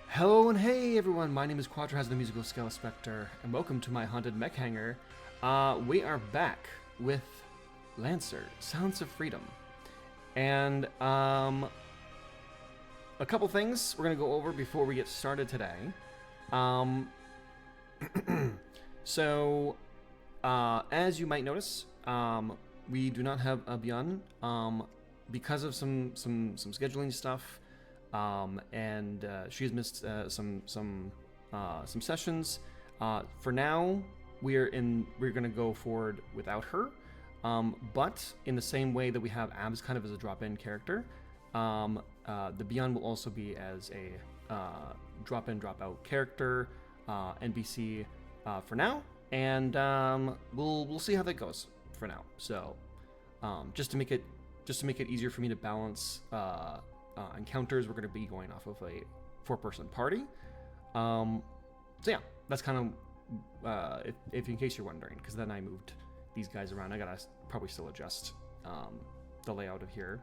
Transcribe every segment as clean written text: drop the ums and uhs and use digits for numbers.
Hello and hey everyone, my name is QuatroHazard the Musical Scale Spectre, and welcome to my Haunted Mech Hangar. We are back with LANCER, Sounds of Freedom. And a couple things we're going to go over before we get started today. So, as you might notice, we do not have a Bjorn because of some scheduling stuff. And she has missed some sessions. For now, we're gonna go forward without her. But in the same way that we have Abs kind of as a drop-in character, the Beyond will also be as a drop-in, drop-out character, NPC for now, and we'll see how that goes for now. So just to make it easier for me to balance. Encounters, we're going to be going off of a 4-person party. So yeah, that's kind of if in case you're wondering, because then I moved these guys around. I gotta probably still adjust the layout of here.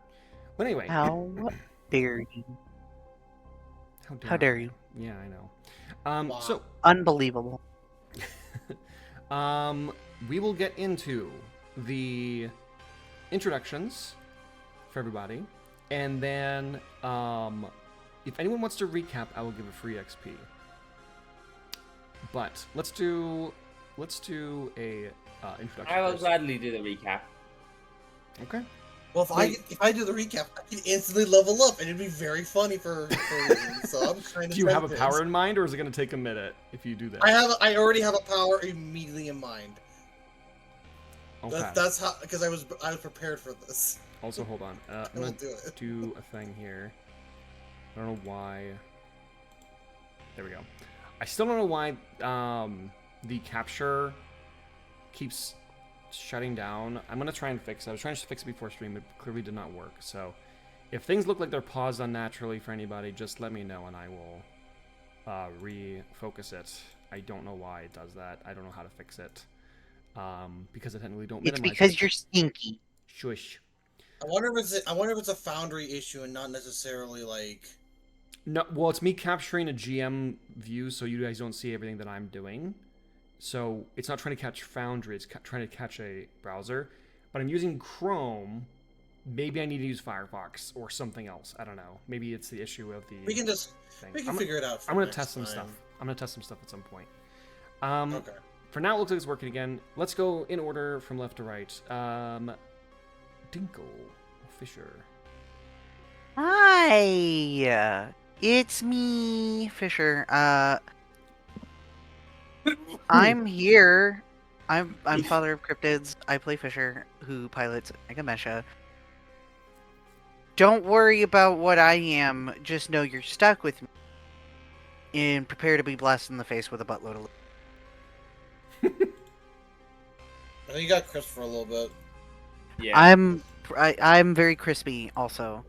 But anyway, how dare you? How dare you? Yeah, I know. Wow. So Unbelievable. we will get into the introductions for everybody. And then, if anyone wants to recap, I will give a free XP. But let's do a introduction. I will first. gladly do the recap. Okay. Well, if I do the recap, I can instantly level up, and it'd be very funny for me. So I'm kind of. Do you have a power in mind, or is it going to take a minute if you do that? I already have a power immediately in mind. Okay. That's how, because I was prepared for this. Also, hold on. I'm going to do a thing here. I don't know why. There we go. I still don't know why the capture keeps shutting down. I'm going to try and fix it. I was trying to fix it before stream, but clearly did not work. So if things look like they're paused unnaturally for anybody, just let me know and I will refocus it. I don't know why it does that. I don't know how to fix it. Because I technically don't minimize It's because it. you're stinky. Shush. I wonder if it's a Foundry issue and not necessarily like. No, well, it's me capturing a GM view, so you guys don't see everything that I'm doing. So it's not trying to catch Foundry; it's trying to catch a browser. But I'm using Chrome. Maybe I need to use Firefox or something else. I don't know. Maybe it's the issue of the. We can figure it out. I'm gonna test some stuff. I'm gonna test some stuff at some point. Okay. For now, it looks like it's working again. Let's go in order from left to right. Dinkle Fisher. Hi, it's me, Fisher. I'm here. I'm father of cryptids. I play Fisher, who pilots Megamesha. Don't worry about what I am. Just know you're stuck with me, and prepare to be blasted in the face with a buttload of. I know you got Chris for a little bit. Yeah. I'm very crispy. Also,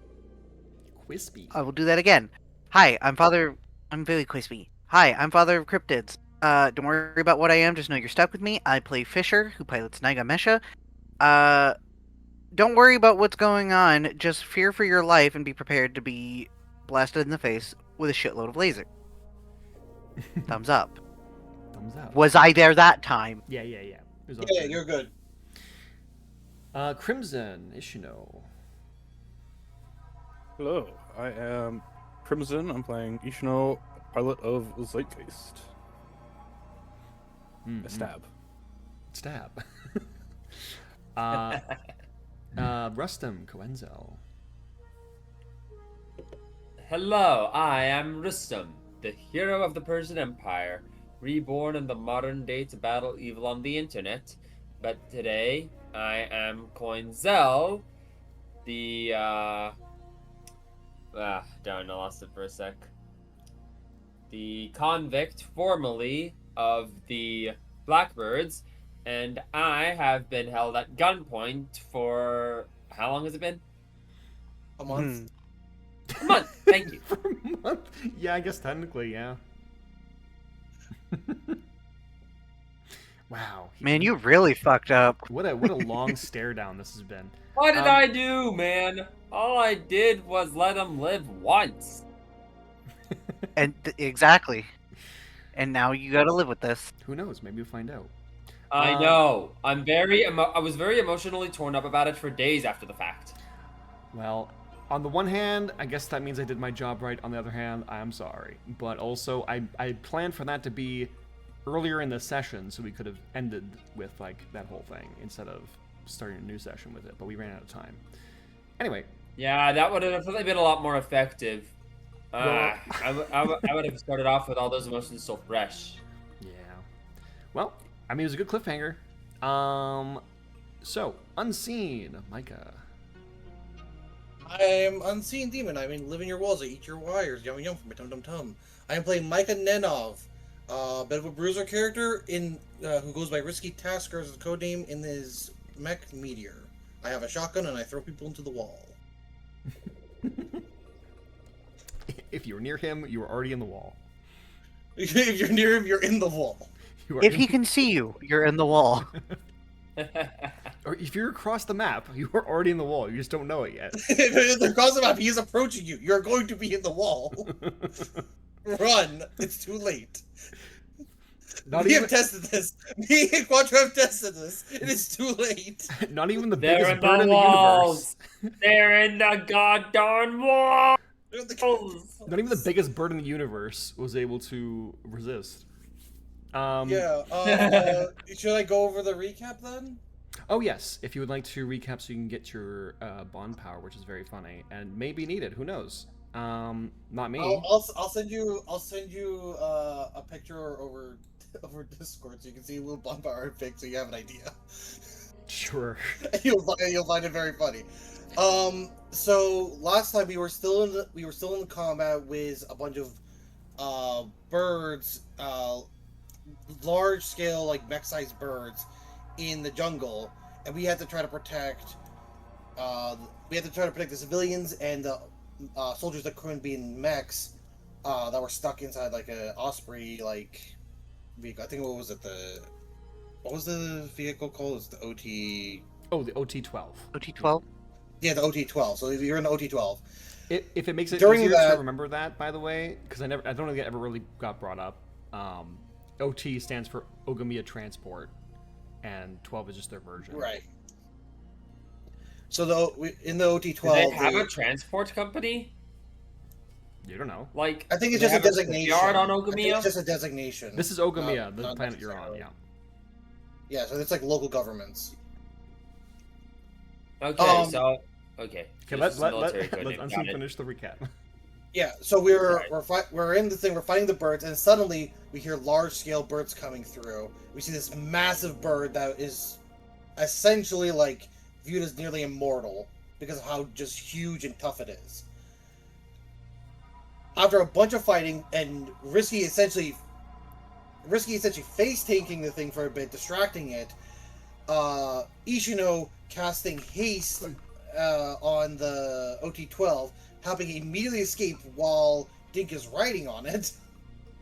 Crispy. I will do that again. Hi, I'm very crispy. Hi, I'm father of cryptids. Don't worry about what I am. Just know you're stuck with me. I play Fisher, who pilots Nagamesha. Don't worry about what's going on. Just fear for your life and be prepared to be blasted in the face with a shitload of laser. Thumbs up. Thumbs up. Was I there that time? Yeah. It was all Yeah, good. you're good. Crimson Ishino. Hello, I am Crimson. I'm playing Ishino, pilot of Zeitgeist. A stab. Rustum Coenzel. Hello, I am Rustum, the hero of the Persian Empire, reborn in the modern day to battle evil on the internet. But today, I am Coenzel, the, darn, I lost it for a sec. The convict, formerly of the Blackbirds, and I have been held at gunpoint for how long has it been? A month. A month. Thank you. For a month? Yeah, I guess technically, yeah. Wow. Man, you really fucked up. What a long stare down this has been. What did I do, man? All I did was let him live once. And exactly. And now you gotta live with this. Who knows? Maybe we'll find out. I know. I was very emotionally torn up about it for days after the fact. Well, on the one hand, I guess that means I did my job right. On the other hand, I'm sorry. But also, I planned for that to be earlier in the session, so we could have ended with, like, that whole thing instead of starting a new session with it. But we ran out of time. Anyway. Yeah, that would have definitely been a lot more effective. Well, I would have started off with all those emotions so fresh. Yeah. Well, I mean, it was a good cliffhanger. So, Unseen, Micah. I'm Unseen Demon. I mean, live in your walls. I eat your wires. Yum yum from my tum tum tum. I am playing Micah Nenov, a bit of a bruiser character in who goes by Risky Tasker as a codename in his mech Meteor. I have a shotgun and I throw people into the wall. If you're near him, you are already in the wall. If you're near him, you're in the wall. If he can see you, you're in the wall. Or if you're across the map, you are already in the wall. You just don't know it yet. Across the map, he is approaching you. You're going to be in the wall. Run! It's too late. We have tested this. Me and Quattro have tested this. It is too late. Not even the They're biggest in bird the in the walls. universe. They're in the goddamn walls. Not even the biggest bird in the universe was able to resist. Yeah. Should I go over the recap then? Oh yes, if you would like to recap, so you can get your bond power, which is very funny and may be needed. Who knows? Not me. I'll send you a picture over Discord so you can see a little bond power pic so you have an idea. Sure. You'll find it very funny. So last time we were still in the combat with a bunch of birds, large scale like mech sized birds in the jungle, and we had to try to protect the civilians and the soldiers that couldn't be in mechs that were stuck inside like a Osprey like vehicle. I think what was the vehicle called? It's the OT. Oh, the OT-12. OT-12? Yeah, the OT-12. So you're in the OT-12. If it makes it During easier that, to remember that, by the way, because I don't think it ever really got brought up. OT stands for Ogamiya Transport, and 12 is just their version. Right. So in the OT-12, do they have a transport company? You don't know. Like, I think it's just a designation. Yard on I think Ogamiya? it's just a designation. This is Ogamiya, the not planet you're on. necessarily. Yeah. Yeah, so it's like local governments. Okay, so okay. Okay, This is let military code name. Unseen Got it. finish the recap. Yeah, so we're in the thing. We're fighting the birds, and suddenly we hear large scale birds coming through. We see this massive bird that is essentially like viewed as nearly immortal because of how just huge and tough it is. After a bunch of fighting and Risky essentially face tanking the thing for a bit, distracting it, Ishino casting haste on the OT-12, helping immediately escape while Dink is riding on it.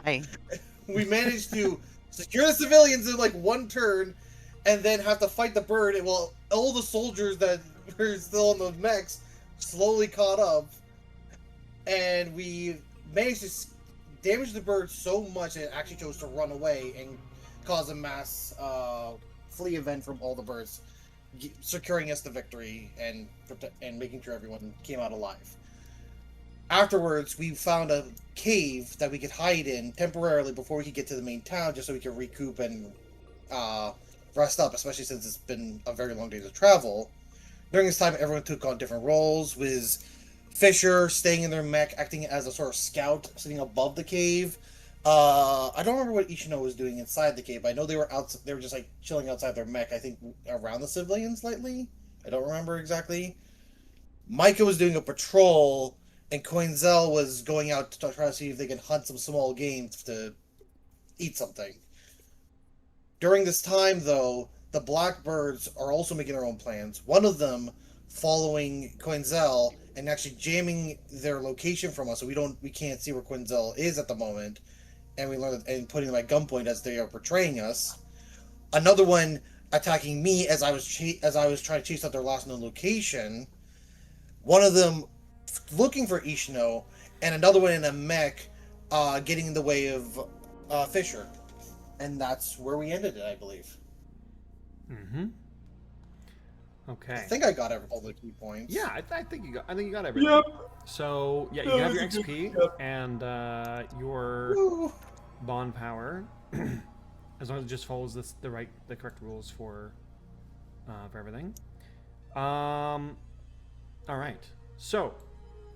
Hey. We managed to secure the civilians in like one turn, and then have to fight the bird. And while all the soldiers that were still in the mechs slowly caught up, and we managed to damage the bird so much that it actually chose to run away and cause a mass flee event from all the birds, securing us the victory and making sure everyone came out alive. Afterwards, we found a cave that we could hide in temporarily before we could get to the main town, just so we could recoup and rest up, especially since it's been a very long day to travel. During this time, everyone took on different roles, with Fisher staying in their mech, acting as a sort of scout, sitting above the cave. I don't remember what Ishino was doing inside the cave, but I know they were just like chilling outside their mech, I think around the civilians slightly. I don't remember exactly. Micah was doing a patrol, and Coinzel was going out to try to see if they can hunt some small game to eat something. During this time, though, the Blackbirds are also making their own plans. One of them following Quinzel and actually jamming their location from us, so we can't see where Quinzel is at the moment, and we learn and putting them at gunpoint as they are portraying us. Another one attacking me as I was trying to chase out their last known location. One of them looking for Ishino, and another one in a mech, getting in the way of Fisher, and that's where we ended it, I believe. Mm-hmm. Okay. I think I got all the key points. Yeah, I think you got everything. Yep. So yeah, you have your XP and your Woo. bond power, as long as it just follows the correct rules for everything. All right. So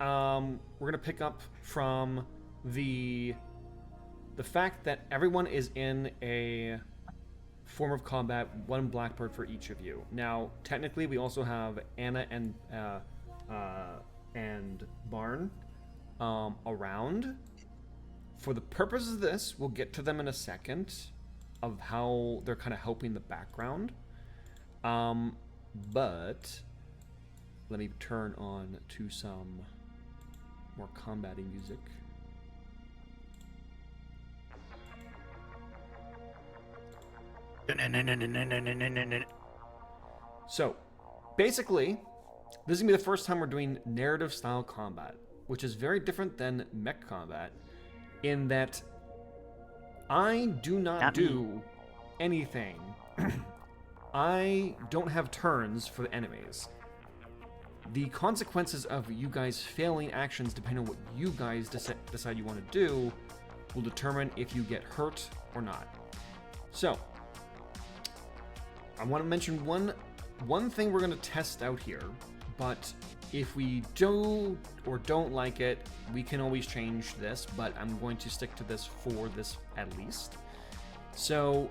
we're gonna pick up from the fact that everyone is in a form of combat, one Blackbird for each of you. Now, technically, we also have Anna and Barn around. For the purpose of this, we'll get to them in a second, of how they're kind of helping the background. But let me turn on to some more combating music. So, basically, this is going to be the first time we're doing narrative-style combat, which is very different than mech combat, in that I do not do anything. I don't have turns for the enemies. The consequences of you guys failing actions, depending on what you guys decide you want to do, will determine if you get hurt or not. So, I want to mention one thing we're going to test out here, but if we do or don't like it, we can always change this, but I'm going to stick to this for this at least. So,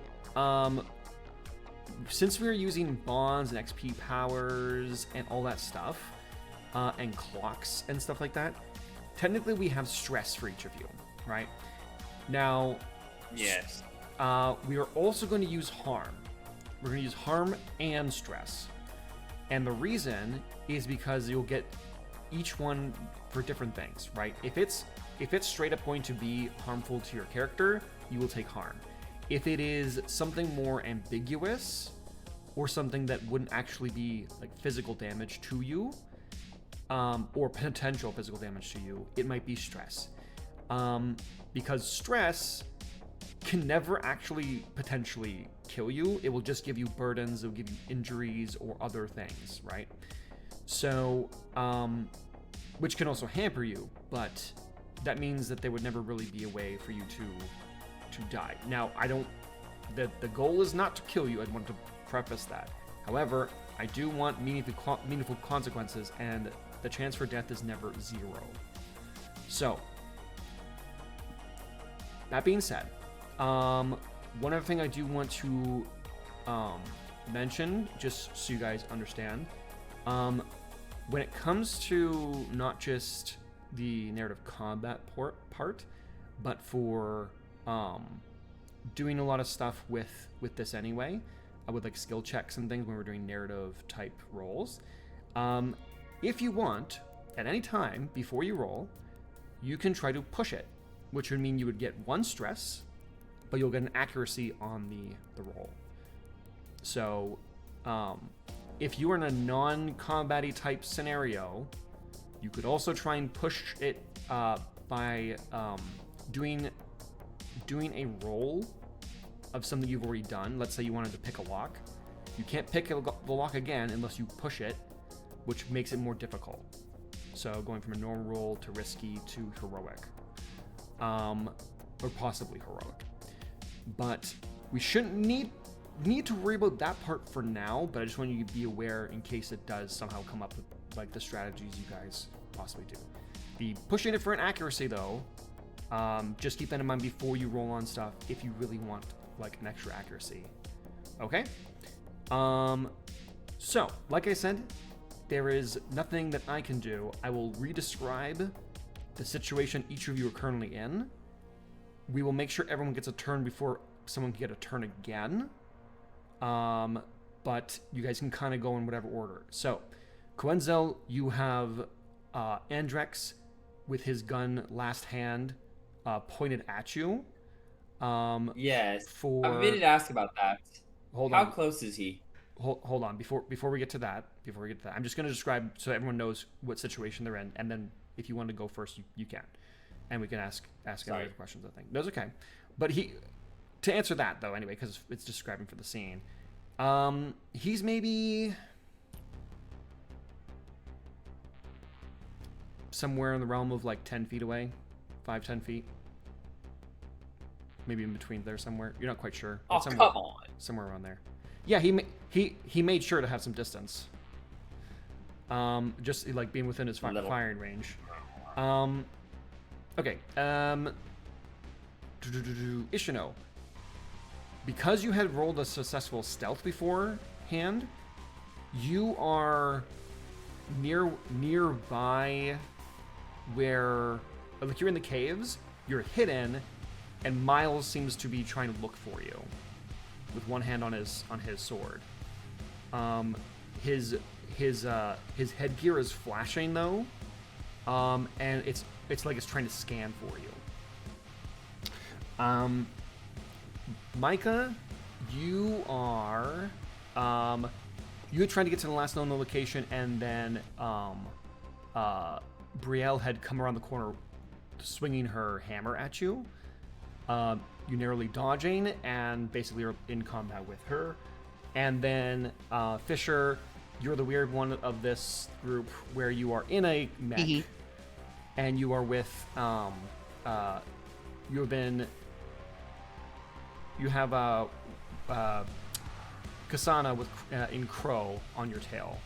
since we're using bonds and XP powers and all that stuff, and clocks and stuff like that, technically we have stress for each of you, right? Now, Yes. we are also going to use harm. We're going to use harm and stress. And the reason is because you'll get each one for different things, right? If it's straight up going to be harmful to your character, you will take harm. If it is something more ambiguous or something that wouldn't actually be like physical damage to you, or potential physical damage to you, it might be stress. Because stress can never actually potentially kill you. It will just give you burdens, it will give you injuries or other things, right? So, which can also hamper you, but that means that there would never really be a way for you to die. Now, the goal is not to kill you, I want to preface that. However, I do want meaningful consequences, and the chance for death is never 0. So, that being said, one other thing I do want to mention, just so you guys understand, when it comes to not just the narrative combat part, but for doing a lot of stuff with this anyway, with like skill checks and things when we're doing narrative type roles, if you want, at any time before you roll, you can try to push it, which would mean you would get 1 stress, but you'll get an accuracy on the roll. So, if you are in a non-combat-y type scenario, you could also try and push it by doing a roll of something you've already done. Let's say you wanted to pick a lock. You can't pick the lock again unless you push it, which makes it more difficult. So going from a normal roll to risky to heroic, or possibly heroic. But we shouldn't need to worry about that part for now, but I just want you to be aware in case it does somehow come up with like the strategies you guys possibly do. The pushing it for an accuracy though, just keep that in mind before you roll on stuff if you really want like an extra accuracy. Okay? So, like I said, there is nothing that I can do. I will re-describe the situation each of you are currently in. We will make sure everyone gets a turn before someone can get a turn again. but you guys can kind of go in whatever order. So, Quenzel, you have Andrex with his gun last hand pointed at you. Yes. For I've been to ask about that. hold How on, close is he? hold on. Before we get to that, I'm just going to describe so everyone knows what situation they're in, and then if you want to go first, you can, and we can ask any other questions. I think that's okay. But to answer that though, anyway, because it's describing for the scene. He's maybe somewhere in the realm of like 10 feet away, 5-10 feet. Maybe in between there somewhere. You're not quite sure. Oh, Somewhere, come on. somewhere around there. Yeah, he made sure to have some distance. Just like being within his firing range. Okay. Ishino. Because you had rolled a successful stealth beforehand, you are nearby where, like, you're in the caves, you're hidden, and Miles seems to be trying to look for you with one hand on his sword. His headgear is flashing though, and it's like it's trying to scan for you. Micah, you are you trying to get to the last known location, and then Brielle had come around the corner swinging her hammer at you. You narrowly dodging and basically are in combat with her. And then Fisher, you're the weird one of this group where you are in a mech and you are with you have Kasana with in Crow on your tail.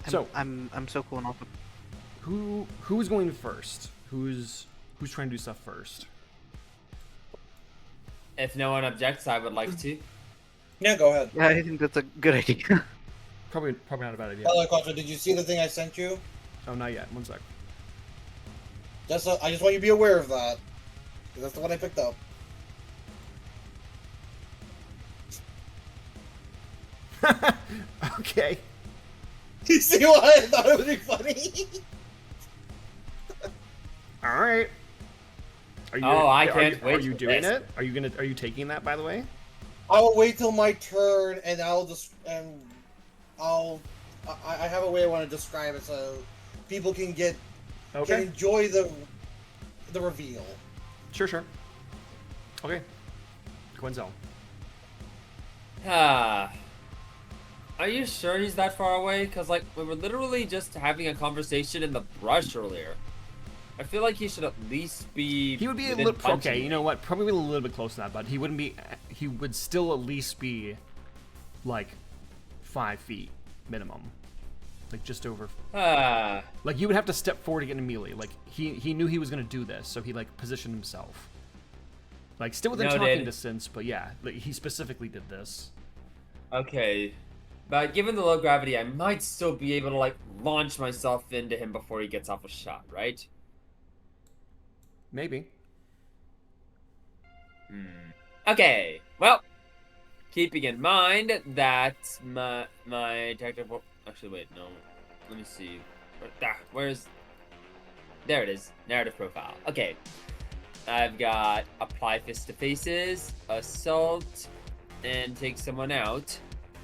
So I'm so cool and awesome. Who's going first? Who's trying to do stuff first? If no one objects, I would like to. Yeah, go ahead. Yeah, I think that's a good idea. Probably not a bad idea. Hello, Quattro, did you see the thing I sent you? Oh, not yet. One sec. I just want you to be aware of that. 'Cause that's the one I picked up. Okay. You see why I thought it would be funny? All right. I can't wait Are you for doing this. it? Are you taking that, by the way? I will wait till my turn, and I have a way I want to describe it so people can can enjoy the reveal. Sure. Okay. Quenzel. Are you sure he's that far away? Because, like, we were literally just having a conversation in the brush earlier. I feel like he should at least be. He would be a within little. punching Okay, you know what? Probably a little bit close to that, but he wouldn't be. He would still at least be, like, 5 feet minimum, like just over. Like you would have to step forward to get in melee. Like he knew he was gonna do this, so he like positioned himself. Like still within talking distance, but yeah, like, he specifically did this. Okay. But given the low gravity, I might still be able to, like, launch myself into him before he gets off a shot, right? Maybe. Okay. Well, keeping in mind that my tactical... Actually, wait, no. Let me see. Where's... There it is. Narrative profile. Okay. I've got apply fist to faces, assault, and take someone out.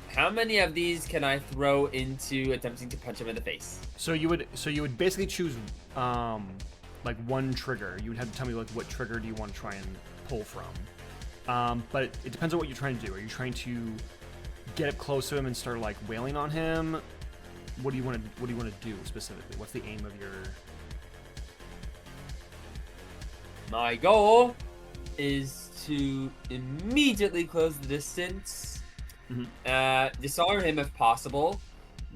How many of these can I throw into attempting to punch him in the face? So you would basically choose like one trigger. You would have to tell me like what trigger do you want to try and pull from. But it depends on what you're trying to do. Are you trying to get up close to him and start like wailing on him? What do you want to do specifically? What's the aim of your? My goal is to immediately close the distance. Disarm him if possible,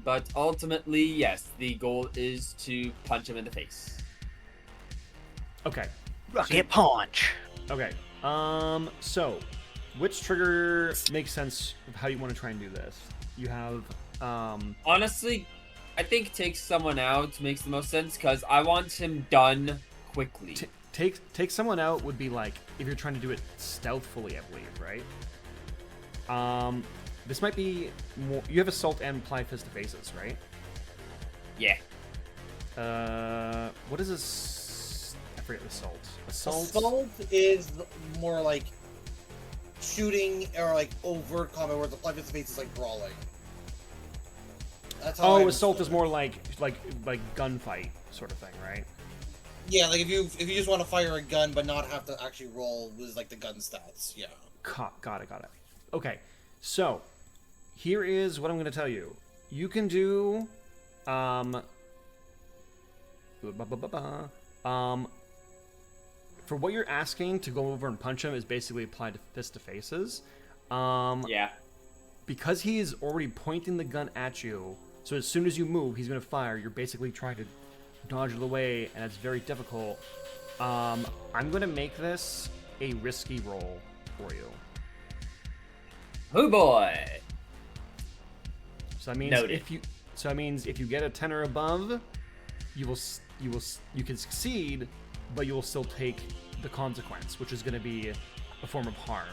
but ultimately, yes, the goal is to punch him in the face. Okay. Rocket punch. Okay. So, which trigger makes sense of how you want to try and do this? You have, Honestly, I think take someone out makes the most sense because I want him done quickly. take someone out would be like if you're trying to do it stealthily, I believe, right? This might be more. You have assault and apply fist to faces, right? Yeah. What is this? I forget assault. Assault is more like shooting or like overt combat, where the apply fist to face is like brawling. That's how I assault understood is more like gunfight sort of thing, right? Yeah, like if you just want to fire a gun but not have to actually roll with like the gun stats. Yeah. Got it. Okay, so here is what I'm going to tell you. You can do, for what you're asking to go over and punch him is basically applied to fist to faces. Yeah. Because he is already pointing the gun at you, so as soon as you move, he's going to fire. You're basically trying to dodge it away, and it's very difficult. I'm going to make this a risky roll for you. Oh boy. So that means Noted. if you get a 10 or above, you can succeed, but you will still take the consequence, which is going to be a form of harm.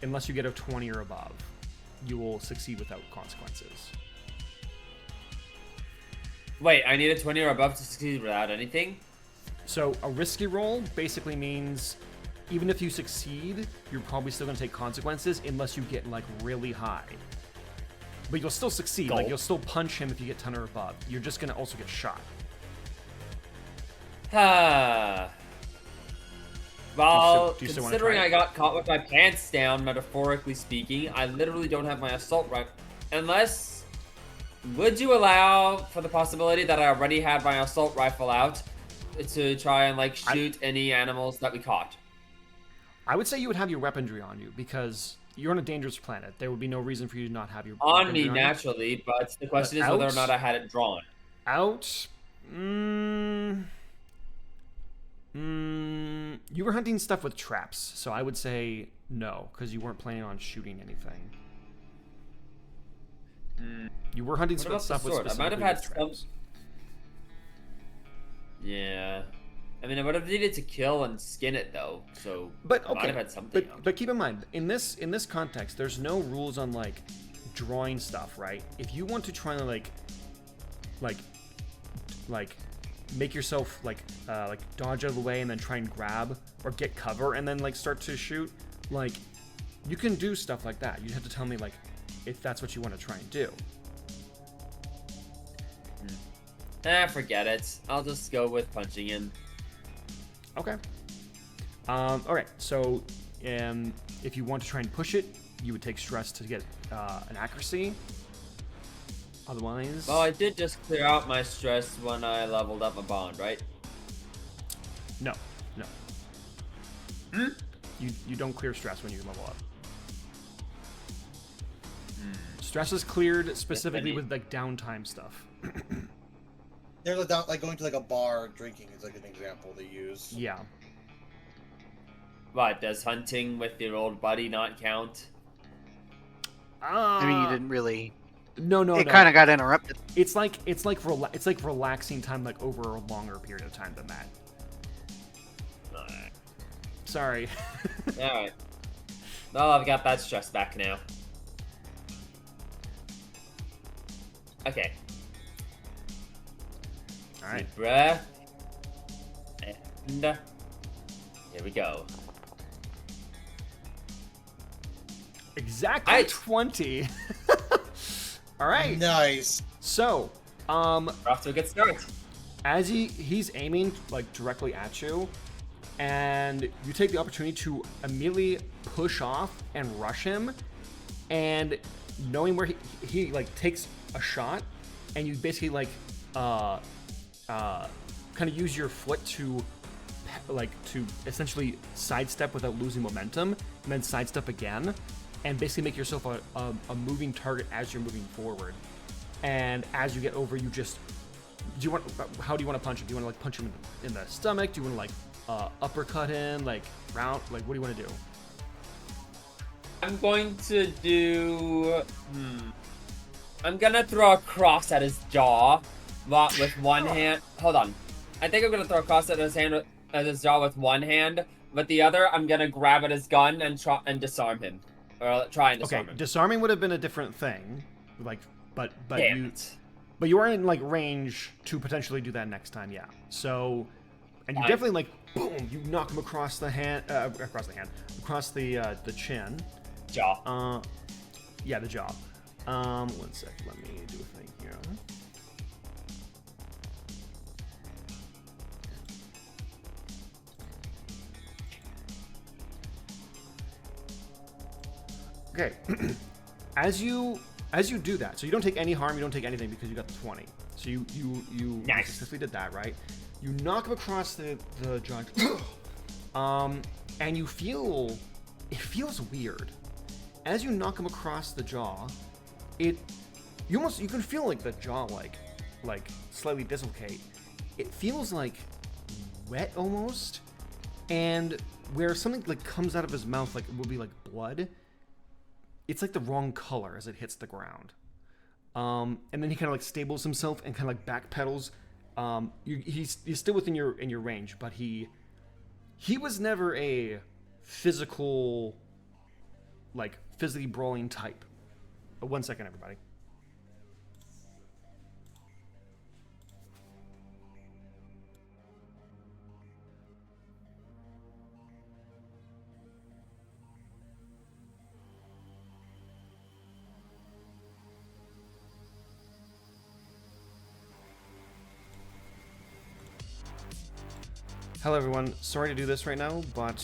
Unless you get a 20 or above, you will succeed without consequences. Wait, I need a 20 or above to succeed without anything? So a risky roll basically means even if you succeed, you're probably still going to take consequences unless you get like really high. But you'll still succeed. Like you'll still punch him if you get 10 or above. You're just going to also get shot. Well, do you still wanna considering try it? I got caught with my pants down, metaphorically speaking, I literally don't have my assault rifle. Unless, would you allow for the possibility that I already had my assault rifle out to try and like shoot any animals that we caught? I would say you would have your weaponry on you because you're on a dangerous planet. There would be no reason for you to not have your On weaponry me you. naturally, but the question is out? whether or not I had it drawn. Out. You were hunting stuff with traps, so I would say no, because you weren't planning on shooting anything. You were hunting What about stuff the with sword? I might have had specifically with some. traps. Yeah. I mean, I would have needed to kill and skin it though, so But I might okay, have had something. but keep in mind, in this context, there's no rules on like drawing stuff, right? If you want to try to like make yourself like dodge out of the way and then try and grab or get cover and then like start to shoot, like you can do stuff like that. You have to tell me like if that's what you want to try and do. Forget it. I'll just go with punching in. Okay. All right. So, if you want to try and push it, you would take stress to get an accuracy. Otherwise, Well, I did just clear out my stress when I leveled up a bond, right? no. You don't clear stress when you level up. Stress is cleared specifically with like downtime stuff. There's like going to like a bar drinking is like an example they use. Yeah. What, does hunting with your old buddy not count? I mean, you didn't really. No. It kind of got interrupted. It's like relaxing time, like over a longer period of time than that. Alright. Sorry. Alright. Well, I've got that stress back now. Okay. All right. Deep breath. And here we go. Exactly Nice. 20. All right. Nice. So, We're off to a good start. as he's aiming like directly at you, and you take the opportunity to immediately push off and rush him, and knowing where he like takes a shot, and you basically like kind of use your foot to essentially sidestep without losing momentum, and then sidestep again, and basically make yourself a moving target as you're moving forward. And as you get over, how do you want to punch him? Do you want to like punch him in the stomach? Do you want to like uppercut him, like round? Like what do you want to do? I'm going to do... I'm gonna throw a cross at his jaw, but with one hand... Hold on. I think I'm gonna throw across at his jaw with one hand, but the other I'm gonna grab at his gun and try and disarm him, or try and disarm Okay, him. disarming would have been a different thing, like, but Damn you, it. but you are in like range to potentially do that next time, yeah. So, and you Fine. definitely like, boom, you knock him across the across the chin. Jaw. Yeah, the jaw. 1 sec, let me do a thing here. Okay, as you do that, so you don't take any harm, you don't take anything because you got the 20. So you Nice. successfully did that, right? You knock him across the jaw, and it feels weird. As you knock him across the jaw, you can feel like the jaw like slightly dislocate. It feels like wet almost, and where something like comes out of his mouth like it would be like blood. It's like the wrong color as it hits the ground. And then he kind of like stables himself and kind of like backpedals. He's still within your range, but he was never a physically brawling type. 1 second, everybody. Hello everyone, sorry to do this right now, but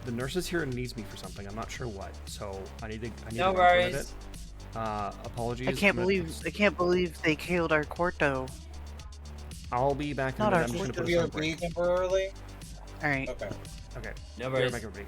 the nurses here needs me for something. I'm not sure what, so I need to No go for a bit. worries. Apologies. I can't believe they killed our Quarto. I'll be back in a Not minute. our I'm just Should gonna we put us on be break. temporarily? All right. Okay. Okay. No Be right worries. back, everybody.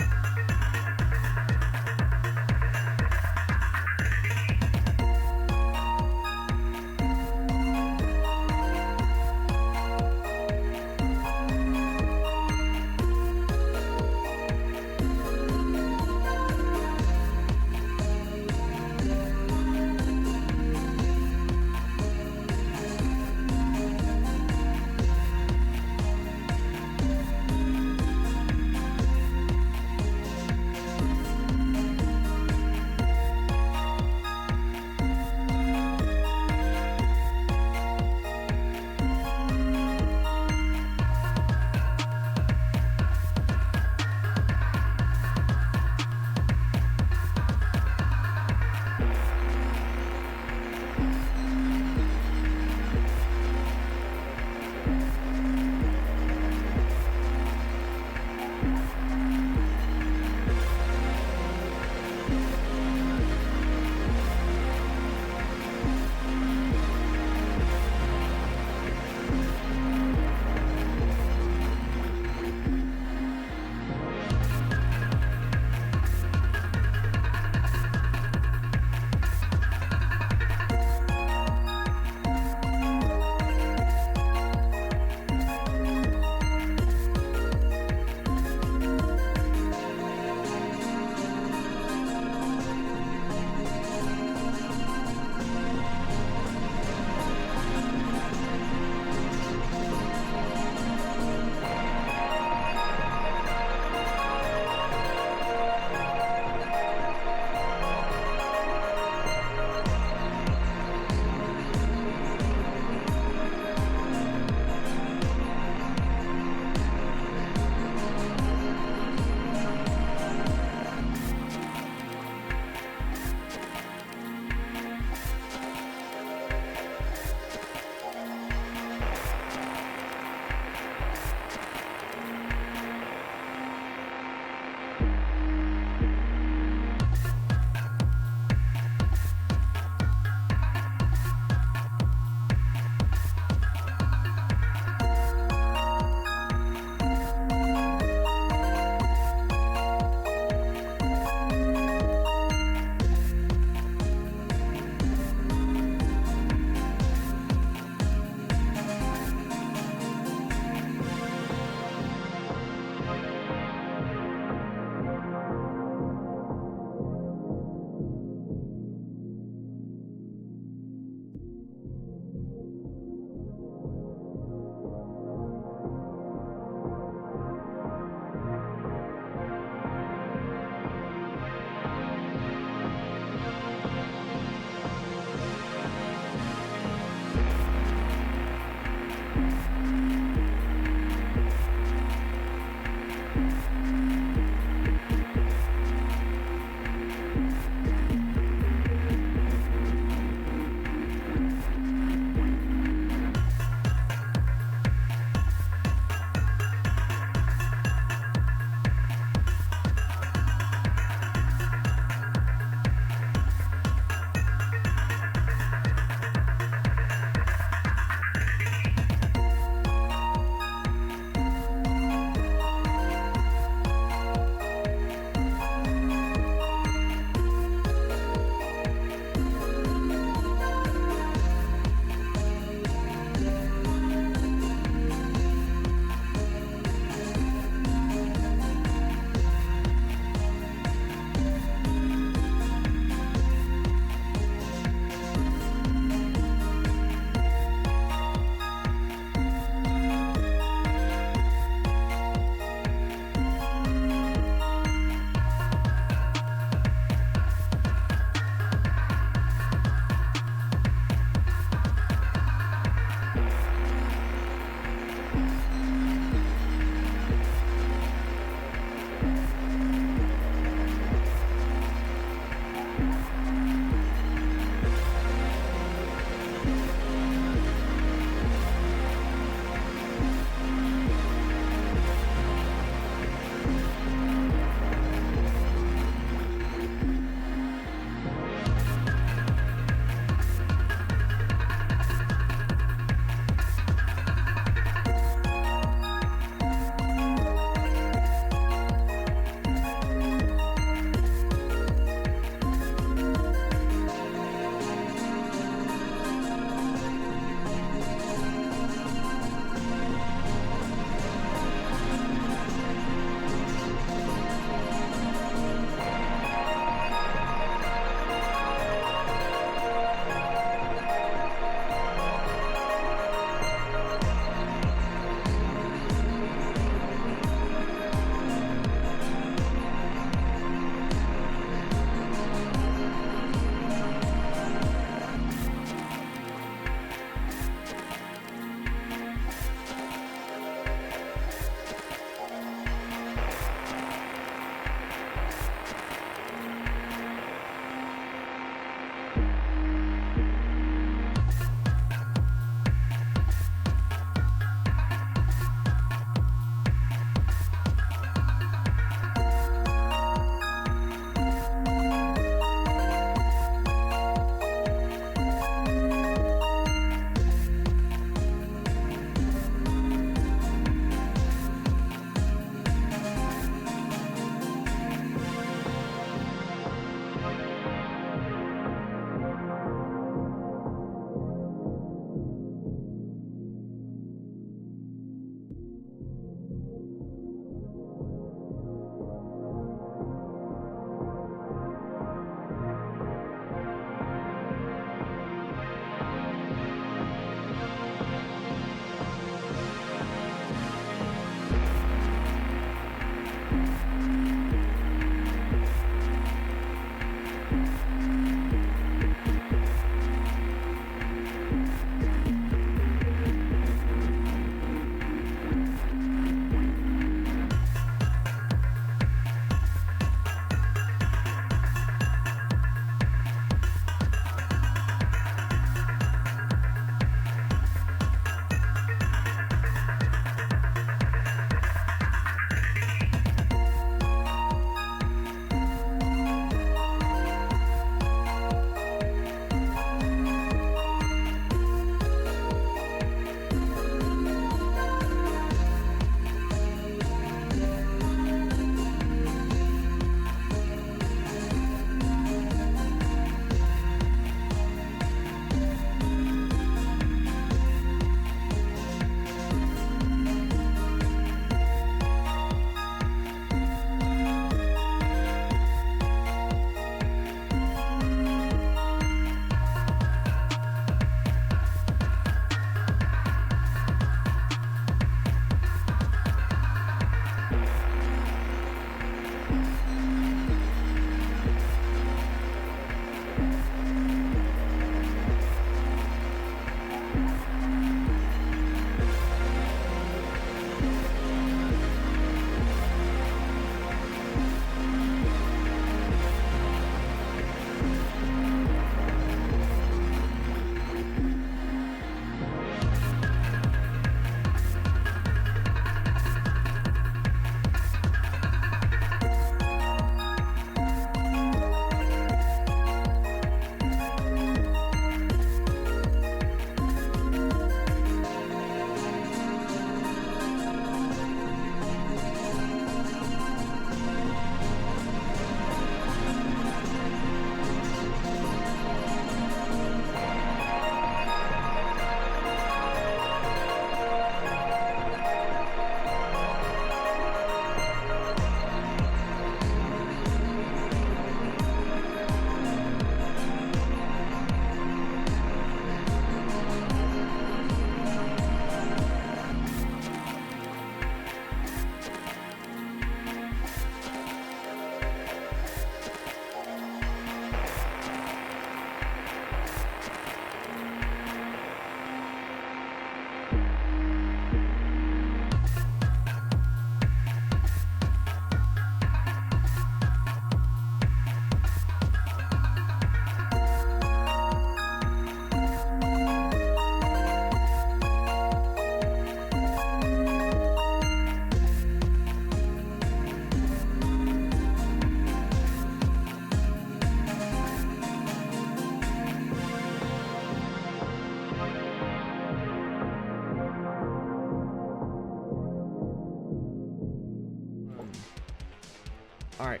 Alright.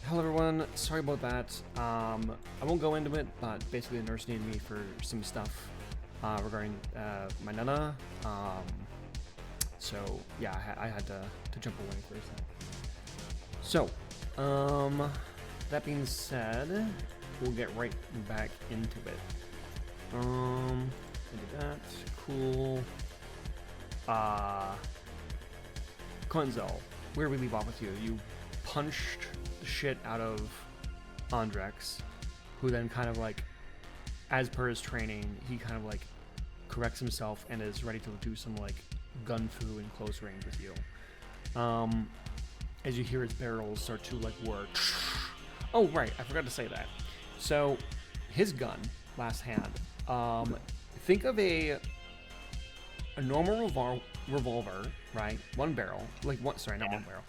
Hello everyone, sorry about that. I won't go into it, but basically the nurse needed me for some stuff regarding my nana. So yeah, I had to jump away for a sec. So, that being said, we'll get right back into it. Into that, cool. Quenzel, where we leave off with you. You punched the shit out of Andrex, who then kind of like, as per his training, he kind of like corrects himself and is ready to do some like gun fu in close range with you. As you hear his barrels start to like work. Oh right, I forgot to say that. So his gun, last hand. Think of a normal revolver, right? One barrel, like one. Sorry, not one barrel.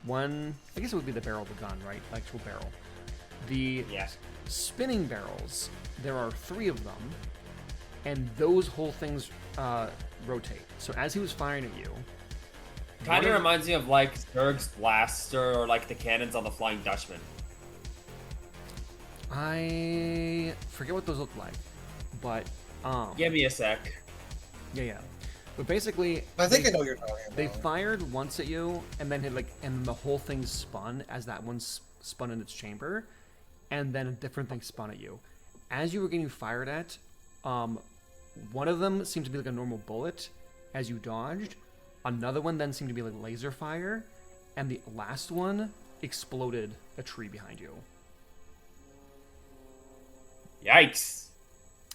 One. I guess it would be the barrel of the gun, right? The actual barrel. The spinning barrels. There are 3 of them, and those whole things rotate. So as he was firing at you, kind of reminds me of like Zerg's blaster or like the cannons on the Flying Dutchman. I forget what those look like, but Give me a sec. Yeah. But basically, I think I know what you're talking about. They fired once at you, and then and the whole thing spun as that one spun in its chamber, and then a different thing spun at you. As you were getting fired at, one of them seemed to be like a normal bullet as you dodged. Another one then seemed to be like laser fire, and the last one exploded a tree behind you. Yikes!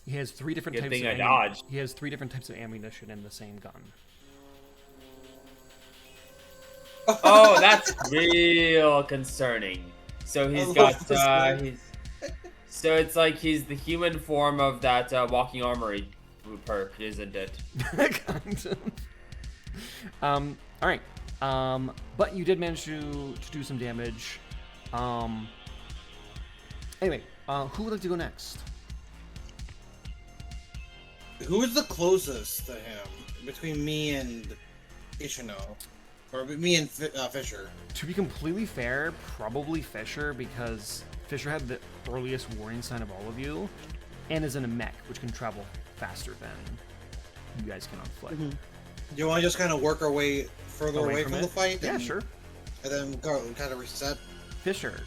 He has 3 different Good types thing of I dodged. He has 3 different types of ammunition in the same gun. Oh, that's real concerning. So he's got so it's like he's the human form of that walking armory perk, isn't it? Kind of. All right. But you did manage to do some damage. Anyway, who would like to go next? Who is the closest to him between me and Ishino? Or me and Fisher? To be completely fair, probably Fisher, because Fisher had the earliest warning sign of all of you, and is in a mech, which can travel faster than you guys can on foot. Do you want to just kind of work our way further away from the fight? Yeah, sure. And then kind of reset? Fisher.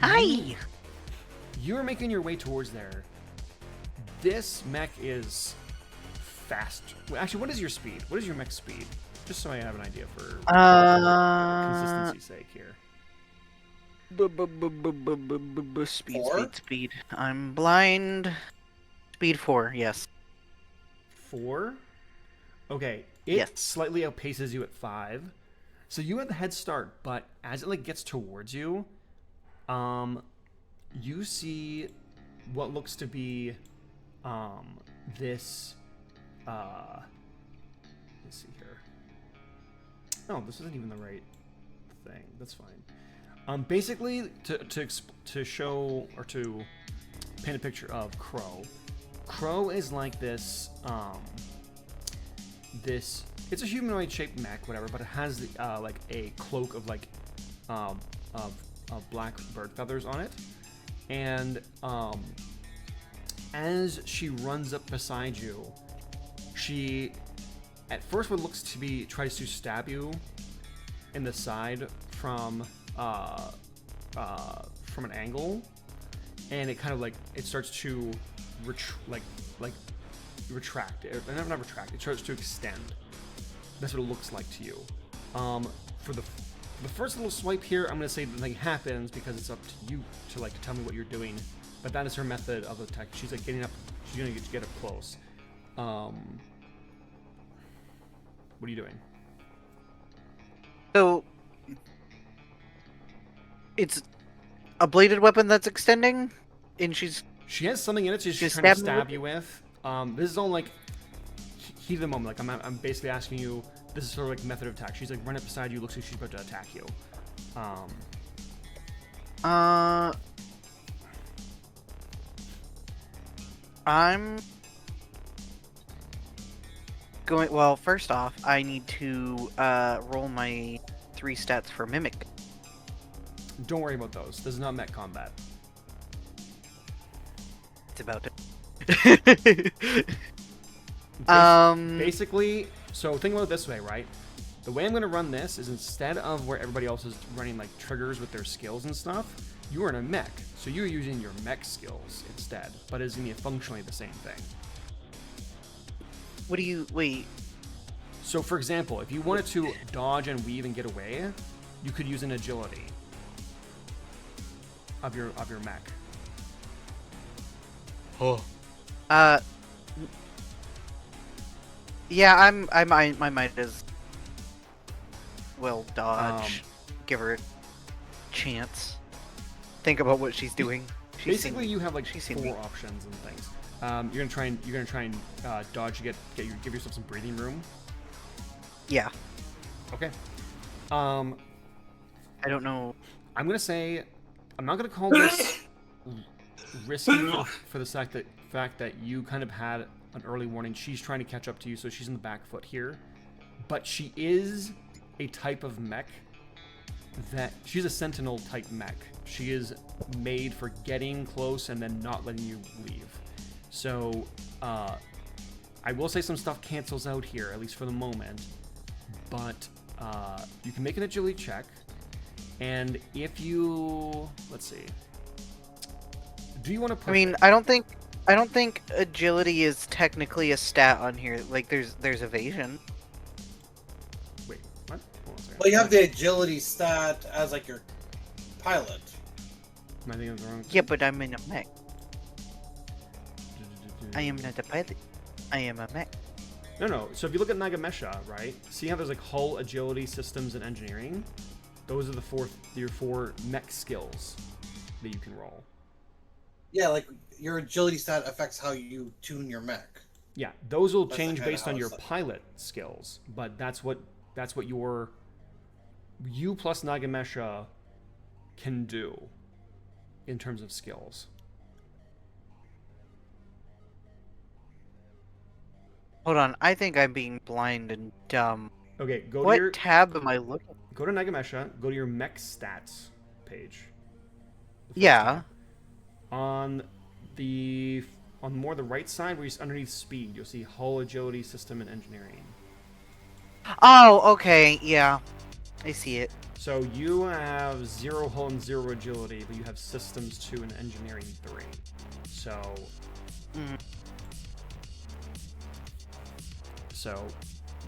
Hi! You're making your way towards there. This mech is fast. Well, actually, what is your speed? What is your mech speed? Just so I have an idea for consistency's sake here. Speed. I'm blind. Speed 4, yes. 4? Okay, it slightly outpaces you at 5. So you have the head start, but as it like gets towards you, you see what looks to be this let's see here. Oh, this isn't even the right thing. That's fine. Basically, to show or to paint a picture of Crow. Crow is like this. It's a humanoid shaped mech, whatever, but it has like a cloak of like of black bird feathers on it, and as she runs up beside you, she at first what looks to be tries to stab you in the side from an angle, and it kind of like it starts to retract. Not retract. It starts to extend. That's what it looks like to you. For the first little swipe here, I'm gonna say nothing happens because it's up to you to tell me what you're doing. But that is her method of attack. She's like getting up. She's gonna get up close. What are you doing? So it's a bladed weapon that's extending, and she has something in it. She's trying to stab you with. This is all like heat of the moment. Like I'm basically asking you. This is sort of like method of attack. She's like right up beside you. Looks like she's about to attack you. I'm going. Well, first off, I need to roll my 3 stats for mimic Don't worry about those. This is not mech combat. It's about it. Basically, so think about it this way, right? The way I'm going to run this is instead of where everybody else is running like triggers with their skills and stuff, you are in a mech. So you're using your mech skills instead, but it's going to be functionally the same thing. What do you wait? So for example, if you wanted to dodge and weave and get away, you could use an agility of your mech. Oh. Yeah, I might as well dodge. Give her a chance. Think about what she's doing. Basically, you have like 4 options and things. You're gonna try and dodge to give yourself some breathing room. Yeah. Okay. I don't know. I'm gonna say I'm not gonna call this risky for the fact that you kind of had an early warning. She's trying to catch up to you, so she's in the back foot here. But she is a type of mech that she's a sentinel type mech. She is made for getting close and then not letting you leave. So I will say some stuff cancels out here, at least for the moment. But you can make an agility check, and if you let's see, do you want to? I mean, I don't think agility is technically a stat on here. Like, there's evasion. Wait, what? Hold on a second. Well, you have the agility stat as like your pilot. Am I thinking of the wrong? Yeah, but I'm in a mech. I am not a pilot. I am a mech. No. So if you look at Nagamesha, right? See how there's like hull, agility, systems, and engineering? Those are your four mech skills that you can roll. Yeah, like your agility stat affects how you tune your mech. Yeah, those will That's change kinda based how on it's your like. pilot skills, but that's what you plus Nagamesha can do in terms of skills. Hold on, I think I'm being blind and dumb. Okay, What tab am I looking at? Go to Nagamesha, go to your mech stats page. The first Yeah. tab. On more the right side where you're underneath speed, you'll see hull, agility, system, and engineering. Oh, okay, yeah. I see it. So you have 0 hull and 0 agility, but you have systems 2 and engineering 3. So So,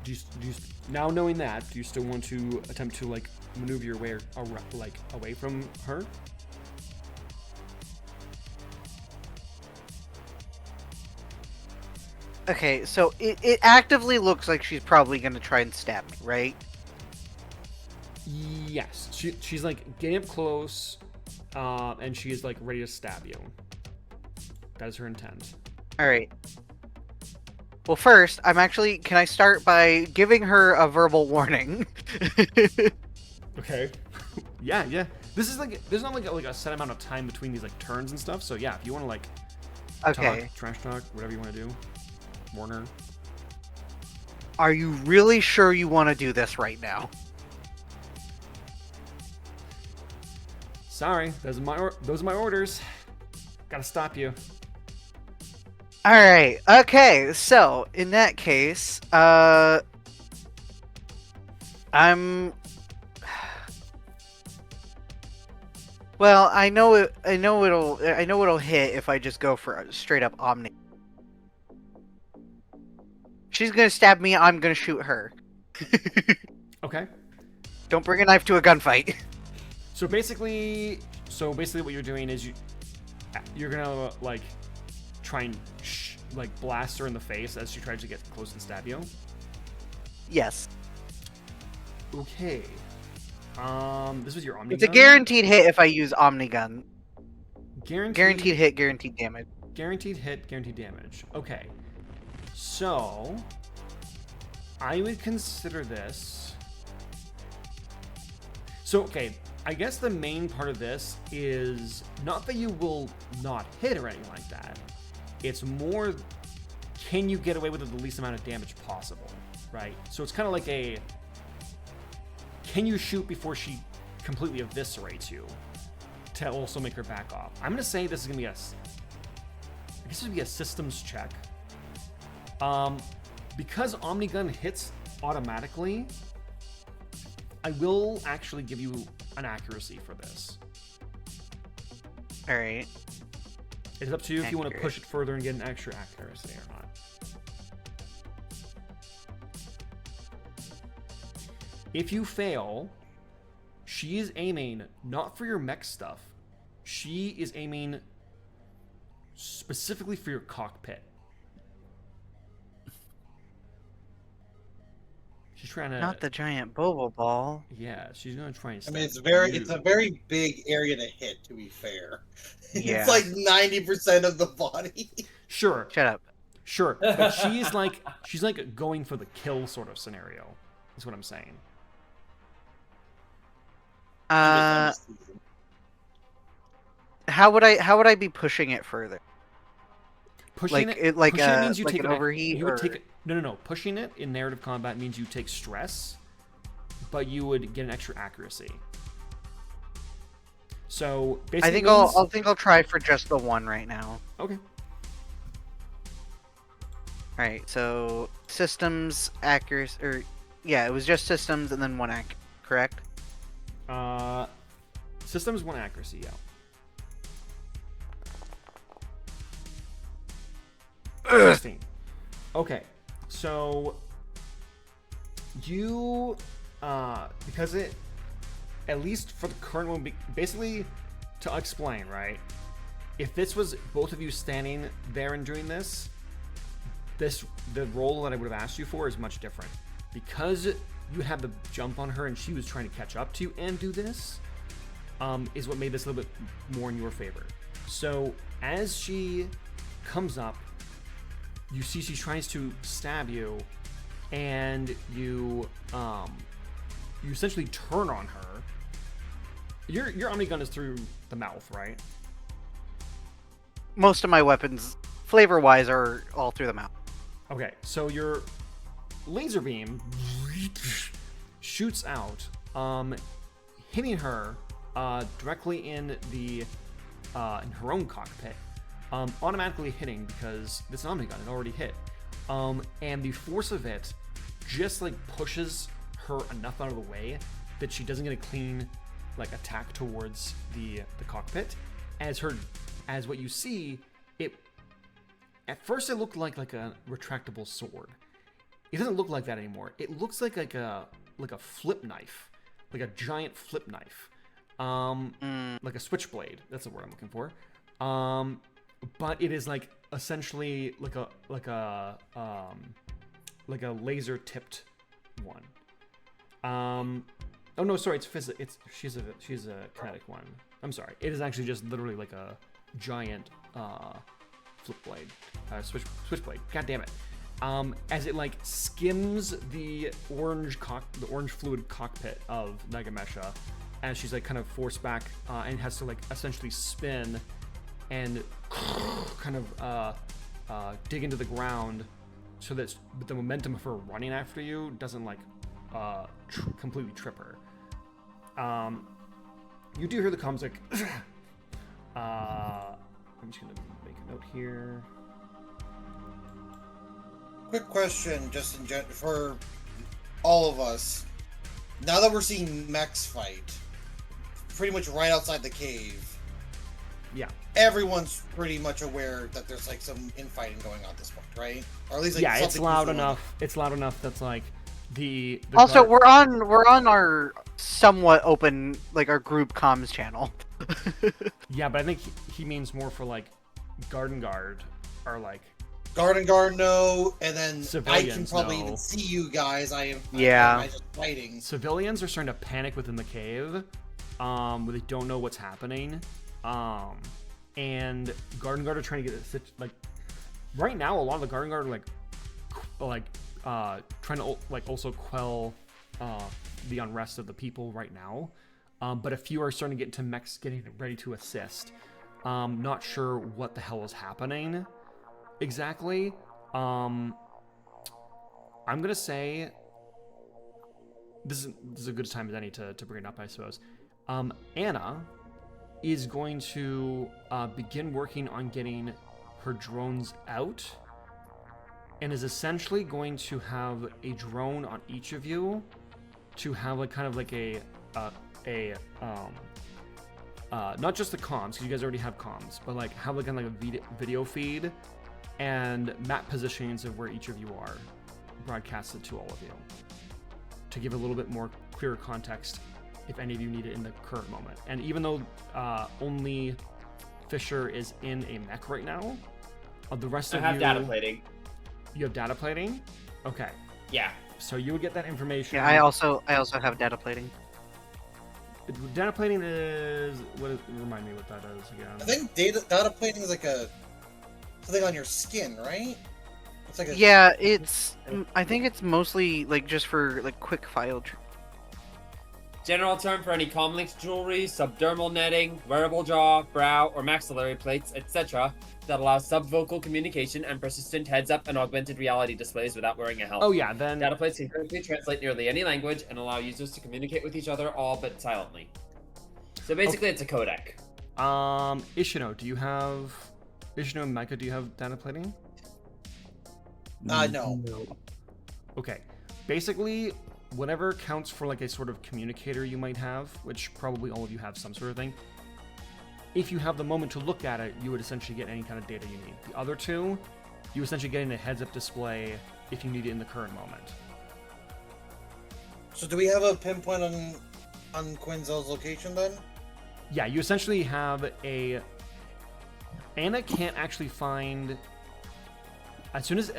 do you now knowing that, do you still want to attempt to like maneuver your way away from her? Okay, so it actively looks like she's probably gonna try and stab me, right? Yes, she's like getting up close, and she is like ready to stab you. That is her intent. All right. Well, first, can I start by giving her a verbal warning? Okay. yeah. There's not like a set amount of time between these like turns and stuff. So yeah, if you want to like Okay. talk, trash talk, whatever you want to do, Warner. Are you really sure you want to do this right now? Sorry, those are my orders. Gotta stop you. All right. Okay. So in that case, Well, I know it'll hit if I just go for a straight up Omni. She's gonna stab me. I'm gonna shoot her. Okay. Don't bring a knife to a gunfight. So basically, what you're doing is you're gonna like try and blast her in the face as she tries to get close and stab you. Yes. Okay. This was your Omni It's a gun? guaranteed hit if I use Omni gun. Guaranteed hit, guaranteed damage. Guaranteed hit, guaranteed damage. Okay. So I would consider this. So okay, I guess the main part of this is not that you will not hit or anything like that. It's more, can you get away with the least amount of damage possible, right? So it's kind of like can you shoot before she completely eviscerates you to also make her back off. I'm gonna say this is gonna be I guess this would be a systems check. Because Omnigun hits automatically, I will actually give you an accuracy for this. All right. It's up to you if you want to Accurate. push it further and get an extra accuracy or not. If you fail, she is aiming not for your mech stuff. She is aiming specifically for your cockpit. She's trying to. Not the giant bobo ball. Yeah, she's gonna try and. I mean, it's stab it's you. a very big area to hit. To be fair, Yeah. it's like 90% of the body. Sure, Shut up. sure, but she's like going for the kill sort of scenario. Is what I'm saying. How would I be pushing it further? Pushing Like it, it like pushing it a means you like take an overheat You would or take no. Pushing it in narrative combat means you take stress, but you would get an extra accuracy. So basically, I think means, I'll try for just the one right now. Okay. All right. So systems accuracy or yeah, it was just systems and then one correct? Systems 1 accuracy. Yeah. 16. Okay, so you, because it, at least for the current one, basically, to explain, right? If this was both of you standing there and doing this, the role that I would have asked you for is much different. Because you had the jump on her and she was trying to catch up to you and do this, is what made this a little bit more in your favor. So as she comes up, you see she tries to stab you, and you essentially turn on her. Your Omnigun is through the mouth, right? Most of my weapons, flavor-wise, are all through the mouth. Okay, so your laser beam shoots out, hitting her directly in her own cockpit. Automatically hitting because this Omnigun had already hit. And the force of it just like pushes her enough out of the way that she doesn't get a clean like attack towards the cockpit. As what you see, at first it looked like a retractable sword. It doesn't look like that anymore. It looks like a flip knife, like a giant flip knife, like a switchblade. That's the word I'm looking for. But it is like essentially like a laser tipped one. Oh no, sorry, she's a kinetic one. I'm sorry. It is actually just literally like a giant flip blade, switchblade. God damn it. As it like skims the orange fluid cockpit of Nagamesha, as she's like kind of forced back and has to like essentially spin and kind of dig into the ground so that the momentum of her running after you doesn't like completely trip her. You do hear the comms like I'm just gonna make a note here. Quick question, just for all of us. Now that we're seeing mechs fight, pretty much right outside the cave. Yeah. Everyone's pretty much aware that there's like some infighting going on at this point, right? Or at least like Yeah, it's something loud going on. enough. It's loud enough that's like the Also, guard- we're on our somewhat open like our group comms channel. Yeah, but I think he means more for like guard or like Guard no, and then I can Civilians probably know. even see you guys. I'm just fighting. civilians are starting to panic within the cave. Where they don't know what's happening. And guard are trying to get it like right now. A lot of the guard are trying to like also quell the unrest of the people right now. But a few are starting to get into mechs getting ready to assist. Not sure what the hell is happening exactly. I'm gonna say this is a good time as any to bring it up, I suppose. Anna is going to begin working on getting her drones out, and is essentially going to have a drone on each of you to have like kind of like a not just the comms, because you guys already have comms, but like have like kind of like a video feed and map positionings of where each of you are broadcasted to all of you, to give a little bit more clearer context if any of you need it in the current moment. And even though only Fisher is in a mech right now, the rest of you... I have data plating. You have data plating? Okay. Yeah. So you would get that information. Yeah, I also have data plating. Data plating is... remind me what that is again. I think data plating is like something on your skin, right? It's like Yeah, I think it's mostly like just for like quick file. General term for any comlinks jewelry, subdermal netting, wearable jaw, brow, or maxillary plates, etc. that allows subvocal communication and persistent heads-up and augmented reality displays without wearing a helmet. Oh yeah, then... Data plates can quickly translate nearly any language and allow users to communicate with each other all but silently. So basically, It's a codec. Ishino, do you have... Ishino and Micah, do you have data plating? no. Okay. Basically, whatever counts for like a sort of communicator you might have, which probably all of you have some sort of thing, if you have the moment to look at it, you would essentially get any kind of data you need. The other two, you essentially get in a heads-up display if you need it in the current moment. So do we have a pinpoint on Quinzel's location then? Yeah, you essentially have a... Anna can't actually find... As soon as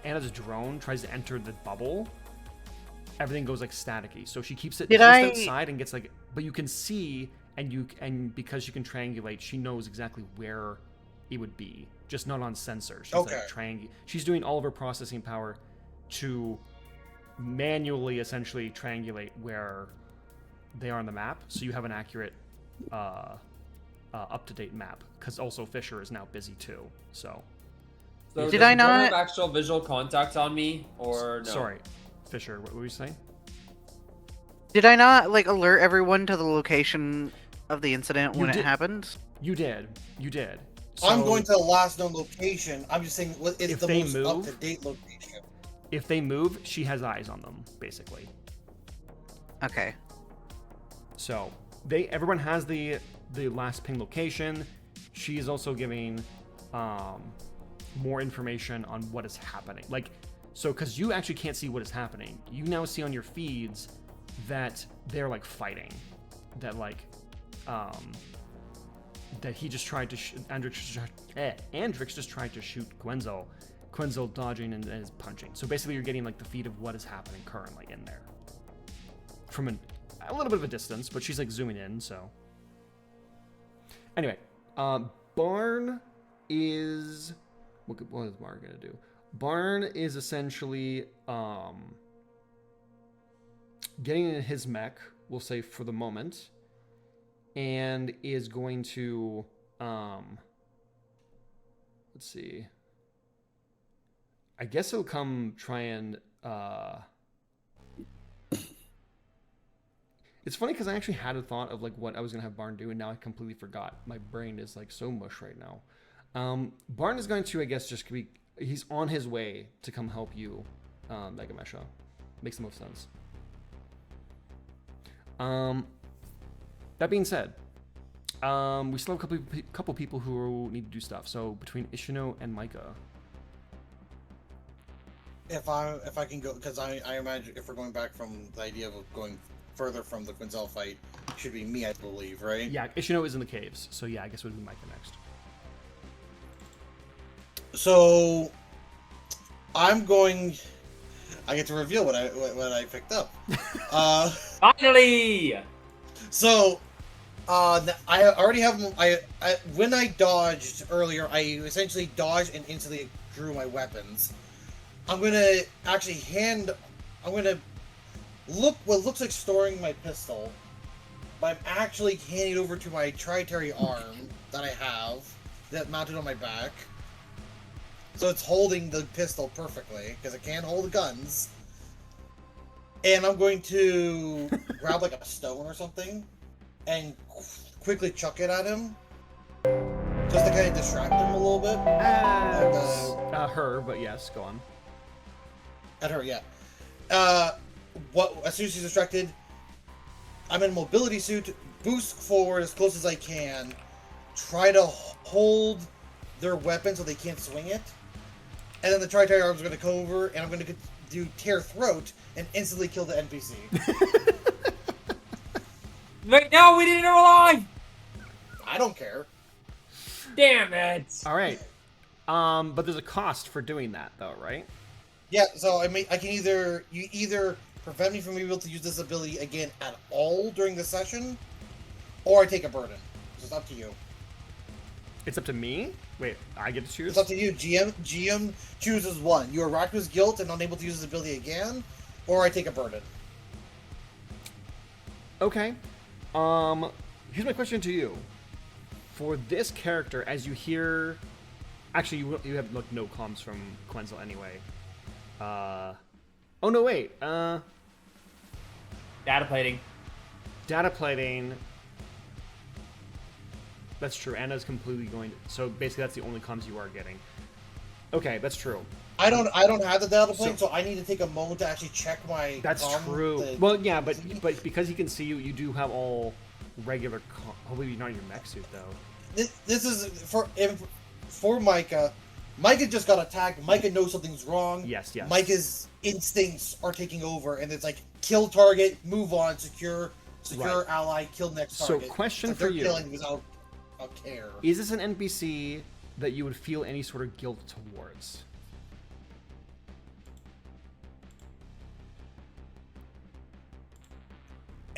Anna's drone tries to enter the bubble, everything goes like staticky. So she keeps it just outside and gets like, but you can see, and because she can triangulate, she knows exactly where it would be, just not on sensor. She's like she's doing all of her processing power to manually essentially triangulate where they are on the map, so you have an accurate up-to-date map, because also Fisher is now busy too, so did I not have actual visual contact on me, or no? Sorry, Fisher, what were you saying? Did I not like alert everyone to the location of the incident when it happened? You did. So, I'm going to the last known location. I'm just saying, what is the most up-to-date location? If they move, she has eyes on them, basically. Okay. So everyone has the last ping location. She is also giving more information on what is happening. Like, so because you actually can't see what is happening, you now see on your feeds that they're like fighting. That like that he just tried to Andrix just tried to shoot Quenzel. Quenzel dodging and is punching. So basically you're getting like the feed of what is happening currently in there. From a little bit of a distance, but she's like zooming in, so. Anyway, Barn is... What is Barn gonna do? Barn is essentially getting in his mech, we'll say for the moment, and is going to, let's see. I guess he'll come try and, it's funny because I actually had a thought of like what I was gonna have Barn do, and now I completely forgot. My brain is like so mush right now. Barn is going to, I guess, just be, he's on his way to come help you, Mega Mesha. Makes the most sense. That being said, we still have a couple people who need to do stuff. So between Ishino and Micah. If I can go, because I imagine if we're going back from the idea of going further from the Quinzel fight, it should be me, I believe, right? Yeah, Ishino is in the caves, so yeah, I guess it would be Micah next. So I get to reveal what I picked up. Finally! So I already have when I dodged earlier, I essentially dodged and instantly drew my weapons. I'm gonna actually look what looks like storing my pistol, but I'm actually handing it over to my tritary arm that I have that mounted on my back. So it's holding the pistol perfectly, because it can't hold the guns. And I'm going to grab like a stone or something, and quickly chuck it at him, just to kind of distract him a little bit. Her, but yes, go on. At her, yeah. As soon as she's distracted, I'm in a mobility suit, boost forward as close as I can, try to hold their weapon so they can't swing it, and then the Tri-Terry arms are going to come over, and I'm going to do tear throat and instantly kill the NPC. Wait, no, we didn't know alive! I don't care. Damn it! All right. But there's a cost for doing that, though, right? Yeah, so I can either prevent me from being able to use this ability again at all during the session, or I take a burden. It's up to you. It's up to me? Wait, I get to choose? It's up to you. GM chooses one. You are racked with guilt and unable to use this ability again, or I take a burden. Okay. Here's my question to you. For this character, as you hear... Actually, you have no comms from Quenzel anyway. Oh, no, wait. Data plating. Data plating. That's true. Anna's completely going... So basically, that's the only comms you are getting. Okay, that's true. I don't have the data plane, so I need to take a moment to actually check my. That's true. Well, yeah, but because he can see you, you do have all regular. Hopefully, not your mech suit though. This is for Micah. Micah just got attacked. Micah knows something's wrong. Yes. Micah's instincts are taking over, and it's like kill target, move on, secure Right. ally, kill next target. So, question Like, for they're you: killing without care. Is this an NPC that you would feel any sort of guilt towards?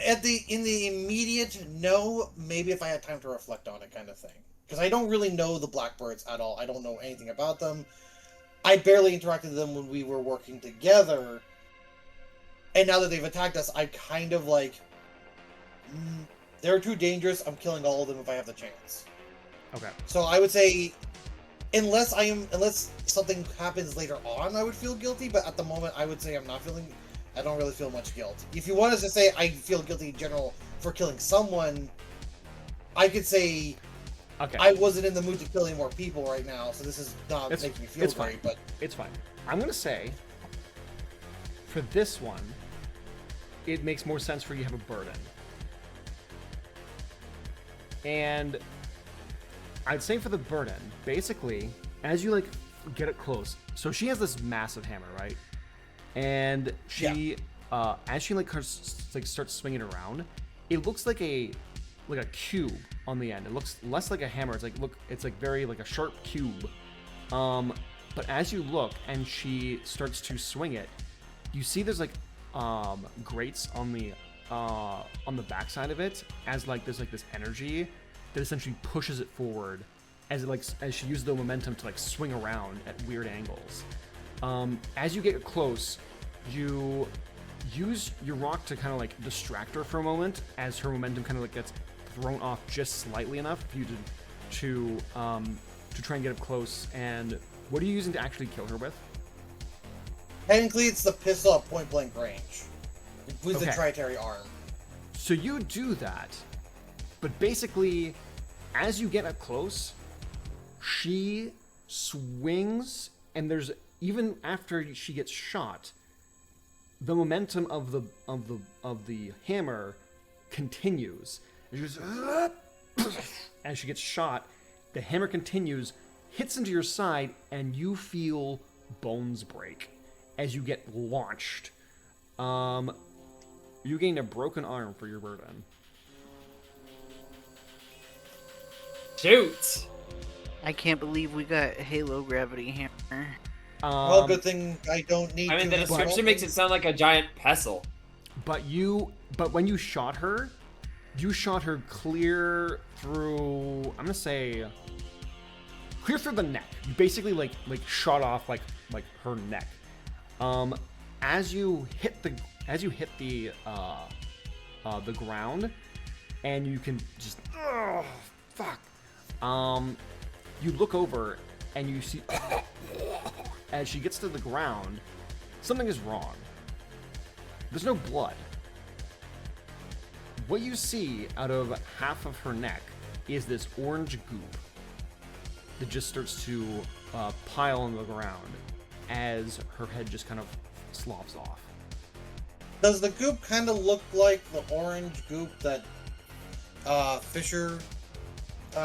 In the immediate, no. Maybe if I had time to reflect on it, kind of thing. Because I don't really know the Blackbirds at all. I don't know anything about them. I barely interacted with them when we were working together. And now that they've attacked us, I kind of like... they're too dangerous. I'm killing all of them if I have the chance. Okay. So I would say, unless something happens later on, I would feel guilty. But at the moment, I would say I'm not feeling... I don't really feel much guilt. If you want us to say I feel guilty in general for killing someone, I could say... Okay. I wasn't in the mood to kill any more people right now, so this is not making me feel great, but... It's fine. I'm going to say, for this one, it makes more sense for you to have a burden. And I'd say for the burden, basically, as you, like, get it close... So she has this massive hammer, right? And she, as she, like, starts swinging it around, it looks like a cube on the end. It looks less like a hammer. It's like very like a sharp cube. But as you look and she starts to swing it, you see there's like grates on the backside of it, as like there's like this energy that essentially pushes it forward as she uses the momentum to like swing around at weird angles. As you get close, you use your rock to kind of like distract her for a moment as her momentum kind of like gets thrown off just slightly enough for you to try and get up close. And what are you using to actually kill her with? Technically, it's the pistol at point blank range with the Okay. Tri-Terry arm. So you do that, but basically, as you get up close, she swings, and there's even after she gets shot, the momentum of the hammer continues. As she gets shot, the hammer continues, hits into your side, and you feel bones break as you get launched. You gain a broken arm for your burden. Shoot! I can't believe we got Halo gravity hammer. Well, good thing I don't need I mean, to... the description makes it sound like a giant pestle. But when you shot her, clear through. I'm gonna say clear through the neck. You basically like shot off like her neck. As you hit the ground, and you can just fuck. You look over and you see as she gets to the ground, something is wrong. There's no blood. what you see out of half of her neck is this orange goop that just starts to pile on the ground as her head just kind of sloughs off. Does the goop kind of look like the orange goop that Fisher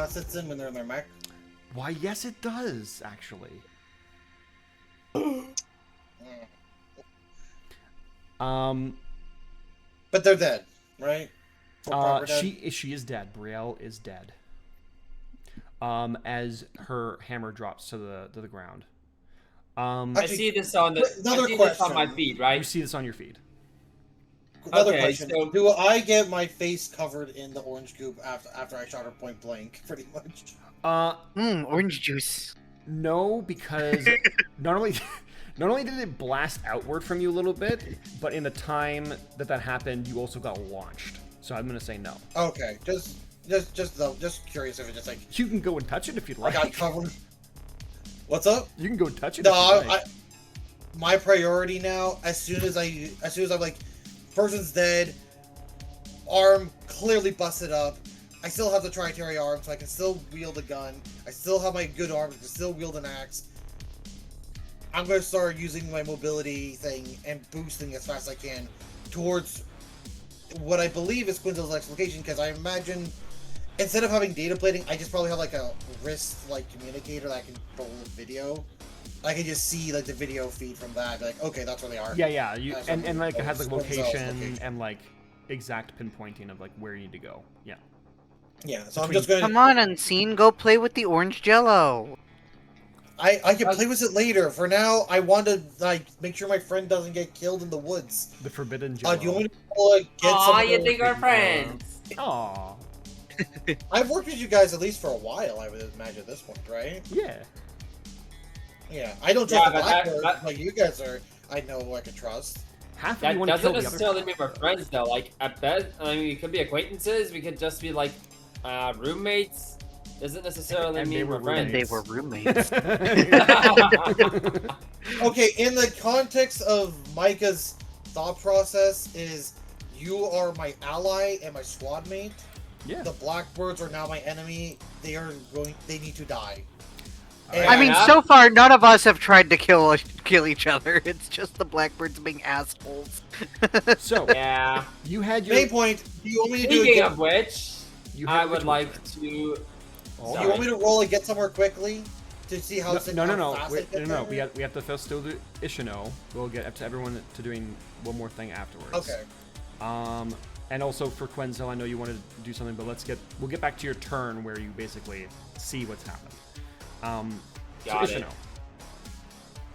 sits in when they're in their mech? Why, yes, it does, actually. But they're dead, right? Proper dead? She is dead. Brielle is dead. As her hammer drops to the ground. I see this on the. Another I see question. this on my feed, right? You see this on your feed. Another Okay, question. so- Do I get my face covered in the orange goop after I shot her point blank, pretty much? Orange juice. No, because not only did it blast outward from you a little bit, but in the time that happened, you also got launched. So I'm gonna say no. Okay, just curious if it just like You can go and touch it if you'd I like. got covered. What's up? You can go and touch it. No, if you'd like. my priority now, as soon as I'm like, person's dead, arm clearly busted up. I still have the tritary arm, so I can still wield a gun. I still have my good arms, I can still wield an axe. I'm gonna start using my mobility thing and boosting as fast as I can towards what I believe is Quinzel's next location, because I imagine instead of having data plating, I just probably have like a wrist like communicator that I can roll video. I can just see like the video feed from that, be like, okay, that's where they are. Yeah. That's And like it has like Quinzel's location and like exact pinpointing of like where you need to go. Yeah. Yeah, so I'm just gonna. Come on, Unseen, go play with the orange jello. I can play with it later. For now, I want to like make sure my friend doesn't get killed in the woods. The forbidden jello. Do you want me to get some? Aw, you think we're friends? Aw. I've worked with you guys at least for a while. I would imagine at this point, right? Yeah. Yeah, I don't trust Yeah, the but Blackbird that- like you guys are. I know I can trust. Half of That you want to kill doesn't the other. necessarily mean we're friends, though. Like, at best, I mean, we could be acquaintances. We could just be like roommates. Doesn't necessarily And they mean were we're friends. They were roommates. Okay, in the context of Micah's thought process, is you are my ally and my squad mate. Yeah. The Blackbirds are now my enemy. They need to die. I mean, Yeah. so far, none of us have tried to kill each other. It's just the Blackbirds being assholes. So Yeah. you had your. Main point. Do you want me to do it? Speaking of which, You had I which would one? like to. Oh. Do you want me to roll and get somewhere quickly to see how No, how no. fast Wait, I get no. there? We have to still do Ishino. We'll get up to everyone to doing one more thing afterwards. Okay. And also for Quenzel, I know you wanted to do something, but we'll get back to your turn where you basically see what's happened. Got so it. Ishino,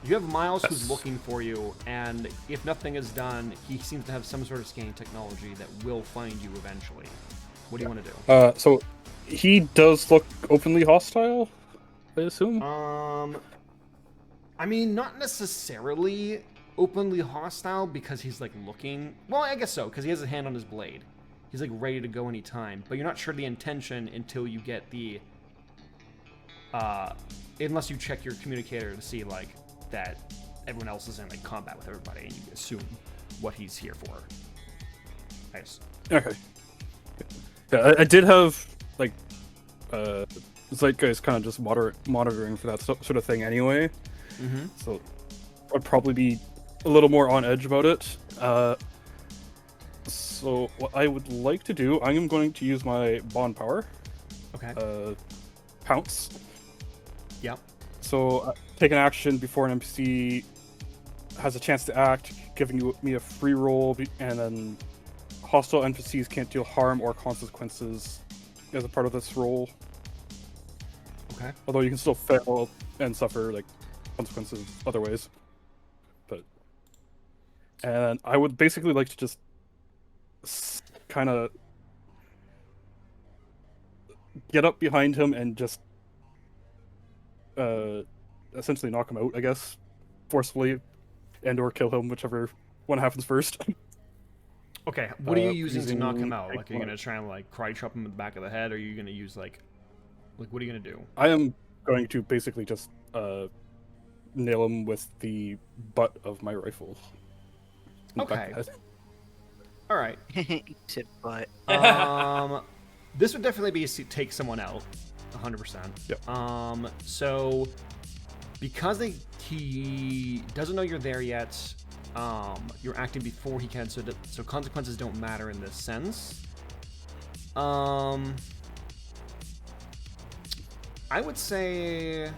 you have Miles who's Yes. looking for you, and if nothing is done, he seems to have some sort of scanning technology that will find you eventually. What do you want to do? So he does look openly hostile, I assume. I mean, not necessarily openly hostile because he's like looking. Well, I guess so, because he has a hand on his blade. He's like ready to go anytime, but you're not sure the intention until you get the. Unless you check your communicator to see like that everyone else is in like combat with everybody, and you assume what he's here for. I guess. Okay. Yeah, I did have like Zeitgeist kind of just monitoring for that sort of thing anyway. Mm-hmm. So I'd probably be a little more on edge about it. So what I would like to do, I am going to use my bond power, Okay. pounce. Yep. So take an action before an NPC has a chance to act, giving me a free roll, and then hostile NPCs can't deal harm or consequences as a part of this roll. Okay. Although you can still fail and suffer like consequences other ways. And I would basically like to just kind of get up behind him and just essentially knock him out, I guess, forcefully, and or kill him, whichever one happens first. Okay. What are you using to using knock him out? Like, are you one. gonna try and like karate chop him in the back of the head, or are you gonna use like what are you gonna do? I am going to basically just nail him with the butt of my rifle. in the back of Okay. the head. All right. You said butt. This would definitely be take someone out, 100%. Yep. So because he doesn't know you're there yet, you're acting before he can, so consequences don't matter in this sense. I would say,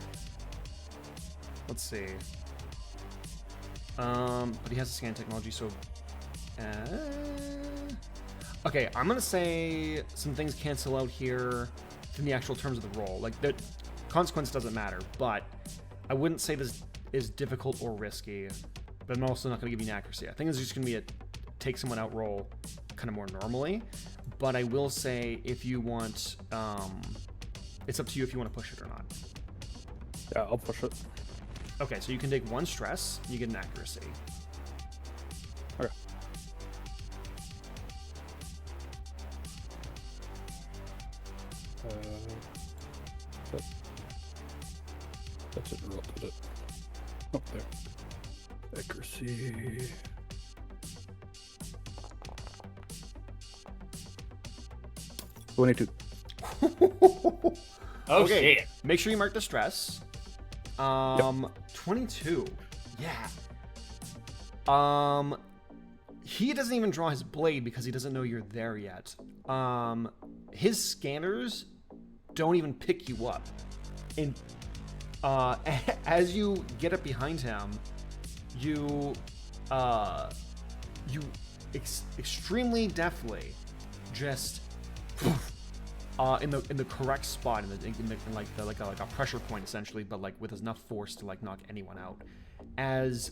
let's see. But he has a scan technology, so. Okay, I'm gonna say some things cancel out here in the actual terms of the roll. Like, the consequence doesn't matter, but I wouldn't say this is difficult or risky, but I'm also not gonna give you an accuracy. I think it's just gonna be a take someone out roll kind of more normally, but I will say if you want, it's up to you if you want to push it or not. Yeah, I'll push it. Okay, so you can take 1 stress, you get an accuracy. Okay. That's it. I'll put it up there. Accuracy. $22. Oh Okay, shit. make sure you mark the stress. 22. Yeah. He doesn't even draw his blade because he doesn't know you're there yet. His scanners don't even pick you up. And as you get up behind him, you extremely deftly just in the correct spot in like a pressure point essentially, but like with enough force to like knock anyone out. As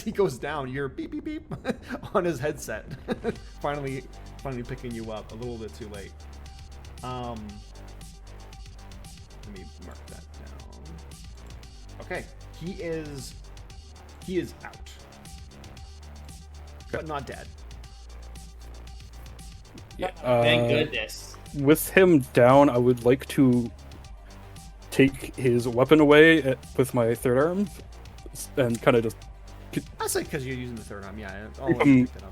he goes down, you're beep beep beep on his headset. finally picking you up a little bit too late. Let me mark that down. Okay, he is out, but not dead. Yeah. Thank goodness. With him down, I would like to take his weapon away with my third arm and kind of just. I say because you're using the third arm. Yeah, I'll pick it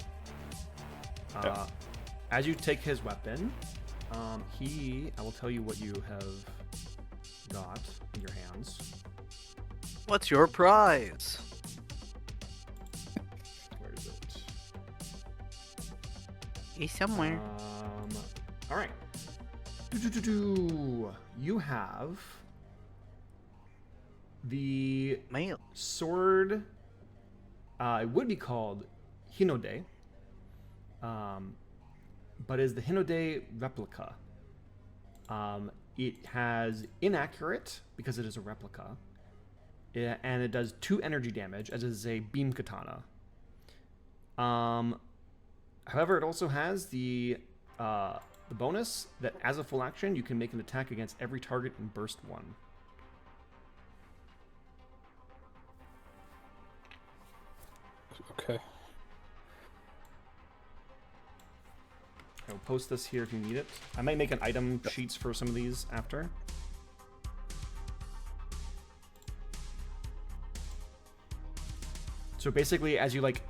up. As you take his weapon, I will tell you what you have got in your hands. What's your prize? Where is it? He's somewhere. All right. You have the Mail. sword. It would be called Hinode, but is the Hinode replica. It has inaccurate because it is a replica, and it does 2 energy damage as it is a beam katana. However, it also has the bonus that as a full action, you can make an attack against every target in burst 1. Okay. I'll post this here if you need it. I might make an item sheets for some of these after. So basically, as you like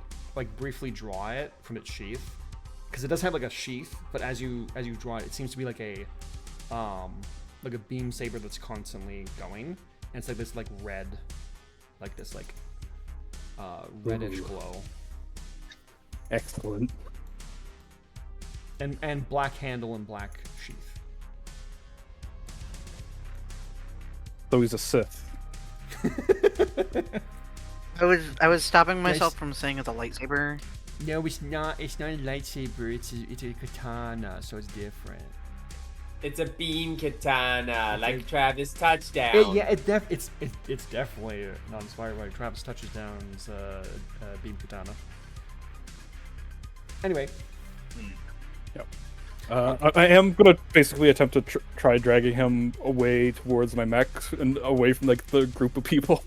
briefly draw it from its sheath, because it does have like a sheath, but as you draw it, it seems to be like a beam saber that's constantly going, and it's like this like red, like this like reddish glow. Excellent. And black handle and black sheath. So he's a Sith. I was stopping myself Nice. from saying it's a lightsaber. No, it's not. It's not a lightsaber. It's a katana, so it's different. It's a beam katana, like Travis Touchdown. It's definitely not inspired by Travis Touchdown's beam katana. Anyway. Yep. I am gonna basically attempt to try dragging him away towards my mech and away from like the group of people.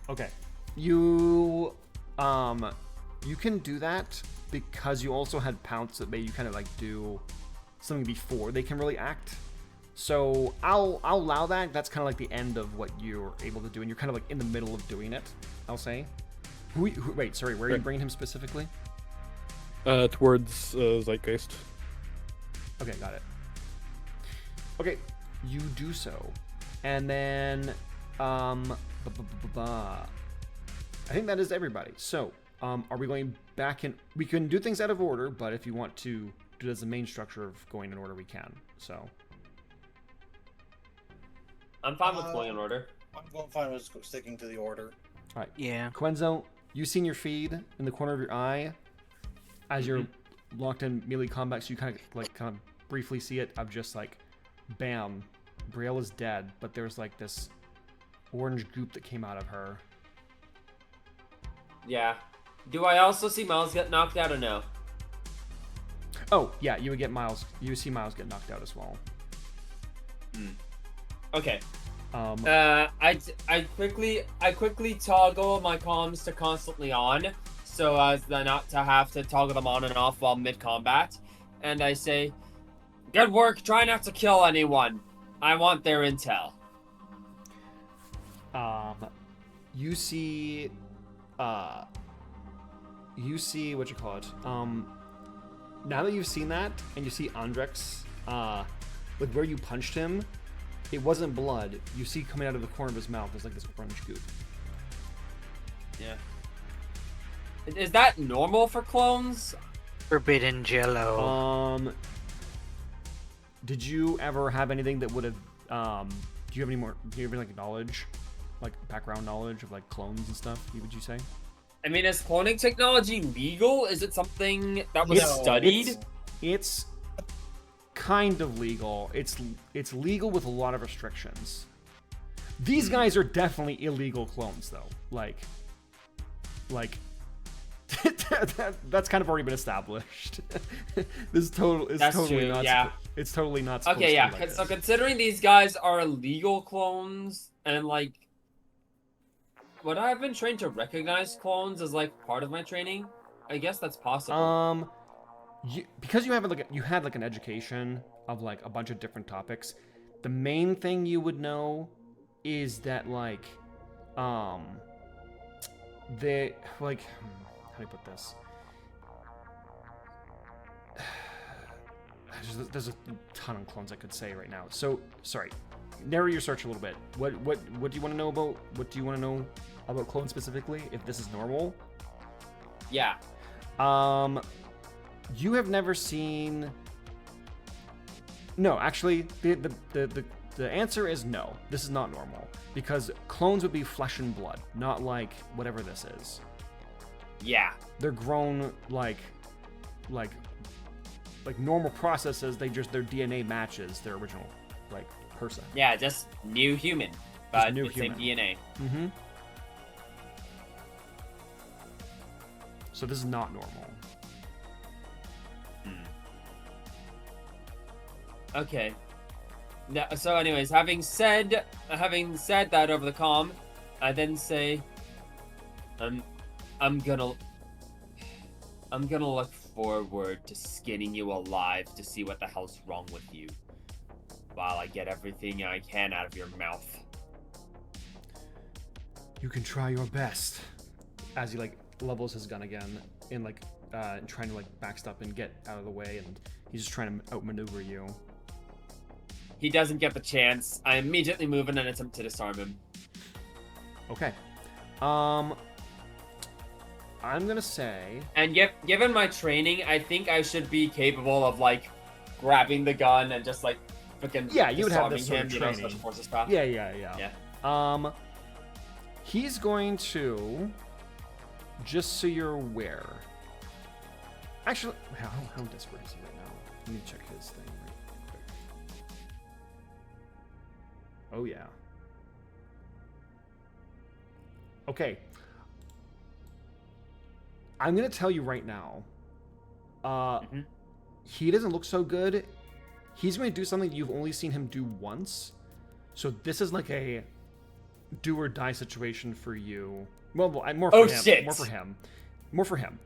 Okay. You can do that because you also had pounce that made you kind of like do something before they can really act. So I'll allow that. That's kind of like the end of what you're able to do, and you're kind of like in the middle of doing it, I'll say. Wait, sorry, where are you bringing him specifically? Towards Zeitgeist. Okay, got it. Okay, you do so. And then, I think that is everybody. So, are we going back in? We can do things out of order, but if you want to do it as the main structure of going in order, we can. So. I'm fine with going in order. I'm going fine with sticking to the order. All right. Yeah. Quenzo, you've seen your feed in the corner of your eye as you're locked in melee combat, so you kind of briefly see it of just like, bam, Brielle is dead, but there's like this orange goop that came out of her. Yeah. Do I also see Miles get knocked out or no? Oh, yeah, you would get Miles. You would see Miles get knocked out as well. Okay. I I quickly toggle my comms to constantly on, so as not to have to toggle them on and off while mid combat. And I say, "Good work. Try not to kill anyone. I want their intel." You see, what you call it. Now that you've seen that, and you see Andrex, with where you punched him, it wasn't blood. You see coming out of the corner of his mouth, there's like this orange goop. Yeah. Is that normal for clones? Forbidden Jello. Did you ever have anything that would have, do you have any like knowledge, like background knowledge of like clones and stuff, would you say? I mean, is cloning technology legal? Is it something that was studied? It's kind of legal. It's legal with a lot of restrictions. These guys are definitely illegal clones, though. Like that's kind of already been established. That's totally true, not. yeah. It's totally not. Supposed Okay, to yeah. be like So this. considering these guys are illegal clones, and like, would I have been trained to recognize clones as like part of my training? I guess that's possible. Because you had like an education of like a bunch of different topics. The main thing you would know is that like, they like, how do you put this? There's a ton of clones I could say right now. So sorry, narrow your search a little bit. What do you want to know about? What do you want to know about clones specifically? If this is normal? Yeah. You have never seen. No, actually, the answer is no. This is not normal because clones would be flesh and blood, not like whatever this is. Yeah. They're grown like normal processes. Their DNA matches their original like person. Yeah, just new human, but new the same DNA. Mm-hmm. So this is not normal. Okay. So anyways, having said that over the comm, I then say, I'm gonna look forward to skinning you alive to see what the hell's wrong with you, while I get everything I can out of your mouth. You can try your best. As he like levels his gun again and like trying to like backstep and get out of the way, and he's just trying to outmaneuver you. He doesn't get the chance. I immediately move in and attempt to disarm him. Okay. I'm gonna say. And given my training, I think I should be capable of like grabbing the gun and just like freaking you would have this sort him, of training. Special forces stuff. Yeah. He's going to. Just so you're aware. Actually, how desperate is he right now? Let me check his thing right quick. Oh yeah. Okay. I'm gonna tell you right now. He doesn't look so good. He's going to do something you've only seen him do once. So this is like a do or die situation for you. Well, more for him. Shit. More for him.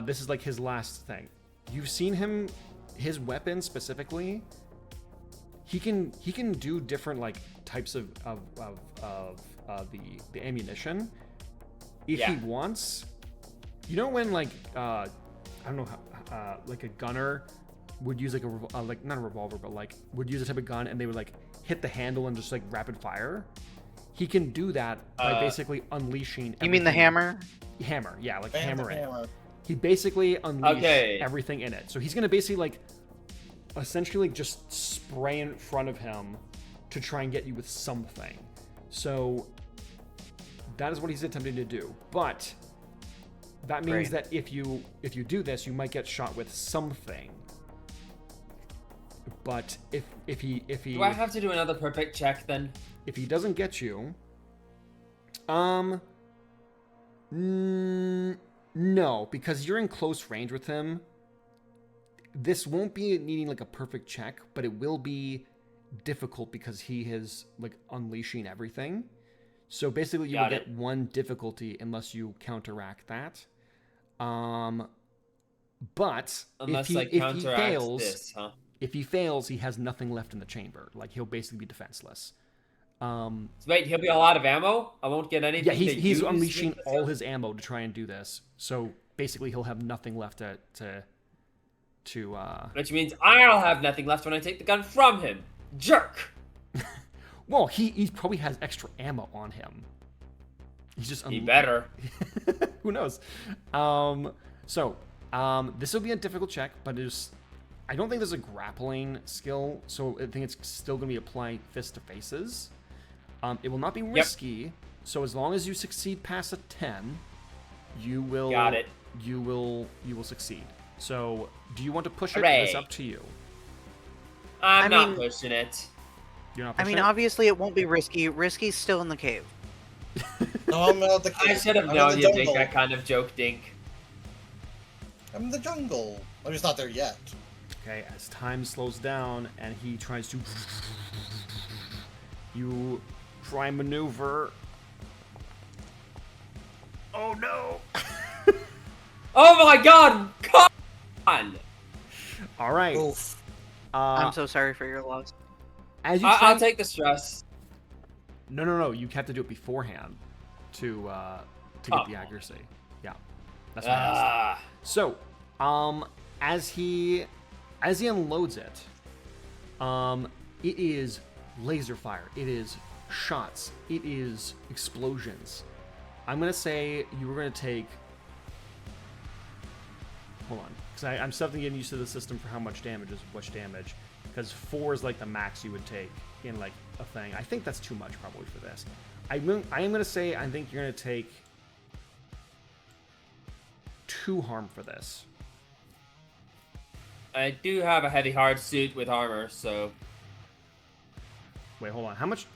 This is like his last thing. You've seen him, his weapon specifically. He can do different like types of the ammunition if he wants. You know when like I don't know a gunner would use like like not a revolver, but like would use a type of gun, and they would like hit the handle and just like rapid fire. He can do that by basically unleashing. You mean the hammer? Hammer, yeah, like Hammer. hammer. He basically unleashed everything in it. So he's gonna basically like, essentially like just spray in front of him to try and get you with something. So that is what he's attempting to do. But that means that if you do this, you might get shot with something. But if he do I have to do another perfect check then? If he doesn't get you, no, because you're in close range with him. This won't be needing like a perfect check, but it will be difficult because he is like unleashing everything. So basically you will get one difficulty unless you counteract that. But unless if he fails, this, huh? If he fails, he has nothing left in the chamber. Like he'll basically be defenseless. So wait, he'll be a lot of ammo? I won't get anything. Yeah, he's unleashing all his ammo to try and do this. So basically he'll have nothing left to which means I'll have nothing left when I take the gun from him. Jerk! Well, he probably has extra ammo on him. He's just he better. Who knows? This will be a difficult check, but I don't think there's a grappling skill, so I think it's still going to be applying fist to faces. It will not be risky, so as long as you succeed past a 10, you will You will succeed. So, do you want to push it? It's up to you. I'm not pushing it. You're not pushing I mean, obviously it won't be risky. Risky's still in the cave. No, I'm out the cave. I should have known you'd make that kind of joke, Dink. I'm in the jungle. I'm just not there yet. Okay, as time slows down and he tries to... You try and maneuver. Oh no! Oh my god! Come on! Alright. I'm so sorry for your loss. As you I'll take the stress. No. You have to do it beforehand to get the accuracy. Yeah, that's what I asked. So, as he unloads it, it is laser fire. It is shots. It is explosions. I'm gonna say you were gonna take. Hold on, because I'm still getting used to the system for how much damage is which damage. Because 4 is like the max you would take in like a thing. I think that's too much probably for this. I am gonna say I think you're gonna take 2 harm for this. I do have a heavy hard suit with armor, so. Wait, hold on. How much?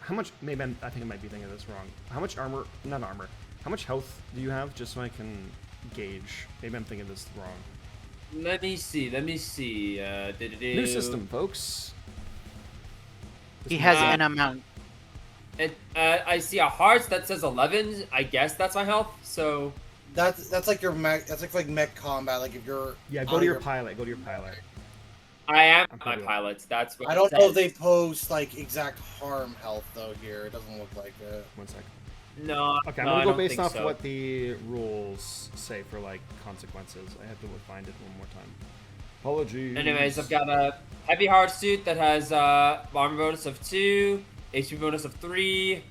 Maybe I think I might be thinking of this wrong. How much armor? Not armor. How much health do you have? Just so I can gauge. Maybe I'm thinking this wrong. Let me see. New system, folks. He has an amount. I see a heart that says 11. I guess that's my health. So that's like your mech. That's like mech combat. Like if you're go to your pilot. Go to your pilot. I am my pilot. That's what I don't know if they post like exact harm health though here. It doesn't look like it. 1 second. No. Okay, I'm gonna go based off what the rules say for like consequences. I have to find it one more time. Apologies. Anyways, I've got a heavy hard suit that has armor bonus of 2, HP bonus of 3,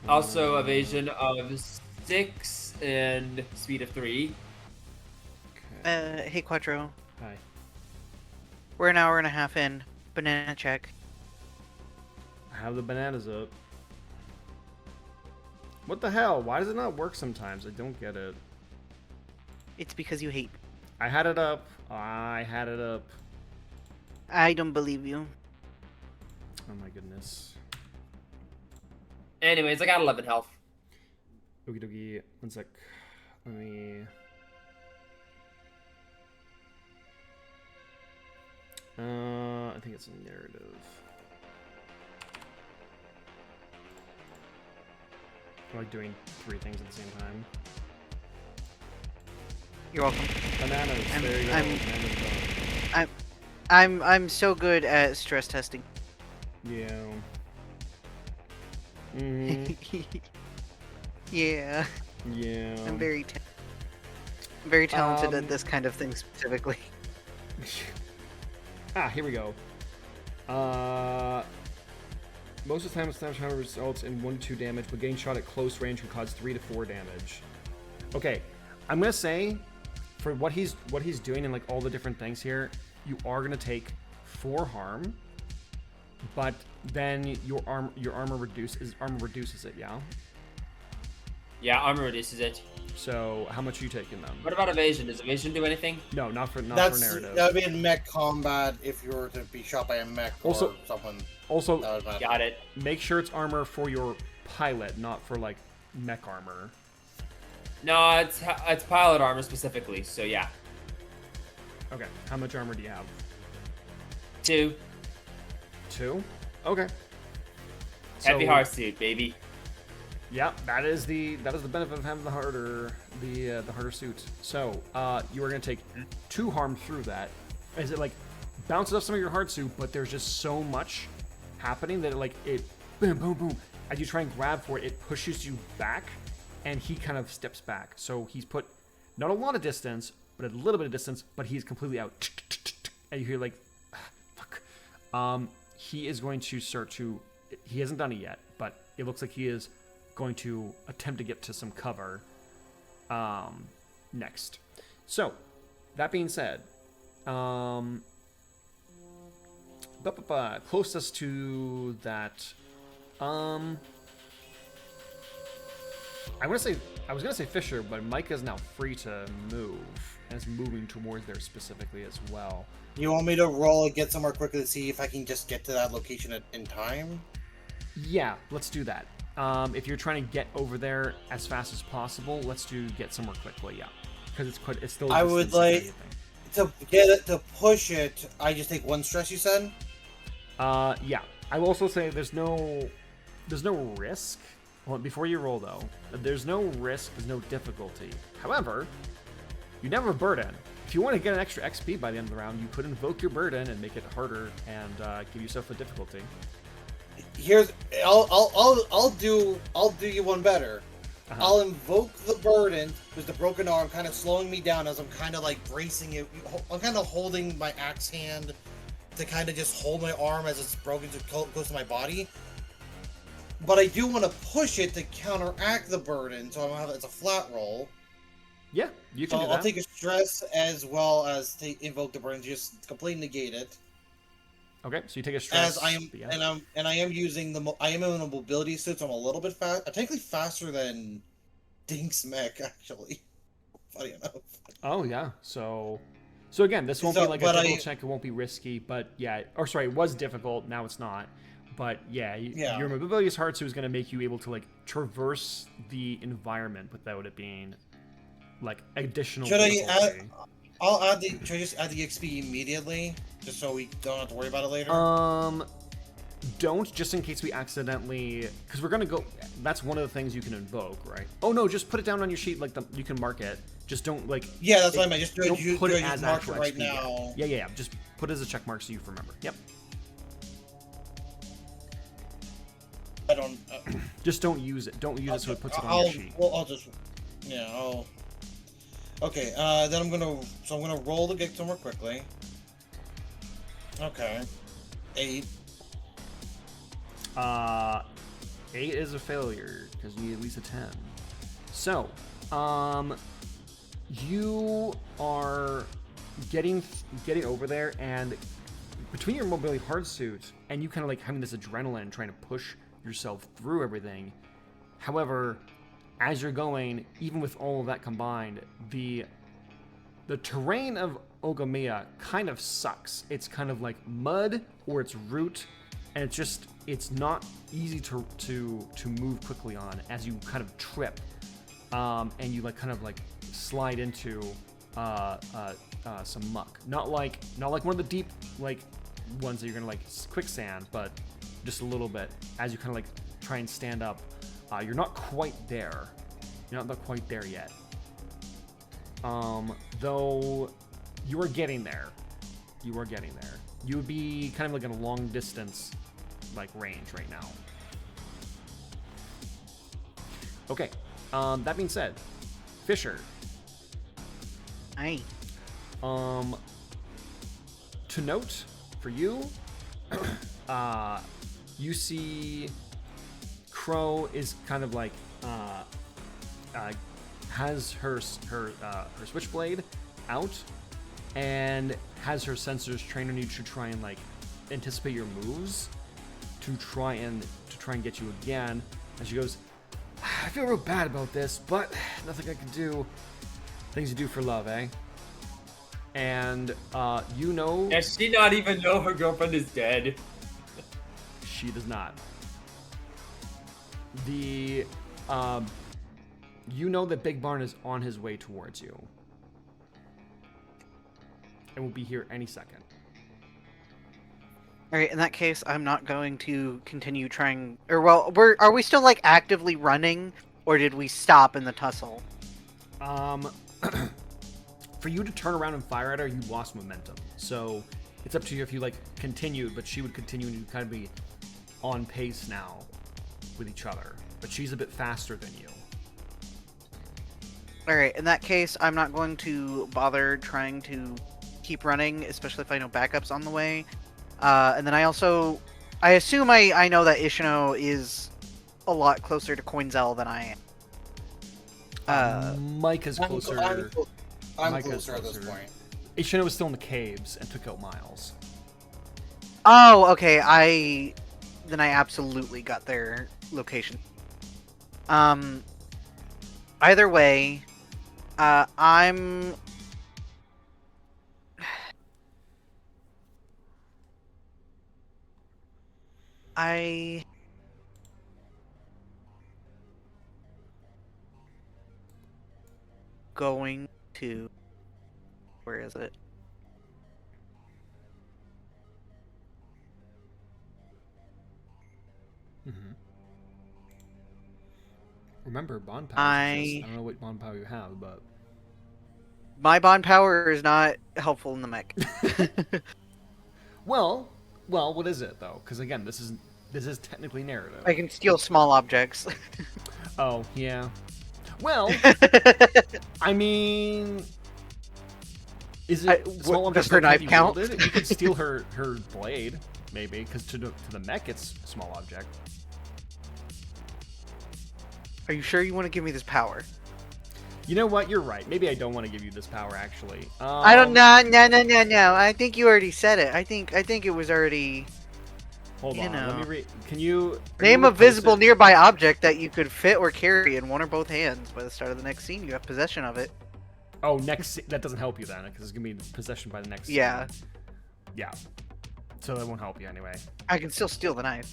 also evasion of 6, and speed of 3. Okay. Hey Quattro. Hi. We're an hour and a half in. Banana check. I have the bananas up. What the hell? Why does it not work sometimes? I don't get it. It's because you hate me. I had it up. I had it up. I don't believe you. Oh my goodness. Anyways, I got 11 health. Okie dokie. 1 sec. Let me... I think it's a narrative. I like doing 3 things at the same time. You're welcome. Bananas. There you go. Bananas done. I'm so good at stress testing. Yeah. Mm-hmm. Yeah. Yeah. I'm very. very talented at this kind of thing specifically. Here we go. Most of the time, smash hammer results in 1 to 2 damage, but getting shot at close range can cause 3 to 4 damage. Okay, I'm gonna say, for what he's doing and like all the different things here, you are gonna take 4 harm, but then your armor reduces it, yeah. Yeah, armor reduces it. So how much are you taking them? What about evasion? Does evasion do anything? No, not for narrative. That'd be in mech combat if you were to be shot by a mech or something. Also, got it. Make sure it's armor for your pilot, not for like mech armor. No, it's pilot armor specifically. So yeah. Okay. How much armor do you have? 2. 2? Okay. Heavy hard suit, baby. Yeah, that is the benefit of having the harder suit. So you are gonna take 2 harm through that. As it like bounces off some of your hard suit, but there's just so much happening that it boom boom boom. As you try and grab for it, it pushes you back, and he kind of steps back. So he's put not a lot of distance, but a little bit of distance, but he's completely out. And you hear like, fuck. He is going to start to. He hasn't done it yet, but it looks like he is going to attempt to get to some cover next. So, that being said, closest to that, I was gonna say Fisher, but Mike is now free to move and is moving towards there specifically as well. You want me to roll and get somewhere quickly to see if I can just get to that location in time? Yeah, let's do that. If you're trying to get over there as fast as possible, let's get somewhere quickly. Yeah, because it's still. I would like to get it to push it. I just take 1 stress. You said. Yeah. I will also say there's no risk. Well, before you roll though, there's no risk. There's no difficulty. However, you never have a burden. If you want to get an extra XP by the end of the round, you could invoke your burden and make it harder and give yourself a difficulty. I'll do you one better. I'll invoke the burden with the broken arm, kind of slowing me down as I'm kind of like bracing it. I'm kind of holding my axe hand to kind of just hold my arm as it's broken close to my body. But I do want to push it to counteract the burden, so I'm gonna have it's a flat roll. Yeah, you can do that. I'll take a stress as well as invoke the burden, just completely negate it. Okay, so you take a stress. As I am, and I am using I am in a mobility suit, so I'm a little bit fast. I'm technically faster than Dink's mech, actually. Funny enough. Oh yeah, so again, this won't be like a difficult check. It won't be risky, but yeah. Or sorry, it was difficult. Now it's not. But yeah, your mobility is hard, so it's going to make you able to like traverse the environment without it being like additional. Should I add? I'll add the. Should I just add the XP immediately, just so we don't have to worry about it later? Don't, just in case we accidentally, because we're gonna go. That's one of the things you can invoke, right? Oh no, just put it down on your sheet, like you can mark it. Just don't like. Yeah, that's what I meant. Just don't put it as mark actual it right XP now. Yeah. Just put it as a check mark so you remember. Yep. I don't. Just don't use it. Don't use it so it puts it on your sheet. Well, I'll just. Yeah. I'll. Okay. Then I'm gonna roll to get somewhere quickly. Okay. 8. 8 is a failure because you need at least a 10. So, you are getting over there, and between your mobility hard suit and you kind of like having this adrenaline trying to push yourself through everything. However, as you're going, even with all of that combined, the terrain of Ogamiya kind of sucks. It's kind of like mud or it's root, and it's not easy to move quickly on as you kind of trip, and you like kind of like slide into some muck. Not like one of the deep like ones that you're gonna like quicksand, but just a little bit as you kind of like try and stand up. You're not quite there. You're not quite there yet. Though you are getting there. You are getting there. You would be kind of like in a long distance like range right now. Okay. That being said, Fisher, Aye. To note for you, you see Crow is kind of like has her switchblade out and has her sensors trained on you to try and like anticipate your moves to try and get you again. And she goes, I feel real bad about this, but nothing I can do. Things you do for love, eh? And you know, Does she not even know her girlfriend is dead? she does not. The you know that Big Barn is on his way towards you and will be here any second. All right, in that case, I'm not going to continue trying. Or well, are we still like actively running, or did we stop in the tussle? For you to turn around and fire at her, you lost momentum. So it's up to you if you like continued, but she would continue and you'd kind of be on pace now with each other. But she's a bit faster than you. All right, in that case, I'm not going to bother trying to keep running, especially if I know backup's on the way. And then I assume I know that Ishino is a lot closer to Coinzel than I am. Mike is closer. I'm Mike is closer at this point. Ishino was still in the caves and took out Miles. Oh, okay. Then I absolutely got their location. Either way, I'm going to. Where is it? Mm-hmm. Remember, bond power. I don't know what bond power you have, but my bond power is not helpful in the mech. well, what is it though? Because again, this is technically narrative. I can steal small objects. Oh yeah. Well, I mean, is it small objects does her that knife can't be count? wielded? You could steal her blade, maybe, because to the mech it's a small object. Are you sure you want to give me this power? You know what? You're right. Maybe I don't want to give you this power, actually. I don't. No. I think you already said it. I think it was already. Hold You on. Let me know. read. Can you Name a post visible it? nearby object that you could fit or carry in one or both hands. By the start of the next scene, you have possession of it. Oh, that doesn't help you then, because it's gonna be possession by the next. Yeah. Scene. Yeah. So that won't help you anyway. I can still steal the knife.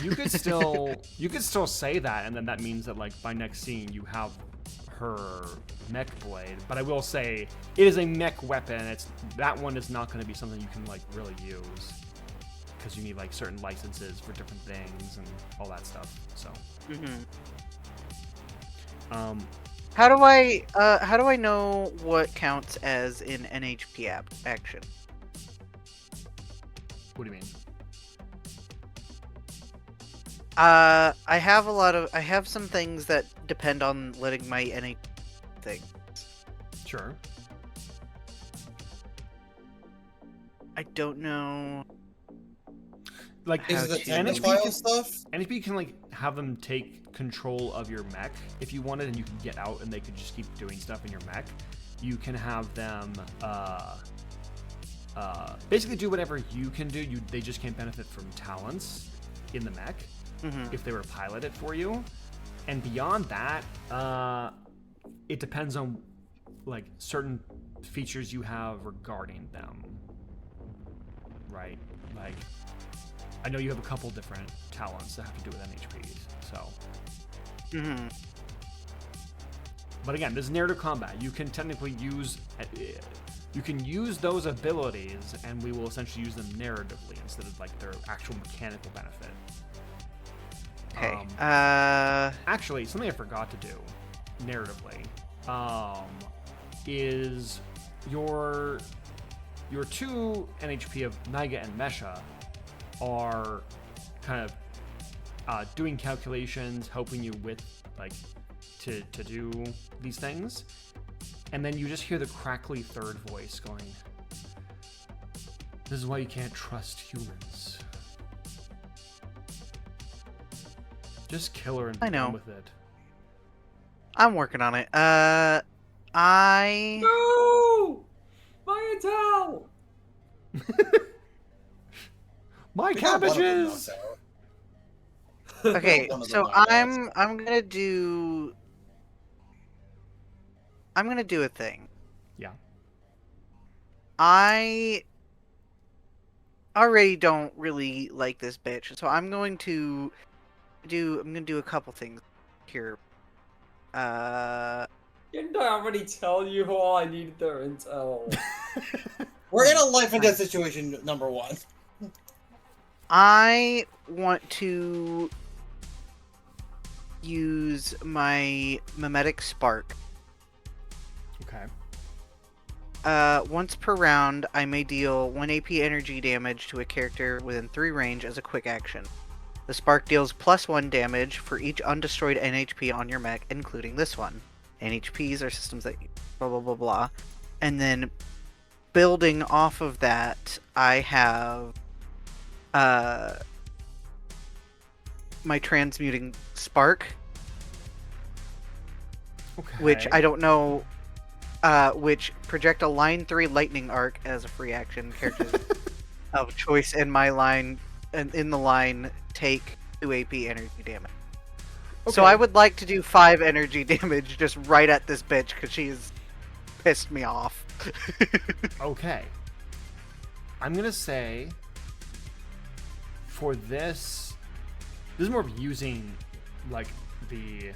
You could still say that, and then that means that like by next scene you have her mech blade. But I will say it is a mech weapon. That one is not going to be something you can like really use because you need like certain licenses for different things and all that stuff. So. How do I know what counts as an NHP action? What do you mean? I have some things that depend on letting my NHP things. Sure. I don't know. Like Is it the NHP file stuff? NHP can like have them take control of your mech if you wanted, and you can get out and they could just keep doing stuff in your mech. You can have them basically do whatever you can do. They just can't benefit from talents in the mech if they were piloted for you. And beyond that, it depends on like certain features you have regarding them. Right? Like, I know you have a couple different talents that have to do with NHPs, so. But again, this is narrative combat. You can technically use those abilities, and we will essentially use them narratively instead of like their actual mechanical benefit. Okay. Actually, something I forgot to do narratively is your 2 NHP of Niga and Mesha are kind of doing calculations, helping you with like to do these things, And then you just hear the crackly third voice going, "This is why you can't trust humans. Just kill her and be done with it." I'm working on it. No! My Intel! My We got one of them cabbages! knocked out. Okay, One of them so knocked out. I'm gonna do a thing. Yeah. I already don't really like this bitch, so I'm going to do a couple things here. Didn't I already tell you all I needed their intel? We're in a life and death situation, number one. I want to use my mimetic spark. Okay. Once per round, I may deal 1 AP energy damage to a character within 3 range as a quick action. The spark deals +1 damage for each undestroyed NHP on your mech, including this one. NHPs are systems that blah blah blah blah. And then building off of that, I have my transmuting spark, Okay. which I don't know, which project a line 3 lightning arc as a free action. Characters of choice in my line and in the line take 2 AP energy damage. So Okay. I would like to do 5 energy damage just right at this bitch because she's pissed me off. Okay. I'm gonna say for this is more of using like the.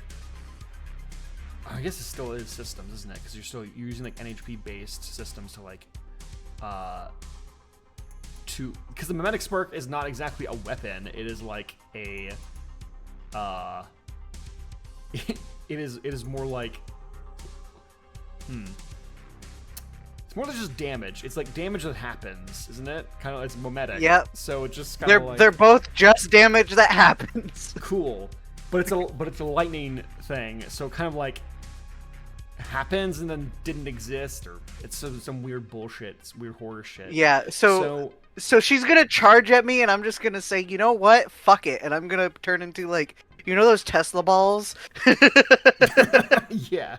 I guess it still is systems, isn't it? Because you're using like NHP based systems to like because the mimetic spark is not exactly a weapon. It is like a it is more like it's more than just damage. It's like damage that happens, isn't it? Kind of, it's mimetic. Yep. So it just kind of like They're both just damage that happens. cool, but it's a lightning thing. So kind of like happens and then didn't exist, or it's some weird bullshit. It's weird horror shit. Yeah, so she's gonna charge at me, and I'm just gonna say, you know what? Fuck it, and I'm gonna turn into like, you know those Tesla balls? yeah.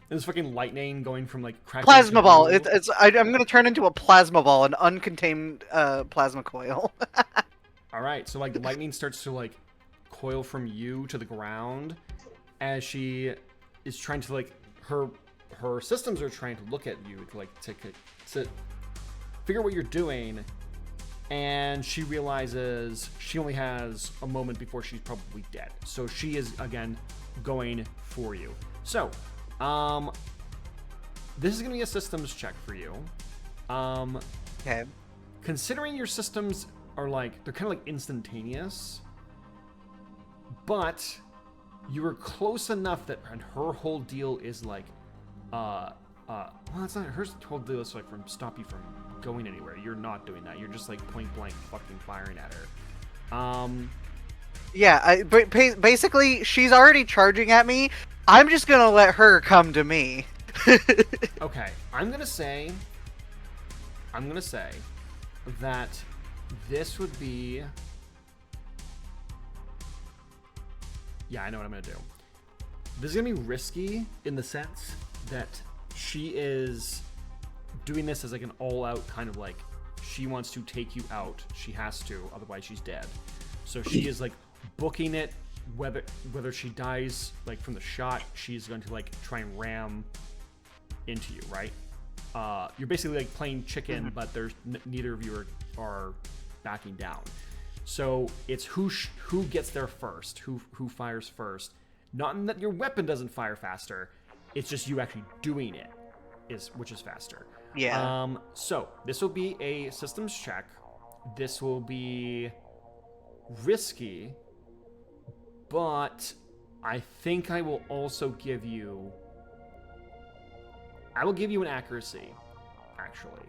There's fucking lightning going from like crackling Plasma to ball. blue. I'm gonna turn into a plasma ball, an uncontained plasma coil. All right, so like lightning starts to like coil from you to the ground as she is trying to like her systems are trying to look at you to like to figure out what you're doing, and she realizes she only has a moment before she's probably dead. So she is again going for you. So, this is gonna be a systems check for you. Okay. Considering your systems are like they're kind of like instantaneous, but you were close enough that and her whole deal is like well, it's not her whole deal is like from stop you from going anywhere. You're not doing that. You're just like point blank fucking firing at her. Yeah, but basically, she's already charging at me. I'm just gonna let her come to me. Okay, I'm gonna say that this would be. Yeah, I know what I'm gonna do. This is gonna be risky in the sense that she is doing this as like an all-out kind of like she wants to take you out. She has to, otherwise she's dead. So she is like booking it. Whether she dies like from the shot, she's going to like try and ram into you, right? You're basically like playing chicken, but there's neither of you are backing down. So it's who gets there first, who fires first. Not in that your weapon doesn't fire faster, it's just you actually doing it which is faster. Yeah. So this will be a systems check. This will be risky, but I think I will also give you. I will give you an accuracy, actually.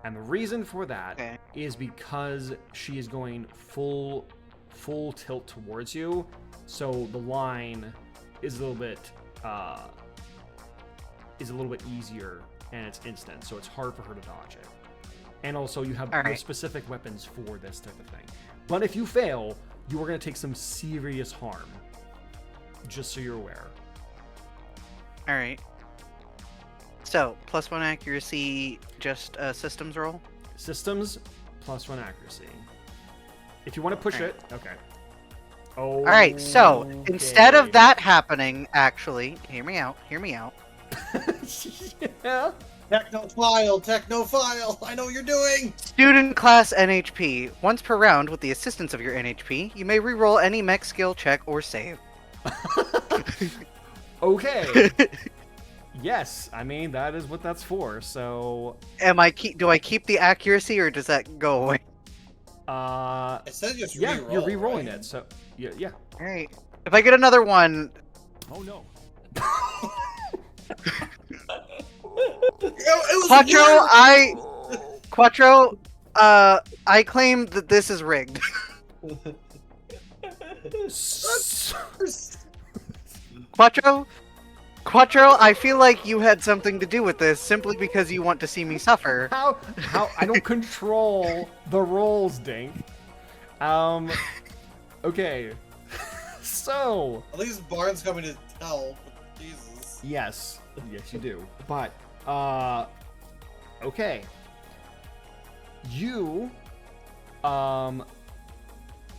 And the reason for that is because she is going full tilt towards you. So the line is a little bit is a little bit easier and it's instant, so it's hard for her to dodge it. And also, you have Alright. specific weapons for this type of thing. But if you fail, you are going to take some serious harm. Just so you're aware. All right. So, +1 accuracy, just a systems roll? Systems, +1 accuracy. If you want to push it, okay. Oh. Alright, so, instead of that happening, actually, hear me out. Yeah. Technophile! I know what you're doing! Student class NHP. Once per round, with the assistance of your NHP, you may reroll any mech skill check or save. Okay. Yes, I mean, that is what that's for, so... Do I keep the accuracy, or does that go away? It says just Yeah, reroll, you're re-rolling right? it, so... Yeah. Alright. If I get another one... Oh, no. It was Quattro, I claim that this is rigged. Quattro, I feel like you had something to do with this simply because you want to see me suffer. How I don't control the rolls, Dink. Okay. So At least Barnes coming to tell. Jesus. yes, you do. But okay. You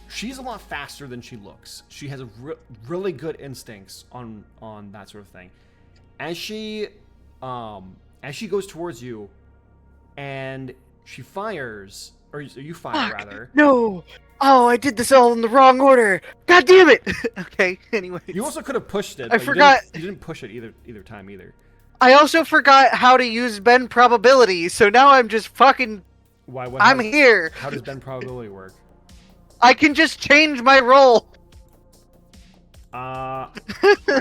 she's a lot faster than she looks. She has really good instincts on that sort of thing. As she goes towards you and she fires, or you fire rather. No! Oh, I did this all in the wrong order! God damn it! Okay, anyway. You also could have pushed it. I but forgot. You didn't push it either time either. I also forgot how to use bend probability, so now I'm just fucking... Why? I'm here! How does bend probability work? I can just change my roll! I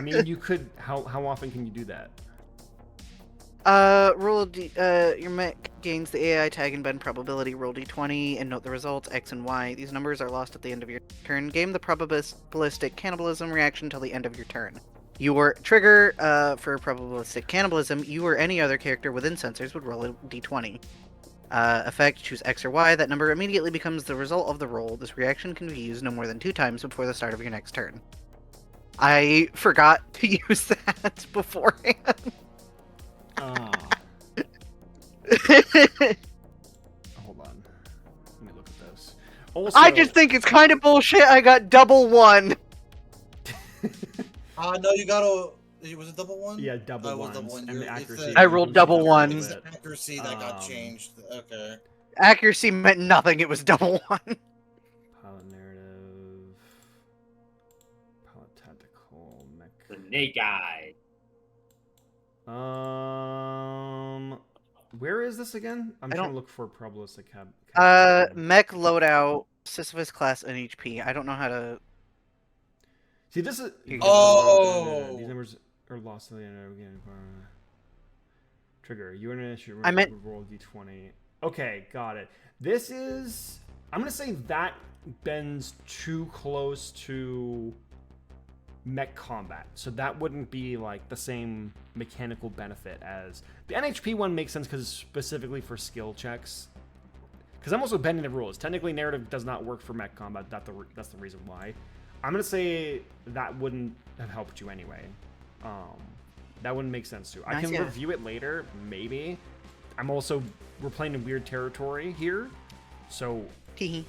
mean, you could. How often can you do that? Roll D. Your mech gains the AI tag and bend probability. Roll D20 and note the results X and Y. These numbers are lost at the end of your turn. Game the probabilistic cannibalism reaction till the end of your turn. Your trigger for probabilistic cannibalism. You or any other character within sensors would roll a D20. Effect: choose X or Y. That number immediately becomes the result of the roll. This reaction can be used no more than 2 times before the start of your next turn. I forgot to use that beforehand. Hold on. Let me look at this. Also, I just think it's kind of bullshit. I got double 1. No, you gotta. Was it double 1? yeah, double was ones, double one. and the It's accuracy. I rolled double ones. It's the accuracy that got changed. Okay. Accuracy meant nothing. It was double 1. Pilot narrative. Pilot tactical mech. The Snake Eye. Where is this again? I'm I trying don't- to look for probabilistic cab. Mech loadout, Sisyphus class NHP. I don't know how to. See, this is. Oh! These numbers are lost to the end again. Trigger. You and should I meant- roll d20. Okay, got it. This is. I'm gonna say that bends too close to mech combat, so that wouldn't be like the same mechanical benefit as the NHP one. Makes sense because it's specifically for skill checks. Because I'm also bending the rules. Technically, narrative does not work for mech combat. That's the reason why. I'm gonna say that wouldn't have helped you anyway. That wouldn't make sense too. I can Yeah. review it later, maybe. We're playing in weird territory here, so Teehee.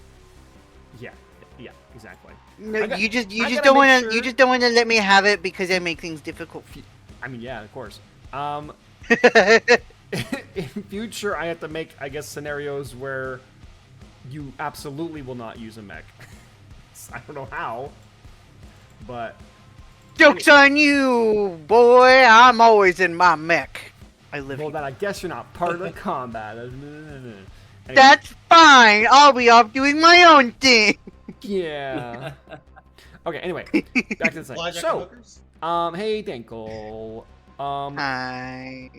yeah, exactly. No, I you just gotta don't make want to sure- you just don't want to let me have it because I make things difficult. I mean, yeah, of course. In future, I have to make, I guess, scenarios where you absolutely will not use a mech. I don't know how, but Joke's on you, boy. I'm always in my mech. I live well, here. then I guess you're not part of the combat. Anyway, That's fine. I'll be off doing my own thing. yeah. Okay. Anyway, back to the thing. Blackjack and So, hookers? hey, Dinkle. Hi.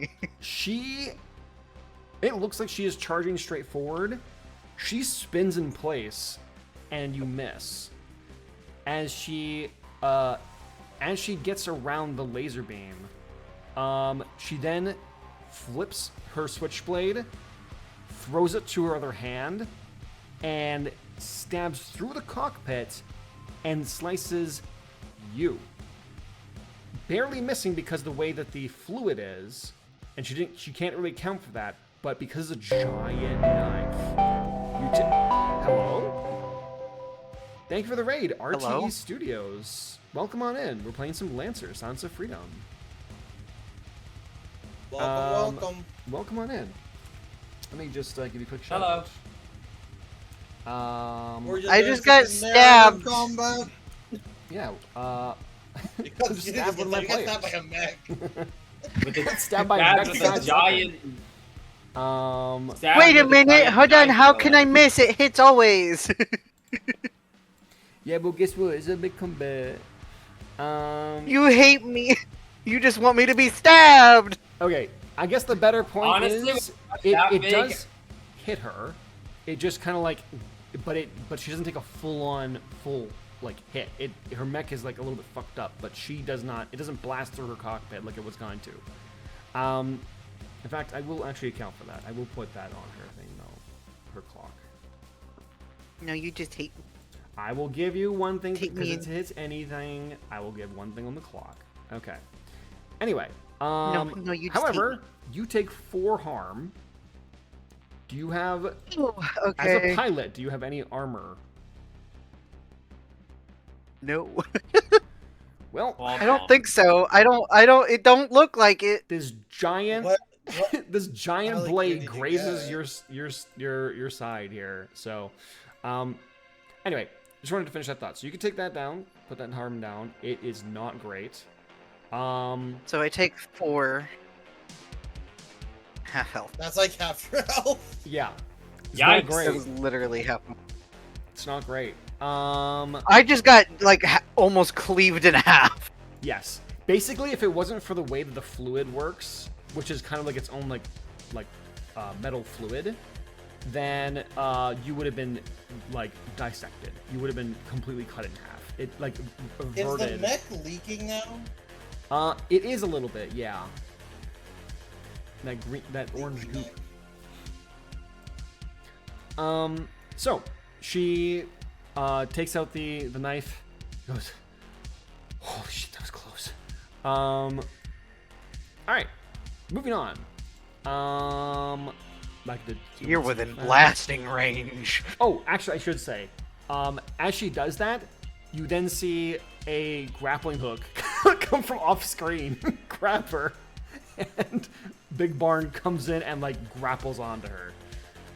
It looks like she is charging straight forward. She spins in place, and you miss. As she gets around the laser beam, She then flips her switchblade, throws it to her other hand, and stabs through the cockpit and slices you. Barely missing because the way that the fluid is, and she can't really count for that, but because it's a giant knife. Hello? Thank you for the raid, RTE Hello? Studios. Welcome on in. We're playing some LANCER, Sounds of Freedom. Welcome. Welcome on in. Let me just give you a quick shout Hello. out. We're I just got dancing in narrative stabbed. Combat. Yeah, Because you Stabbed didn't one of my get stabbed by players. a mech. With the Stabbed by a stabbed mech with besides a giant. Stabbed Wait a with minute, giant hold on, knife how though. can I miss? It hits always. yeah, but guess what? It's a big combat. You hate me. You just want me to be stabbed. Okay, I guess the better point Honestly, is with that it big- does hit her. It just kind of like, but she doesn't take a full like hit. Her mech is like a little bit fucked up, but she does not. It doesn't blast through her cockpit like it was going to. In fact, I will actually account for that. I will put that on her thing though, her clock. No, you just hate me. I will give you one thing Take because me it hits anything. I will give one thing on the clock. Okay. Anyway, No, you just however, hate me. you take 4 harm. Do you have, Ooh, as okay. a pilot, do you have any armor? No. Well, I don't think so. I don't it don't look like it. this giant, What? this giant Pilot blade gear did you grazes get? your side here. So, anyway, just wanted to finish that thought. So you can take that down, put that harm down. It is not great. So I take 4. Half health. That's like half your health. Yeah. It's Yikes. not It great. was literally half. It's not great. I just got like almost cleaved in half. Yes. Basically, if it wasn't for the way that the fluid works, which is kind of like its own like metal fluid, then you would have been like dissected. You would have been completely cut in half. It like Is averted. the mech leaking now? It is a little bit, yeah. That orange goop. So she takes out the knife. Goes, holy shit, that was close. All right, moving on. Back to You're within blasting range. Oh, actually, I should say, as she does that, you then see a grappling hook come from off screen, grab her, and Big Barn comes in and like grapples onto her,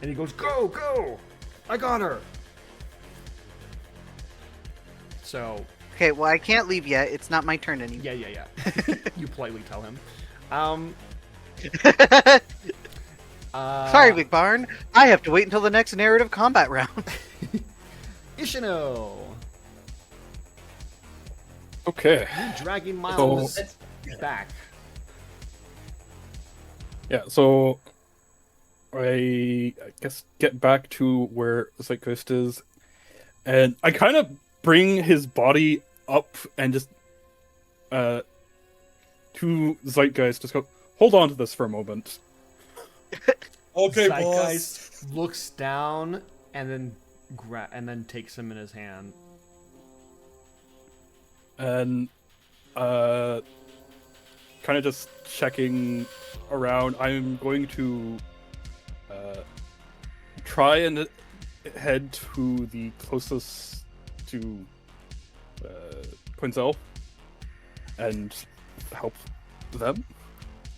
and he goes, "Go, go! I got her." So Okay, well I can't leave yet. It's not my turn anymore. yeah. You politely tell him. Sorry, Big Barn. I have to wait until the next narrative combat round. Ishino, Okay. you dragging Miles back. Yeah, so I guess get back to where Zeitgeist is, and I kind of bring his body up and just to Zeitgeist, just go, hold on to this for a moment. Okay, boss. Zeitgeist looks down and then takes him in his hand. And kind of just checking around. I'm going to try and head to the closest to Quinzel and help them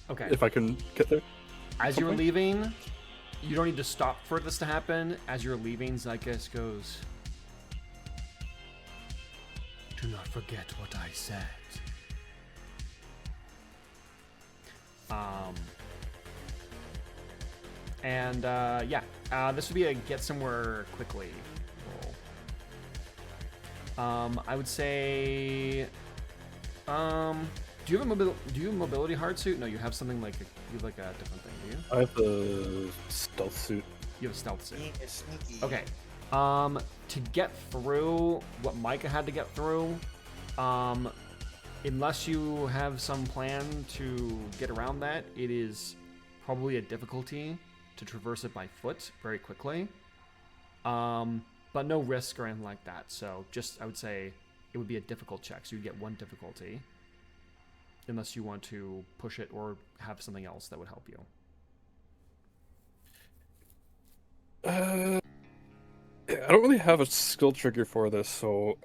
Okay. if I can get there. As you're Okay. leaving, you don't need to stop for this to happen. As you're leaving, Zeitgeist goes, "Do not forget what I said." This would be a get somewhere quickly roll. I would say, do you have a mobility hard suit? No, you have something like you have like a different thing, do you? I have the stealth suit. You have a stealth suit. Sneaky. Okay. To get through what Micah had to get through, unless you have some plan to get around that, it is probably a difficulty to traverse it by foot very quickly. But no risk or anything like that. So just, I would say it would be a difficult check. So you get 1 difficulty. Unless you want to push it or have something else that would help you. I don't really have a skill trigger for this, so.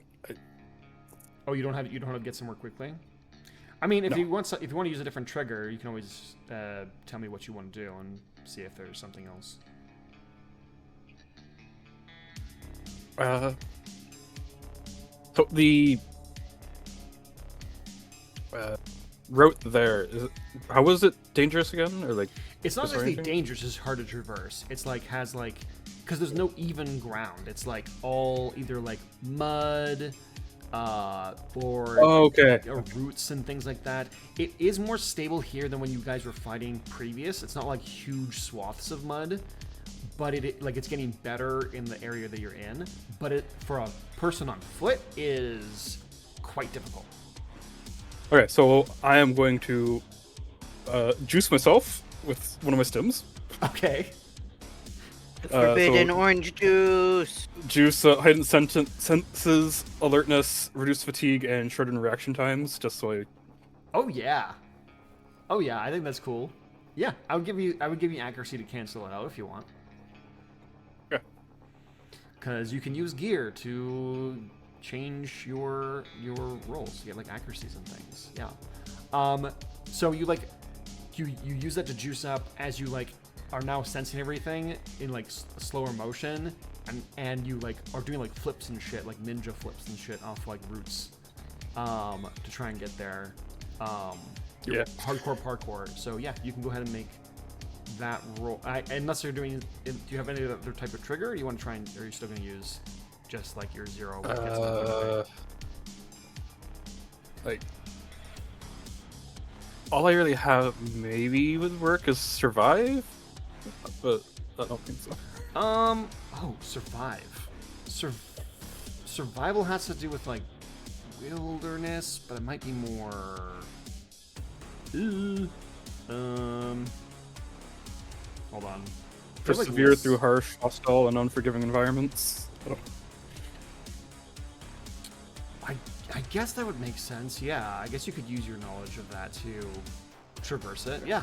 Oh, you don't have to get somewhere quickly. I mean, if No. you want to use a different trigger, you can always tell me what you want to do and see if there's something else. So the route there how was it dangerous again, or like? It's not is there actually anything? dangerous; it's hard to traverse. It's like because there's no even ground. It's like all either like mud, or Oh, okay. or roots and things like that. It is more stable here than when you guys were fighting previous. It's not like huge swaths of mud, but it's getting better in the area that you're in. But it for a person on foot is quite difficult. Okay, so I am going to juice myself with one of my stims. Okay. Forbidden so- orange juice. Juice heightened senses, alertness, reduced fatigue, and shortened reaction times. Just so I. Oh yeah. Oh yeah. I think that's cool. Yeah, I would give you accuracy to cancel it out if you want. Yeah. Because you can use gear to change your rolls. You get like accuracies and things. Yeah. So you use that to juice up as you are now sensing everything in slower motion, and you are doing flips and shit, like ninja flips and shit off roots, to try and get there. Yeah. Hardcore parkour. So yeah, you can go ahead and make that roll. Unless you're doing, do you have any other type of trigger? Or do you want to try and, or are you still going to use just your 0? Which gets All I really have maybe would work is survive, but I don't think so. Survive. Survival has to do with wilderness, but it might be more. Hold on. I feel like Persevere this- through harsh, hostile, and unforgiving environments. I guess that would make sense. Yeah, I guess you could use your knowledge of that to traverse it. Yeah,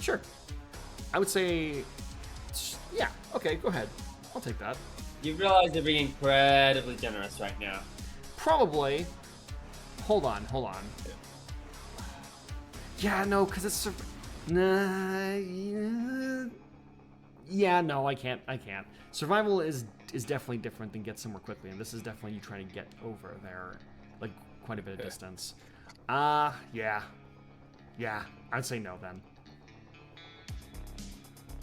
sure. I would say, yeah. Okay, go ahead. I'll take that. You realize you're being incredibly generous right now. Probably. Hold on. Yeah, no, because it's nah. Yeah, no, I can't. Survival is definitely different than get somewhere quickly, and this is definitely you trying to get over there, quite a bit of distance. Yeah. I'd say no then.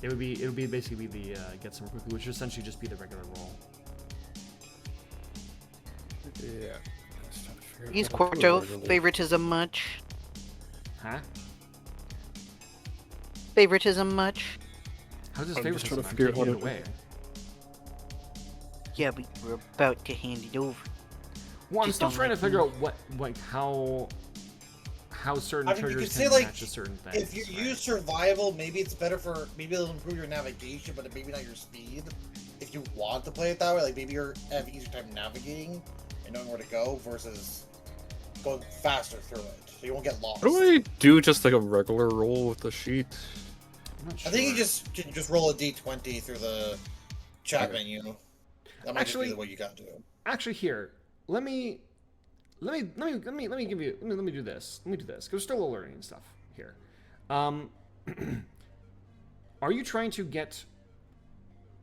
It would be basically the get somewhere quickly, which would essentially just be the regular roll. Yeah. Use Quarto favoritism much. Huh? Favoritism much. How's this I'm favorite just trying to system? figure I'm out taking how it to- away. Yeah, we're about to hand it over. Well, I'm Just still don't trying to like figure me. out how certain I mean, you triggers could say, can like, match to certain things. If you use survival, maybe it's better maybe it'll improve your navigation, but maybe not your speed. If you want to play it that way, maybe you're have easier time navigating and knowing where to go versus going faster through it, so you won't get lost. How do I do just a regular roll with the sheet? I'm not I think you sure. just roll a d20 through the chat Okay. menu. That might Actually- just be the way you got to do. Actually, here, let me do this. Let me do this. Because we're still learning and stuff here. Are you trying to get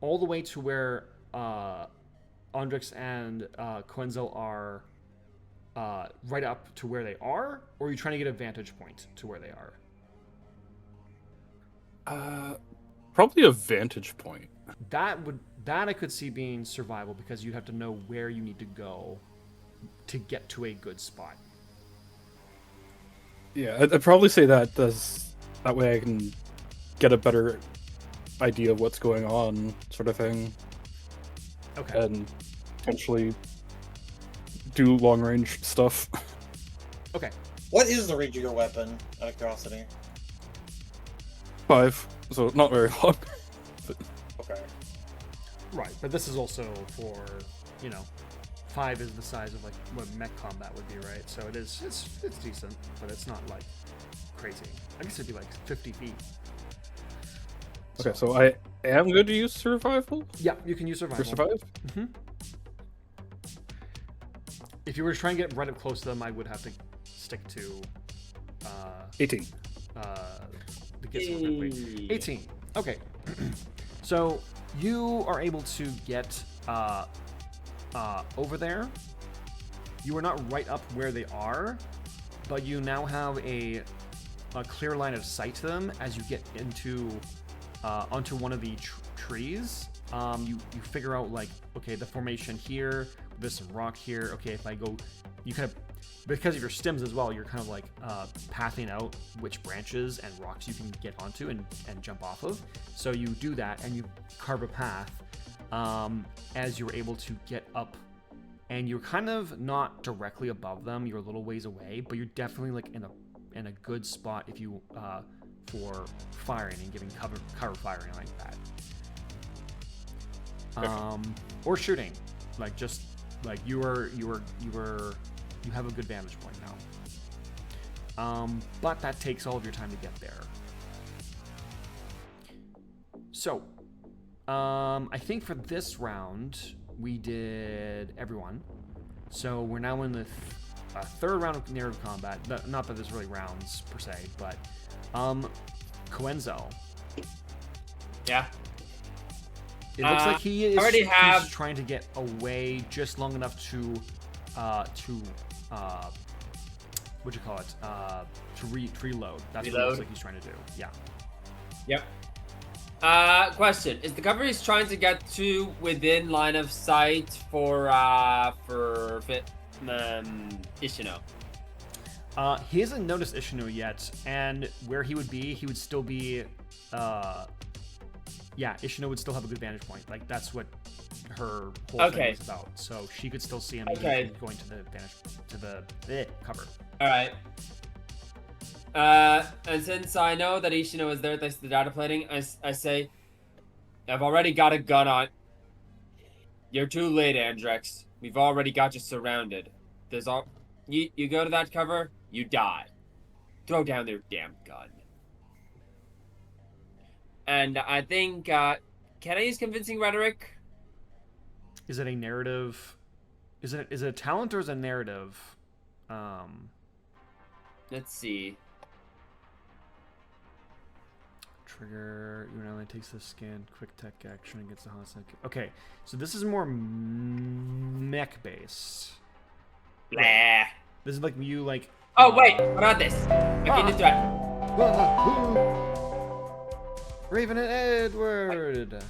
all the way to where Ondrix and Quenzel are right up to where they are, or are you trying to get a vantage point to where they are? Probably a vantage point. That I could see being survival, because you'd have to know where you need to go to get to a good spot. Yeah, I'd probably say that that way I can get a better idea of what's going on, sort of thing, Okay. and potentially do long range stuff. Okay. What is the range of your weapon, out of curiosity? 5, so not very long. Okay. Right, but this is also for, 5 is the size of like what mech combat would be, right? So it's decent, but it's not like crazy. I guess it'd be like 50 feet. Okay, so I am going to use survival Yeah, you can use survival. for survive. hmm If you were to try and get right up close to them, I would have to stick to 18. to get someone quickly. 18. Okay. So you are able to get over there. You are not right up where they are, but you now have a clear line of sight to them as you get into onto one of the trees. You figure out like, okay, the formation here, there's some rock here. Okay, if I go, you kind of, because of your stems as well, you're kind of like pathing out which branches and rocks you can get onto and jump off of. So you do that and you carve a path as you're able to get up, and you're kind of not directly above them. You're a little ways away, but you're definitely like in a good spot if you for firing and giving cover firing like that. Or shooting, like just like you have a good vantage point now. But that takes all of your time to get there. So, I think for this round we did everyone. So we're now in the third round of narrative combat. Not that there's really rounds per se, but Coenzo. Yeah. It looks like he is he's trying to get away just long enough to what you call it? To reload. That's what it looks like he's trying to do. Yeah. Yep. Question: is the cover he's trying to get to within line of sight for Ishino? He hasn't noticed Ishino yet, and where he would still be. Yeah, Ishino would still have a good vantage point. Like that's what her whole thing is about. So she could still see him going to the cover. All right. And since I know that Ishino is there thanks to the data plating, I say, I've already got a gun on. You're too late, Andrex. We've already got you surrounded. You go to that cover, you die. Throw down their damn gun. And I think, can I use convincing rhetoric? Is it a narrative? Is it a talent or is it a narrative? Let's see. Trigger. You know, it takes the scan. Quick tech action against the hostile. Okay, so this is more mech based. Blah. This is like you like. Oh wait, what about this? I can do that. Raven and Edward.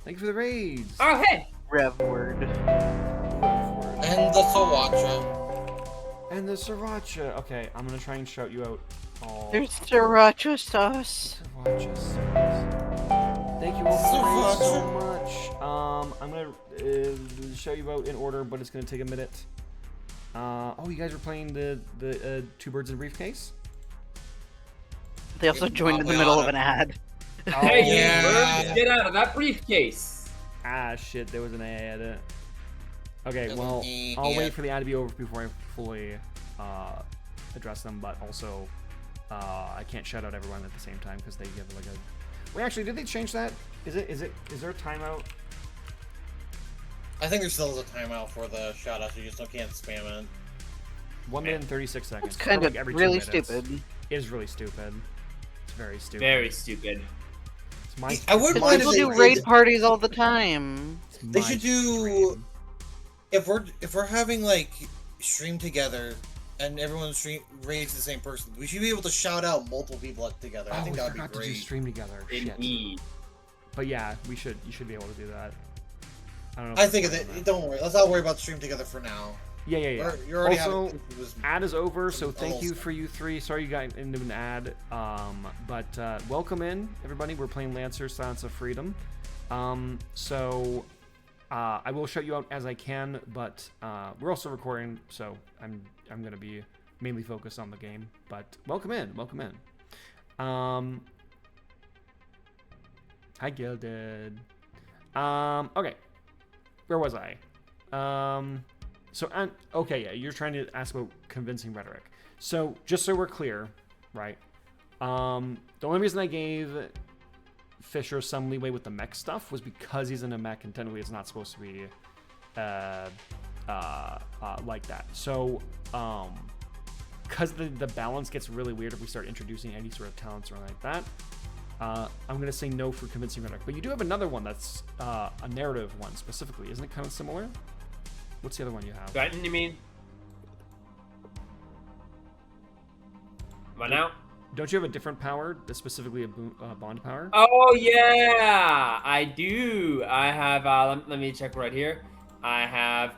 Thank you for the raids. Oh hey. Rev word. And the Sriracha. And the Sriracha. Okay, I'm gonna try and shout you out. All. There's Sriracha sauce. Sriracha sauce. Thank you all so much. I'm gonna shout you out in order, but it's gonna take a minute. Oh, you guys were playing the Two Birds in a Briefcase? They also joined in the middle of an ad. Oh, Hey, yeah. get out of that briefcase. Ah, shit, there was an ad. Okay, well, I'll wait for the ad to be over before I fully address them, but also I can't shout out everyone at the same time because they give like a... Wait, actually, did they change that? Is there a timeout? I think there still is a timeout for the shoutouts. You just can't spam it. 1 minute and 36 seconds. It's kind or of like every 2 really minutes. stupid. It is really stupid. It's very stupid. Very stupid. It's my I wouldn't Because mind people if do they raid did- parties all the time. They should do if we're having like stream together and everyone raids the same person. We should be able to shout out multiple people together. I think we that would be forgot to do great. stream together. Shit. Indeed. But yeah, you should be able to do that. I don't know. I if think it's of on it. that. Don't worry. Let's not worry about stream together for now. Yeah. You're already Also, having this- ad is over, so thank you Almost. for you three. Sorry you got into an ad. But welcome in, everybody. We're playing Lancer, Silence of Freedom. So I will shout you out as I can, but we're also recording, so I'm gonna be mainly focus on the game. But welcome in. Hi, Gilded. Okay. Where was I? Okay, yeah, you're trying to ask about convincing rhetoric. So, just so we're clear, right? The only reason I gave Fisher some leeway with the mech stuff was because he's in a mech, and technically it's not supposed to be like that. So, because the balance gets really weird if we start introducing any sort of talents or anything like that, I'm going to say no for convincing rhetoric. But you do have another one that's a narrative one specifically. Isn't it kind of similar? What's the other one you have? Threaten, you mean? What now? Don't you have a different power that's specifically a bond power? Oh, yeah! I do. I have, let me check right here. I have,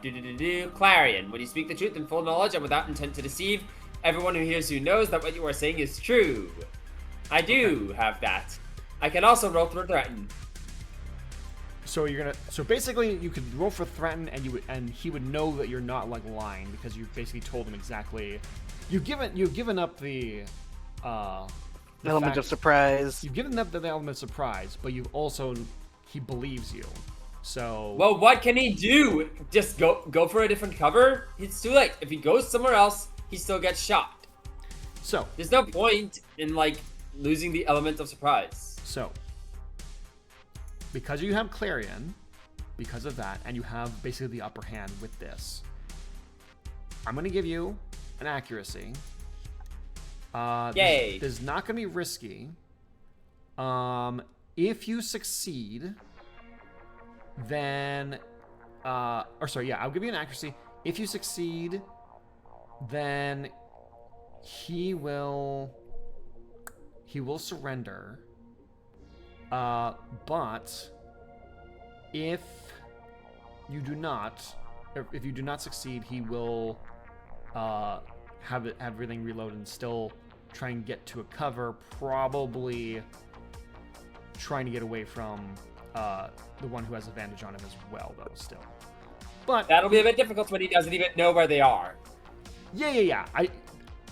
Clarion. When you speak the truth in full knowledge and without intent to deceive, everyone who hears you knows that what you are saying is true. I do have that. I can also roll for threaten. So so basically you could roll for threaten, and he would know that you're not like lying because you basically told him exactly. You've given up the element of surprise. You've given up the element of surprise, but you've also he believes you. So well, what can he do? Just go for a different cover? It's too late. If he goes somewhere else, he still gets shot. So there's no point in like losing the element of surprise. So because you have Clarion, because of that, and you have basically the upper hand with this, I'm gonna give you an accuracy. Yay! This is not gonna be risky. If you succeed, then I'll give you an accuracy. If you succeed, then he will surrender. But if you do not succeed, he will have everything reloaded and still try and get to a cover, probably trying to get away from the one who has advantage on him as well, though, still. But that'll be a bit difficult when he doesn't even know where they are. Yeah.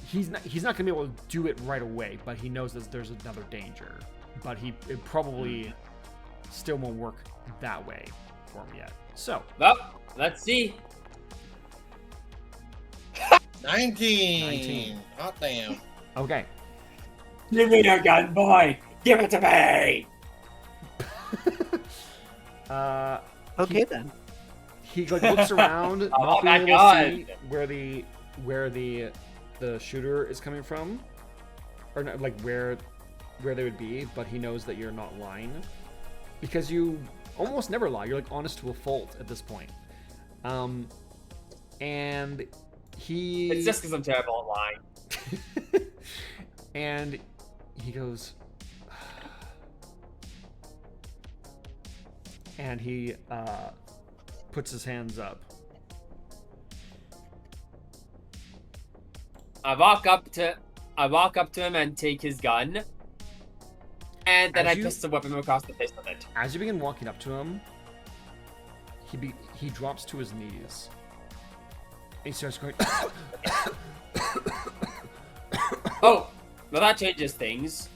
He's not gonna be able to do it right away, but he knows that there's another danger. But it probably still won't work that way for him yet. So, well, let's see. 19. Hot damn. Okay. Give me your gun, boy. Give it to me. Okay then. He like looks around, Oh not being my able God. to see where the shooter is coming from, or not, like where they would be, but he knows that you're not lying because you almost never lie. You're like honest to a fault at this point. And it's just because I'm terrible at lying. And he goes, and he puts his hands up. I walk up to him and take his gun. And then I pistol whip him across the face with it. As you begin walking up to him, he drops to his knees. And he starts going. Oh, well that changes things.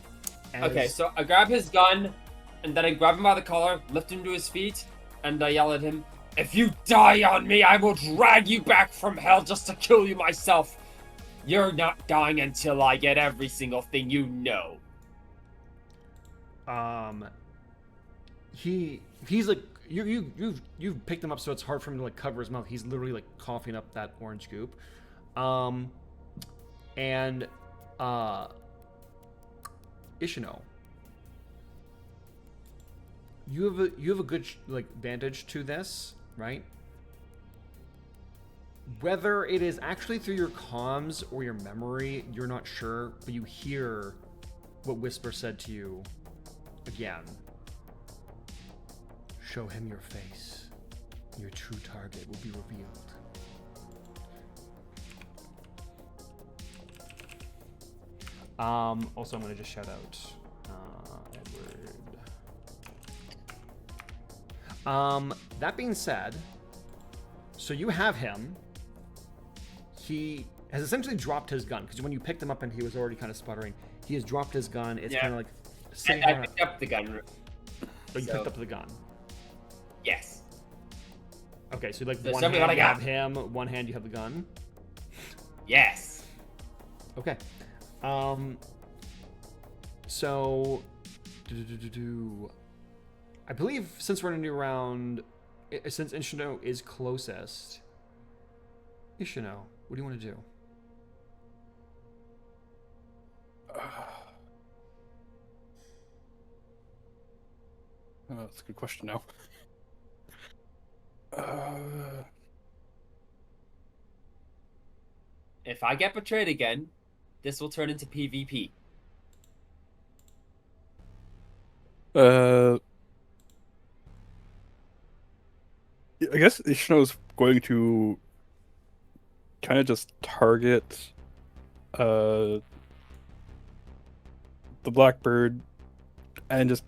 Okay, so I grab his gun, and then I grab him by the collar, lift him to his feet, and I yell at him, "If you die on me, I will drag you back from hell just to kill you myself. You're not dying until I get every single thing you know." He's like you've picked him up, so it's hard for him to like cover his mouth. He's literally like coughing up that orange goop. And Ishino, you have a good like advantage to this, right? Whether it is actually through your comms or your memory, you're not sure, but you hear what Whisper said to you again. Show him your face. Your true target will be revealed. Also, I'm going to just shout out Edward. That being said, so you have him. He has essentially dropped his gun, because when you picked him up and he was already kind of sputtering, he has dropped his gun. It's Yeah. kind of like sitting I on picked up the gun. Oh, you so- picked up the gun. Yes. Okay, so like So one somebody hand what I you got. have him, one hand you have the gun. Yes. Okay. So, I believe since we're in a new round, since Ishino is closest, Ishino, what do you want to do? That's a good question now. If I get betrayed again, this will turn into PvP. I guess Ishino's going to kind of just target the Blackbird and just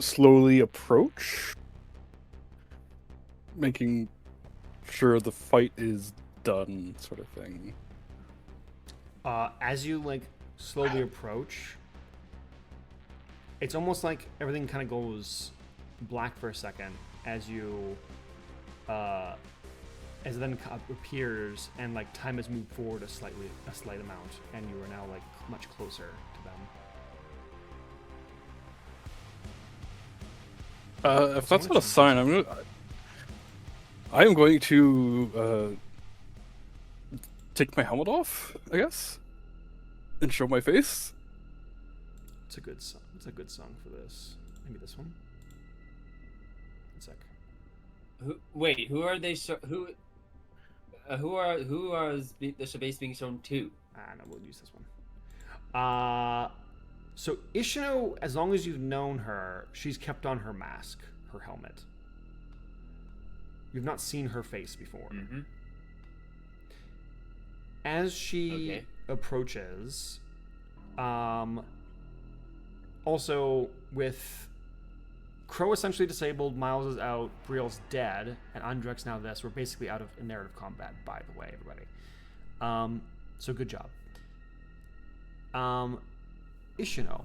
slowly approach, making sure the fight is done, sort of thing. As you like slowly approach, it's almost like everything kind of goes black for a second as you, as it then appears, and like time has moved forward a slight amount, and you are now like much closer to them. If that's not a sign, I am going to take my helmet off, I guess, and show my face. It's a good song. It's a good song for this. Maybe this one. One sec. Wait, who are they? Who are the base being shown to? No, we'll use this one. So Ishino, as long as you've known her, she's kept on her mask, her helmet. You've not seen her face before. Mm-hmm. As she approaches, also with Crow essentially disabled, Miles is out, Briel's dead, and Andrex now this. We're basically out of narrative combat, by the way, everybody. So good job. Ishino.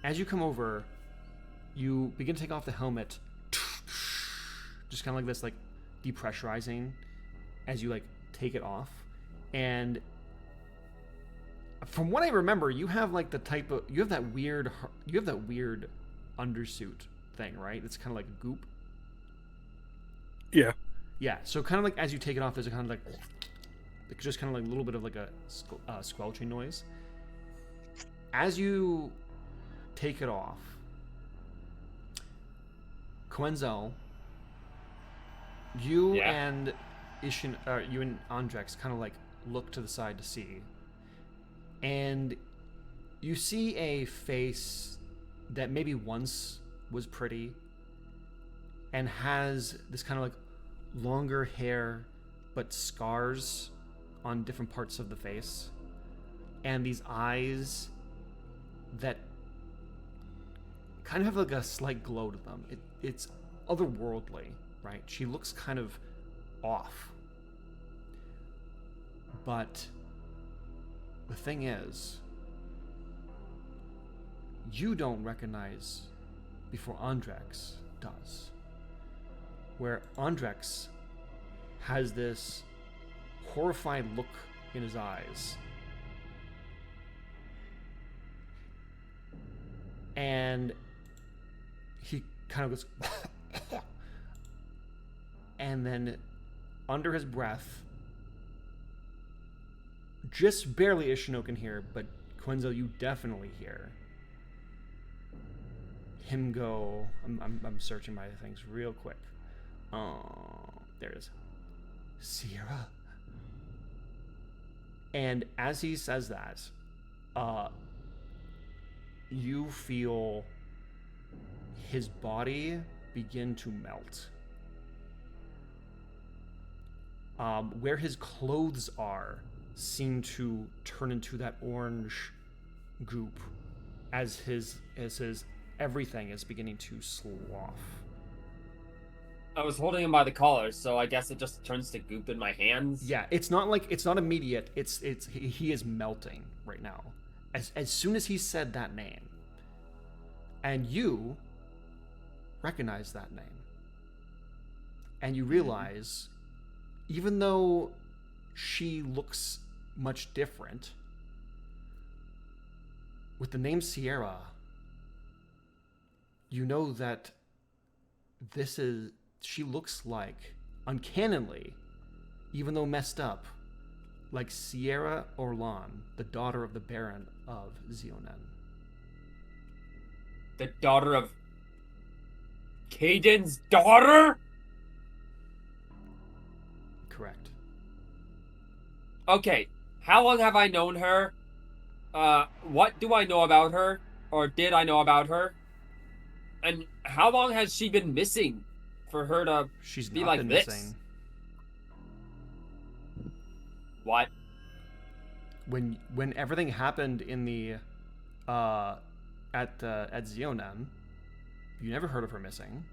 As you come over, you begin to take off the helmet, just kind of like this, like depressurizing as you like take it off. And from what I remember, you have like the type of, you have that weird undersuit thing, right? It's kind of like goop. Yeah. Yeah. So kind of like as you take it off, there's a kind of like just kind of like a little bit of like a squelching noise. As you take it off, Quenzel, you and you and Andrex kind of like look to the side to see, and you see a face that maybe once was pretty and has this kind of like longer hair but scars on different parts of the face, and these eyes that kind of have like a slight glow to them. It's otherworldly, right? She looks kind of off. But the thing is, you don't recognize before Andrex does. Where Andrex has this horrified look in his eyes. And he kind of goes and then under his breath, just barely Ishino can hear, but Quenzel, you definitely hear him go. I'm searching my things real quick. There it is. Sierra. And as he says that, you feel his body begin to melt. Where his clothes are seem to turn into that orange goop as his everything is beginning to slough. I was holding him by the collar, so I guess it just turns to goop in my hands. Yeah, it's not immediate. He is melting right now. As soon as he said that name, and you recognize that name, and you realize, even though she looks much different, with the name Sierra, you know that she looks like, uncannily, even though messed up, like Sierra Orlan, the daughter of the Baron of Xionen. The daughter of... Caden's daughter? Correct. Okay, how long have I known her? What do I know about her? Or did I know about her? And how long has she been missing for her to She's be not like been this? missing. What? When everything happened in the at Xionen, you never heard of her missing.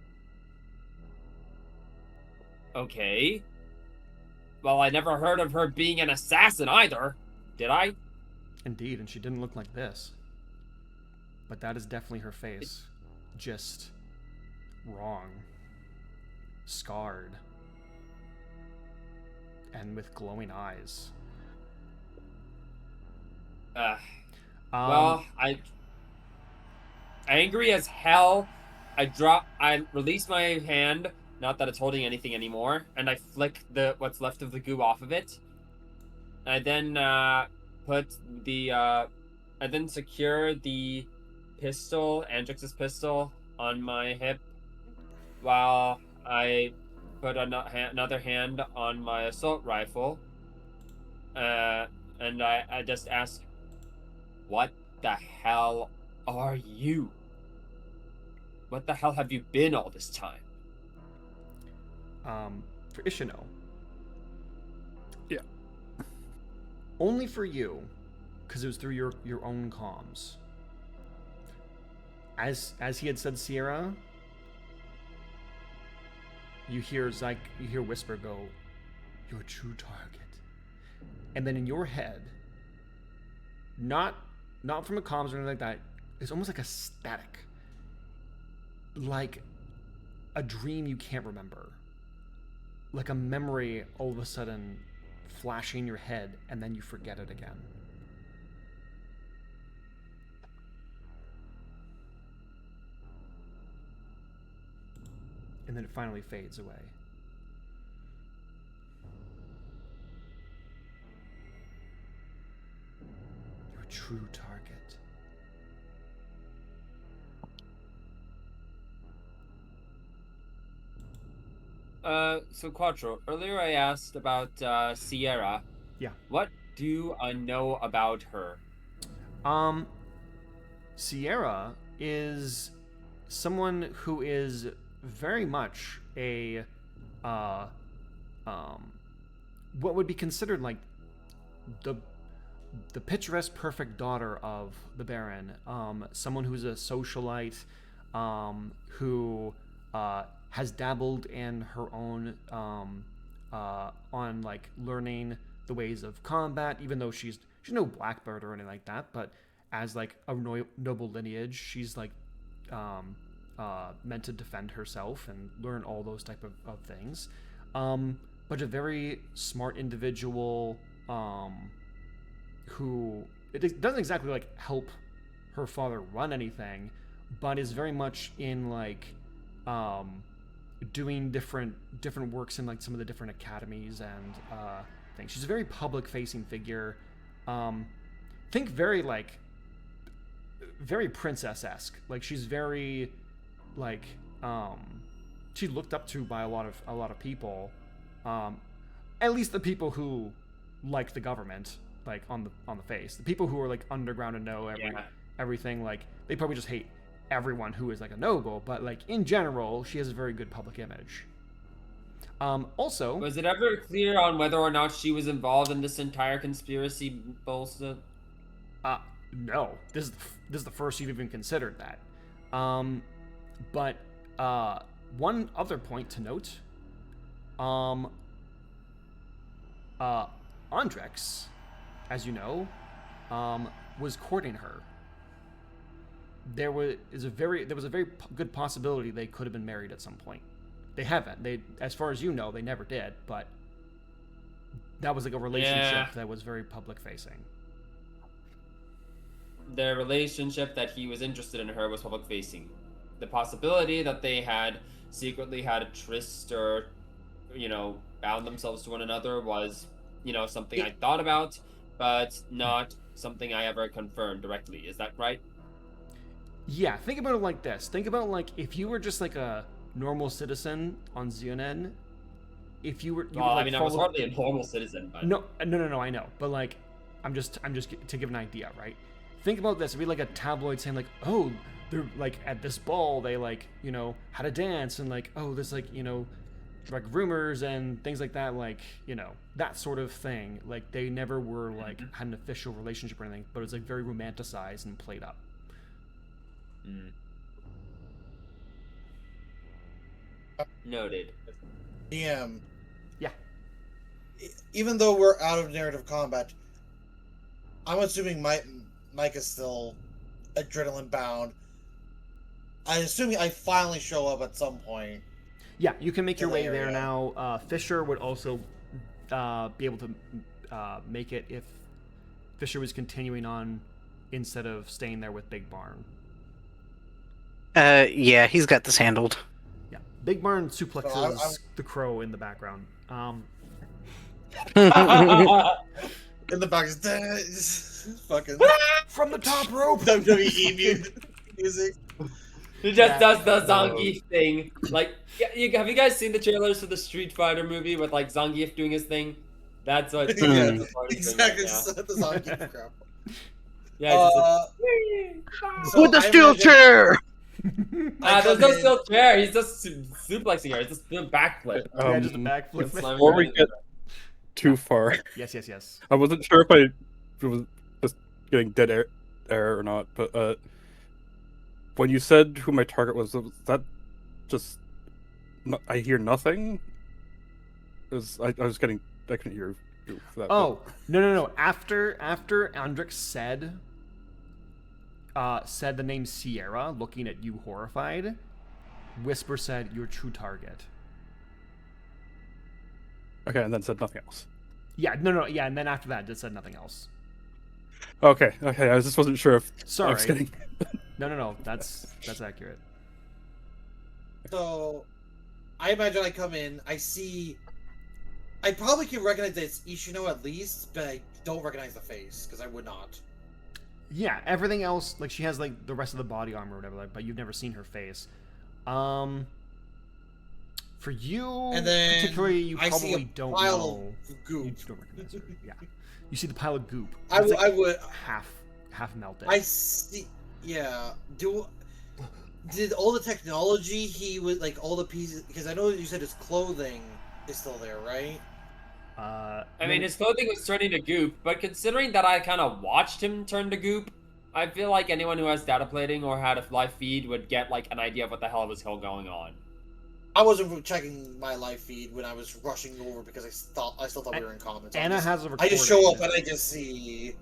Okay. Well, I never heard of her being an assassin either. Did I? Indeed, and she didn't look like this. But that is definitely her face. Just wrong. Scarred. And with glowing eyes. Well, angry as hell, I release my hand, not that it's holding anything anymore, and I flick what's left of the goo off of it. I then I then secure the pistol, Andrix's pistol, on my hip, while I put another hand on my assault rifle, and I just ask, what the hell are you? What the hell have you been all this time? For Ishino. Yeah. Only for you, because it was through your own comms. As he had said, Sierra, you hear Whisper go, "Your true target," and then in your head, not from a comms or anything like that, it's almost like a static, like a dream you can't remember, like a memory all of a sudden flashing in your head, and then you forget it again. And then it finally fades away. Your true target. So Quattro, earlier I asked about Sierra. Yeah. What do I know about her? Sierra is someone who is very much a what would be considered like the picturesque perfect daughter of the Baron, someone who's a socialite, who has dabbled in her own on like learning the ways of combat, even though she's no Blackbird or anything like that, but as like a noble lineage, she's like meant to defend herself and learn all those type of things. But a very smart individual who it doesn't exactly like help her father run anything, but is very much in like doing different works in like some of the different academies and things. She's a very public facing figure. Think very like very princess-esque. Like she's very like she's looked up to by a lot of people, at least the people who like the government, like on the face. The people who are like underground and know everything, like they probably just hate everyone who is like a noble, but like in general she has a very good public image. Also, was it ever clear on whether or not she was involved in this entire conspiracy bullshit? No. This is the first you've even considered that. But one other point to note, Andrex, as you know, was courting her. There was a very good possibility they could have been married at some point. They haven't. They, as far as you know, they never did. But that was like a relationship that was very public facing. The relationship that he was interested in her was public facing. The possibility that they had secretly had a tryst or, bound themselves to one another was, something I thought about, but not something I ever confirmed directly. Is that right? Yeah, think about it like this. Think about like if you were just like a normal citizen on Xionen, if you were... I was hardly a normal citizen, but... No, I know. But like, I'm just to give an idea, right? Think about this. It'd be like a tabloid saying like, oh, they're like at this ball, they like, had a dance and like, oh, there's like, like rumors and things like that, like, that sort of thing. Like they never were like had an official relationship or anything, but it's like very romanticized and played up. Noted. Yeah. Even though we're out of narrative combat, I'm assuming Mike is still adrenaline bound. I'm assuming I finally show up at some point. Yeah, you can make your way there now. Fisher would also be able to make it if Fisher was continuing on instead of staying there with Big Barn. Yeah, he's got this handled. Yeah, Big Barn suplexes the crow in the background. In the back is fucking from the top rope. WWE music. He just does the Zangief thing. Like, have you guys seen the trailers for the Street Fighter movie with like Zangief doing his thing? That's what. Exactly. The Zangief crap. Yeah. With the steel chair. There's no steel chair. He's just suplexing her. He's just doing a backflip. Just a backflip. Before we get too far. Yes. I wasn't sure if I was just getting dead air or not, but when you said who my target was that just... I hear nothing? I couldn't hear you for that. Oh, no. After Andrix said the name Sierra, looking at you horrified, Whisper said, your true target. Okay, and then said nothing else. Yeah, no, and then after that, it said nothing else. Okay, I just wasn't sure if Sorry. I was getting... No, that's accurate. So, I imagine I come in, I probably can recognize that it's Ishino at least, but I don't recognize the face, because I would not. Yeah, everything else, like, she has, like, the rest of the body armor or whatever, like, but you've never seen her face. For you, and then particularly, you I probably see a don't pile know. Of goop. You don't recognize her, yeah. You see the pile of goop. I It's would... Half melted. I see... Yeah. Did all the technology he would... Like, all the pieces... Because I know you said his clothing is still there, right? I mean, his clothing was turning to goop, but considering that I kind of watched him turn to goop, I feel like anyone who has data plating or had a live feed would get, like, an idea of what the hell was going on. I wasn't checking my live feed when I was rushing over because I still thought we were in comments. Anna has a recording. I just show up and I just see...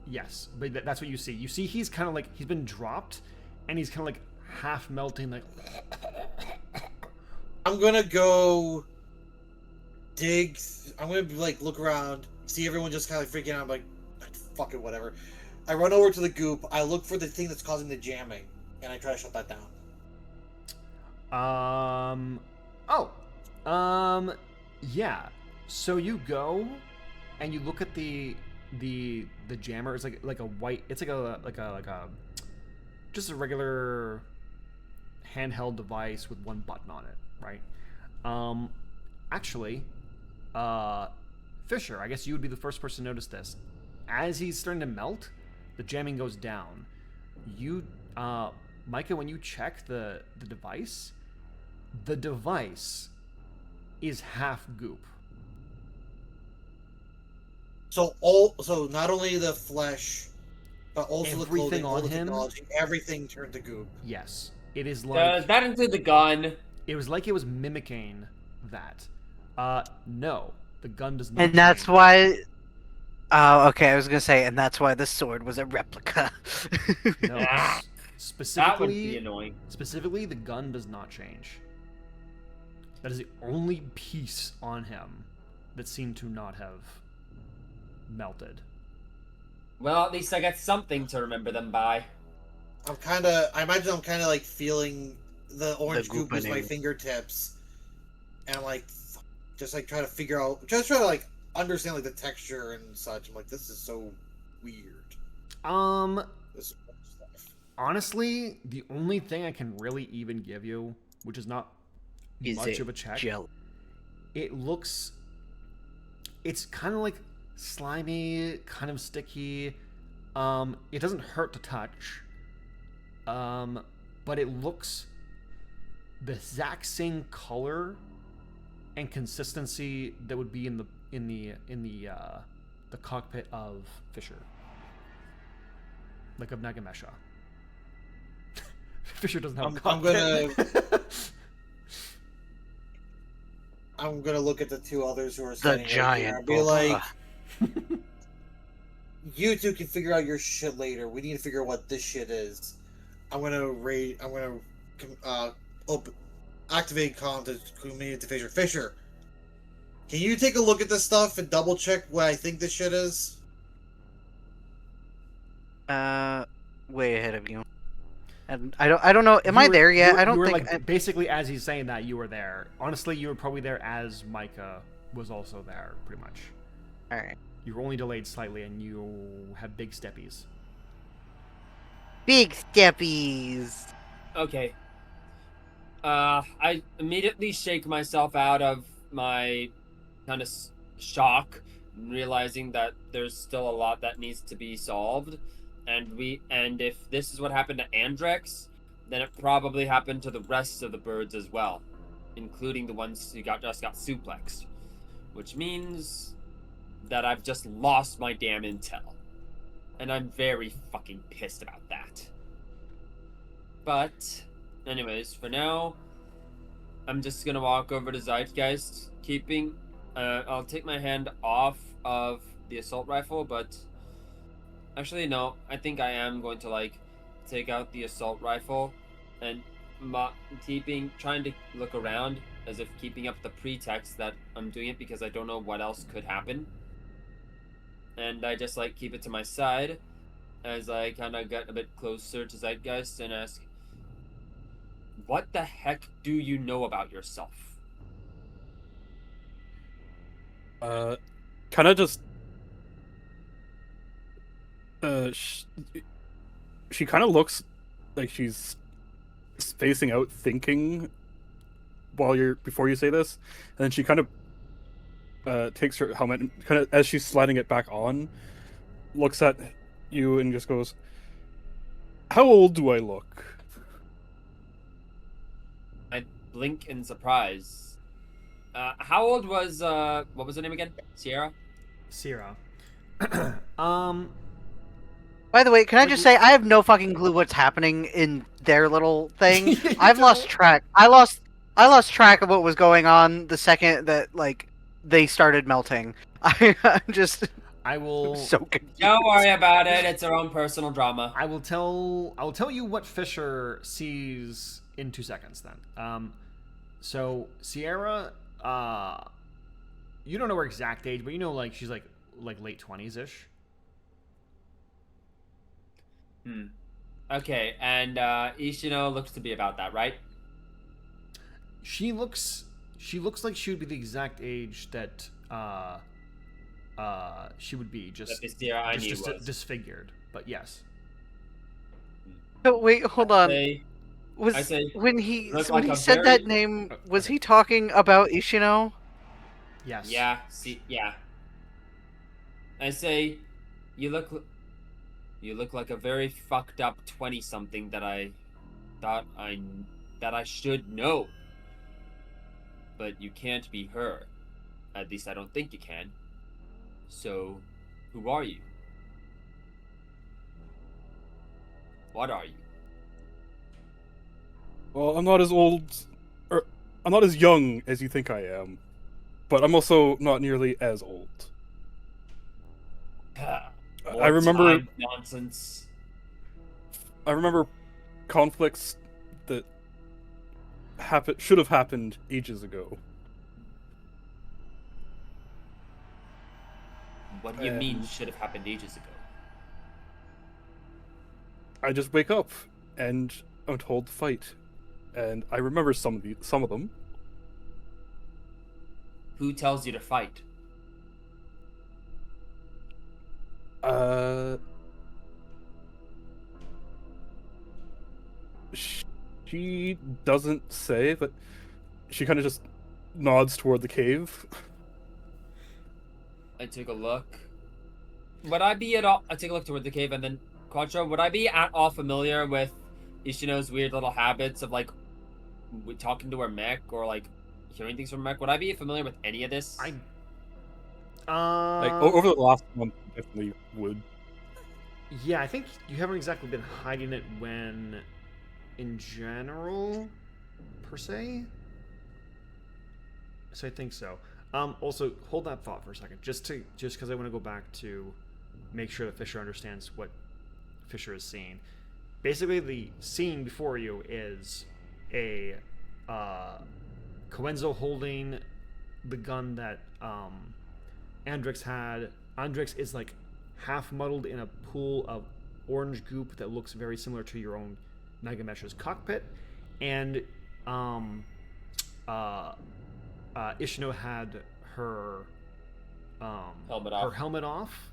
Yes, but that's what you see. You see he's kind of like... He's been dropped, and he's kind of like half melting, like... I'm gonna go... dig... I'm gonna, like, look around, see everyone just kind of freaking out. I'm like, fuck it, whatever. I run over to the goop, I look for the thing that's causing the jamming, and I try to shut that down. Yeah. So you go, and you look at the jammer. It's like a white. It's like a just a regular handheld device with one button on it, right? Actually, Fisher, I guess you would be the first person to notice this. As he's starting to melt, the jamming goes down. You, Micah, when you check the device is half goop. So not only the flesh, but also Everything the clothing, all on the him? technology, everything turned to goop. Yes. It is Does like that include the gun? it was like it was mimicking that. No, the gun does not. And that's change. why. Oh, okay. I was gonna say, and that's why the sword was a replica. No, Ah, that would be specifically, annoying. specifically, the gun does not change. That is the only piece on him that seemed to not have melted. Well, at least I got something to remember them by. I imagine I'm kind of like feeling the orange goop with my goopening. fingertips, and I'm like, just like trying to figure out, just trying to like understand like the texture and such. I'm like, this is so weird. This stuff. Honestly, the only thing I can really even give you, which is not Is much it of a check, gel? it's kind of like slimy, kind of sticky. It doesn't hurt to touch. But it looks the exact same color and consistency that would be in the cockpit of Fisher, like of Nagamesha. Fisher doesn't have a cockpit. I'm gonna look at the two others who are standing right giant here and be boba. like, you two can figure out your shit later. We need to figure out what this shit is. I'm gonna activate comm to communicate to Fisher. Fisher, can you take a look at this stuff and double check what I think this shit is? Way ahead of you. And I don't know. Am I there yet? I don't you were think. like basically as he's saying that you were there. Honestly, you were probably there as Micah was also there, pretty much. All right. You were only delayed slightly, and you have big steppies. Big steppies. Okay. I immediately shake myself out of my kind of shock, realizing that there's still a lot that needs to be solved, and if this is what happened to Andrex, then it probably happened to the rest of the birds as well, including the ones who just got suplexed, which means that I've just lost my damn intel, and I'm very fucking pissed about that. But anyways, for now, I'm just gonna walk over to Zeitgeist, keeping. I'll take my hand off of the assault rifle, but actually, no. I think I am going to like take out the assault rifle and trying to look around as if keeping up the pretext that I'm doing it because I don't know what else could happen. And I just like keep it to my side as I kind of get a bit closer to Zeitgeist and ask, what the heck do you know about yourself? Kind of just she kind of looks like she's spacing out, thinking before you say this, and then she kind of takes her helmet and kind of, as she's sliding it back on, looks at you and just goes, "How old do I look?" I blink in surprise. How old was what was her name again? Sierra? Sierra. By the way, can I just say I have no fucking clue what's happening in their little thing. I've lost track. I lost track of what was going on the second that like they started melting. I'm so confused. Don't worry about it. It's her own personal drama. I'll tell you what Fisher sees in 2 seconds then. So Sierra, you don't know her exact age, but you know like she's like late 20s ish. Okay, and Ishino looks to be about that, right? She looks like she would be the exact age that she would be just disfigured. But yes. Oh, wait, hold on. I say, when he like said that name, was he talking about Ishino? Yes. Yeah. Yeah. I say, you look like a very fucked up 20-something that I thought that I should know. But you can't be her. At least I don't think you can. So, who are you? What are you? Well, I'm not as old, or I'm not as young as you think I am, but I'm also not nearly as old. More I remember time nonsense. I remember conflicts that should have happened ages ago. What do you mean should have happened ages ago? I just wake up and I'm told to fight, and I remember some of them. Who tells you to fight? She doesn't say, but she kind of just nods toward the cave. I take a look. Would I be at all? I take a look toward the cave, and then Quattro. Would I be at all familiar with Ishino's weird little habits of like talking to her mech or like hearing things from her mech? Would I be familiar with any of this? Like over the last month, I definitely would. Yeah, I think you haven't exactly been hiding it when, in general, per se. So I think so. Also, hold that thought for a second, just because I want to go back to make sure that Fisher understands what Fisher is seeing. Basically, the scene before you is a Coenzo holding the gun that Andrix had. Andrix is like half muddled in a pool of orange goop that looks very similar to your own Megamesh's cockpit, and Ishino had her helmet off,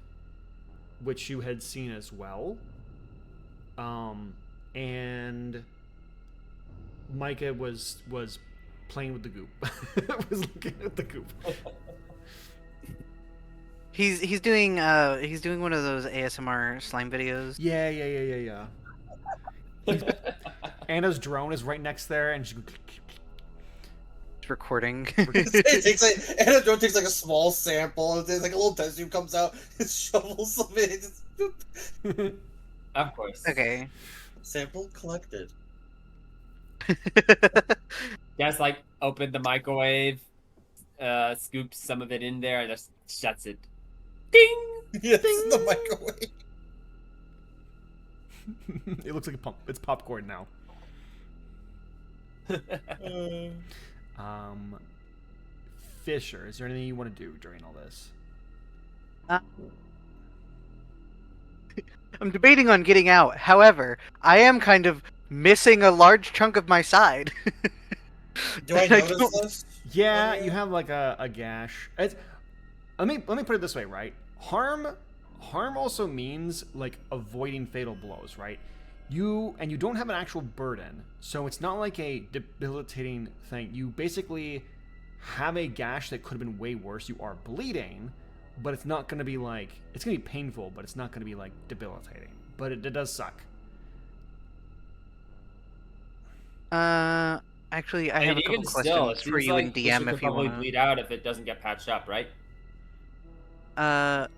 which you had seen as well. And Micah was playing with the goop. Was looking at the goop. He's doing one of those ASMR slime videos. Yeah. Anna's drone is right next there, and she's Recording. Anna drone takes like a small sample, and there's like a little test tube comes out, and shovels some in. Of course. Okay. Sample collected. Just like open the microwave, scoops some of it in there, and just shuts it. Ding! Yes, in the microwave. It looks like a pump. It's popcorn now. Fisher, is there anything you want to do during all this? I'm debating on getting out. However, I am kind of missing a large chunk of my side. Do I notice this? Yeah, you have like a gash. Let me put it this way, right? Harm also means like avoiding fatal blows, right? You don't have an actual burden, so it's not like a debilitating thing. You basically have a gash that could have been way worse. You are bleeding, but it's not going to be like, it's going to be painful, but it's not going to be like debilitating. But it does suck. Actually, I have a couple questions for you in DM if you want to bleed out if it doesn't get patched up, right? Now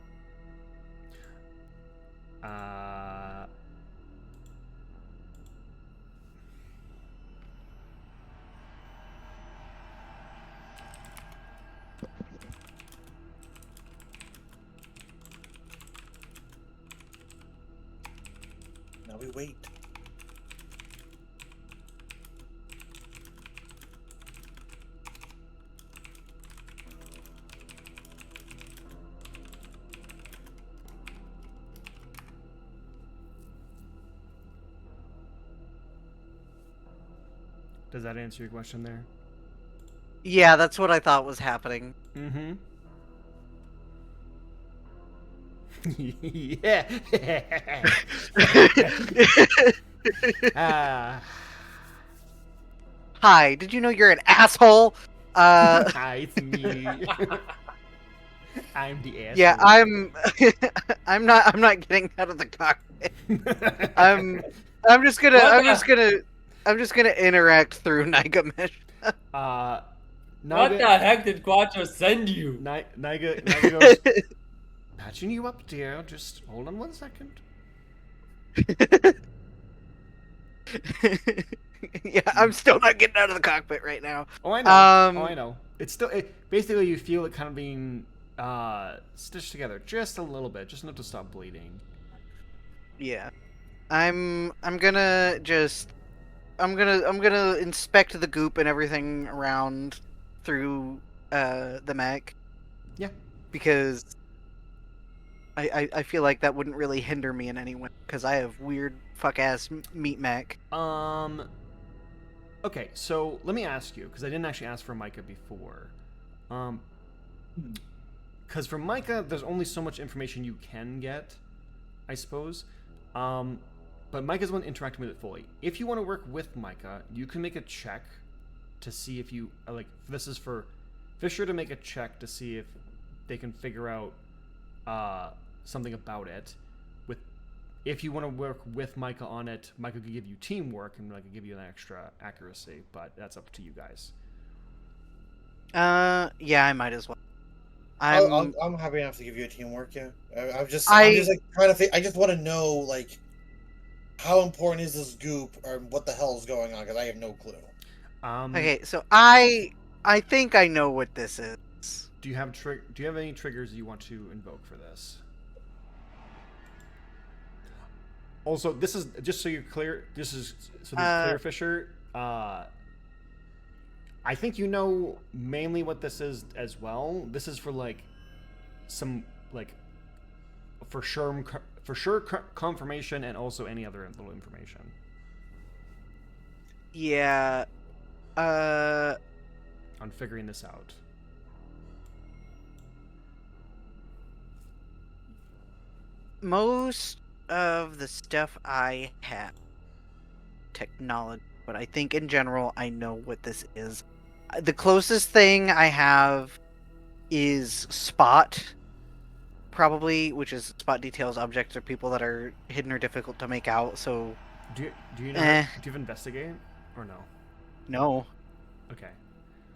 we wait. Does that answer your question there? Yeah, that's what I thought was happening. Mm-hmm. Yeah. Hi, did you know you're an asshole? Hi, it's me. I'm the asshole. Yeah, I'm not getting out of the cockpit. I'm just gonna interact through Nigamesh. What the heck did Quattro send you? Niga goes, patching you up, dear. Just hold on 1 second. Yeah, I'm still not getting out of the cockpit right now. Oh, I know. Oh, I know. It's still basically you feel it kind of being stitched together just a little bit, just enough to stop bleeding. Yeah, I'm gonna inspect the goop and everything around through the mech. Yeah. Because I feel like that wouldn't really hinder me in any way because I have weird fuck ass meat mech. Okay, so let me ask you because I didn't actually ask for Micah before. Because for Micah, there's only so much information you can get, I suppose. But Micah's one interacting with it fully. If you want to work with Micah, you can make a check to see if you like. This is for Fisher to make a check to see if they can figure out something about it. If you want to work with Micah on it, Micah could give you teamwork and Micah could give you an extra accuracy, but that's up to you guys. Yeah, I might as well. I'm happy enough to give you a teamwork. Yeah, I'm just like trying to think. I just want to know like how important is this goop or what the hell is going on because I have no clue. Okay, so I think I know what this is. Do you have any triggers you want to invoke for this? Also, this is just so you're clear. This is clear, Fisher. I think you know mainly what this is as well. This is for like some like for sure confirmation and also any other little information. Yeah. On figuring this out. Most of the stuff I have technology, but I think in general I know what this is. The closest thing I have is spot, probably, which is spot details objects or people that are hidden or difficult to make out. So do you know do you have investigate or no? No. Okay.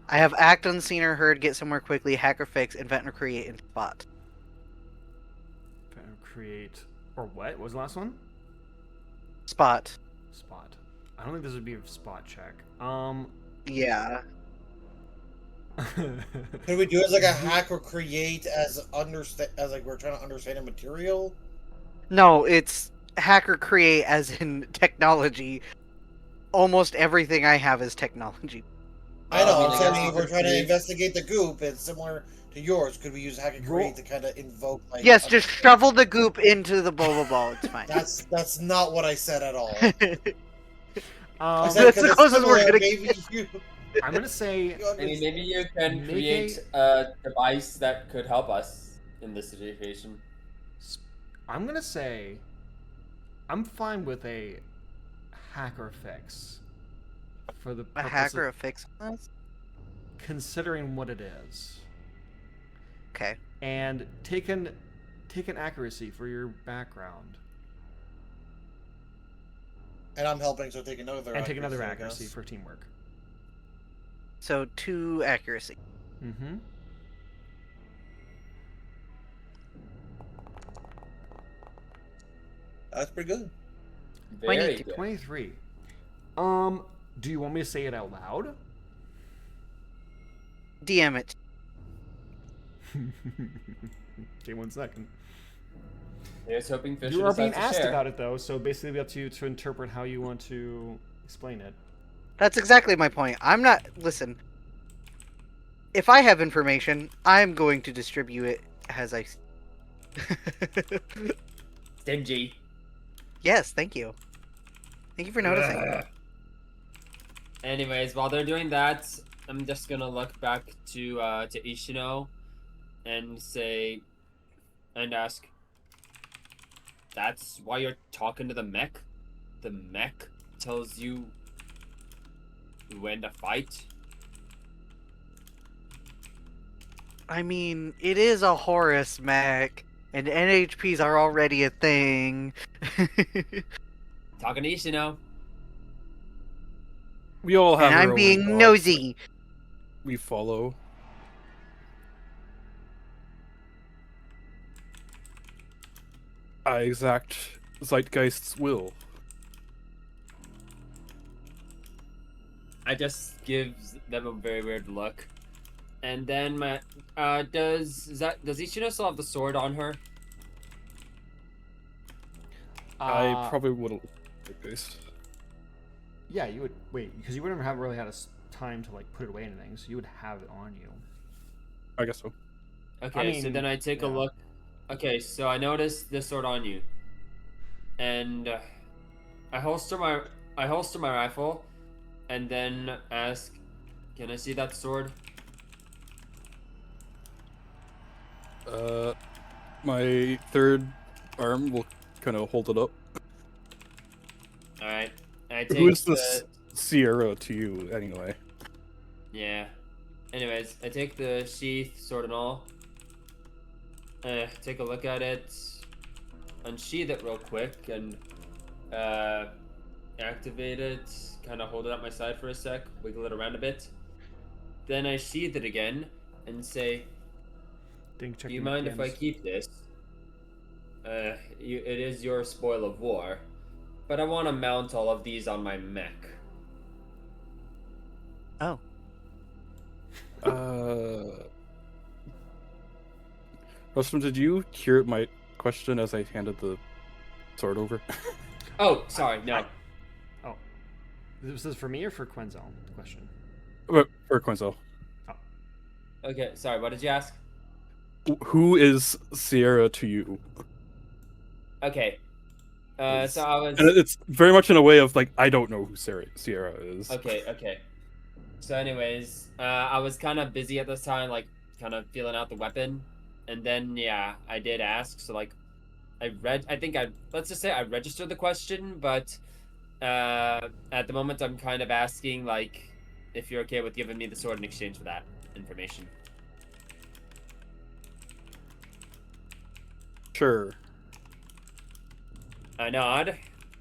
I have act, unseen or heard, get somewhere quickly, hack or fix, invent or create, and spot. Create or what? What was the last one? Spot. Spot. I don't think this would be a spot check. Yeah. Could we do it as like a hack or create as like we're trying to understand a material? No, it's hack or create as in technology. Almost everything I have is technology. I know. I'm saying if we're trying to investigate the goop, it's similar to yours. Could we use hack and create to kind of invoke? Like, yes, just shovel the goop into the boba ball. It's fine. That's not what I said at all. That's the closest we're gonna get. I'm gonna say. I mean, maybe you can create a device that could help us in this situation. I'm gonna say, I'm fine with a hack or fix. For the a hack or a fix? Considering what it is. Okay. And take an accuracy for your background. And I'm helping, so take another. And take another accuracy for teamwork. So 2 accuracy. Mm-hmm. That's pretty good. Very good. 23. Do you want me to say it out loud? DM it. Okay, 1 second. Here's hoping Fisher You are being decides to asked share. about it, though, so basically it'll be up to you to interpret how you want to explain it. That's exactly my point. I'm not... Listen. If I have information, I'm going to distribute it as I... Stingy. Yes, thank you. Thank you for noticing. Anyways, while they're doing that, I'm just gonna look back to Ishino and say and ask, that's why you're talking to the mech? The mech tells you when to fight? I mean, it is a Horus mech, and NHPs are already a thing. Talking to Ishino. We all have And our I'm own being gods nosy. we follow. I exact Zeitgeist's will. I just give them a very weird look, and then does Ichino still have the sword on her? I probably wouldn't. This. Yeah, you would wait because you wouldn't have really had time to like put it away and anything, so you would have it on you. I guess so. Okay, so then I take a look. Okay, so I notice this sword on you, and I holster my rifle, and then ask, "Can I see that sword?" My third arm will kind of hold it up. All right. I take Who is this Sierra to you, anyway? Yeah. Anyways, I take the sheath, sword and all. Take a look at it, unsheath it real quick, and activate it. Kind of hold it at my side for a sec, wiggle it around a bit. Then I sheath it again and say, "Do you mind if I keep this? It is your spoil of war, but I want to mount all of these on my mech." Oh. Rustam, did you hear my question as I handed the sword over? Oh, sorry, no. Oh. This is for me or for Quenzel? The question. For Quinzel. Oh. Okay, sorry, what did you ask? Who is Sierra to you? Okay. So I was... And it's very much in a way of, like, I don't know who Sierra is. Okay. So anyways, I was kind of busy at this time, like, kind of feeling out the weapon. And then, yeah, I did ask, so, like, let's just say I registered the question, but at the moment I'm kind of asking, like, if you're okay with giving me the sword in exchange for that information. Sure. I nod,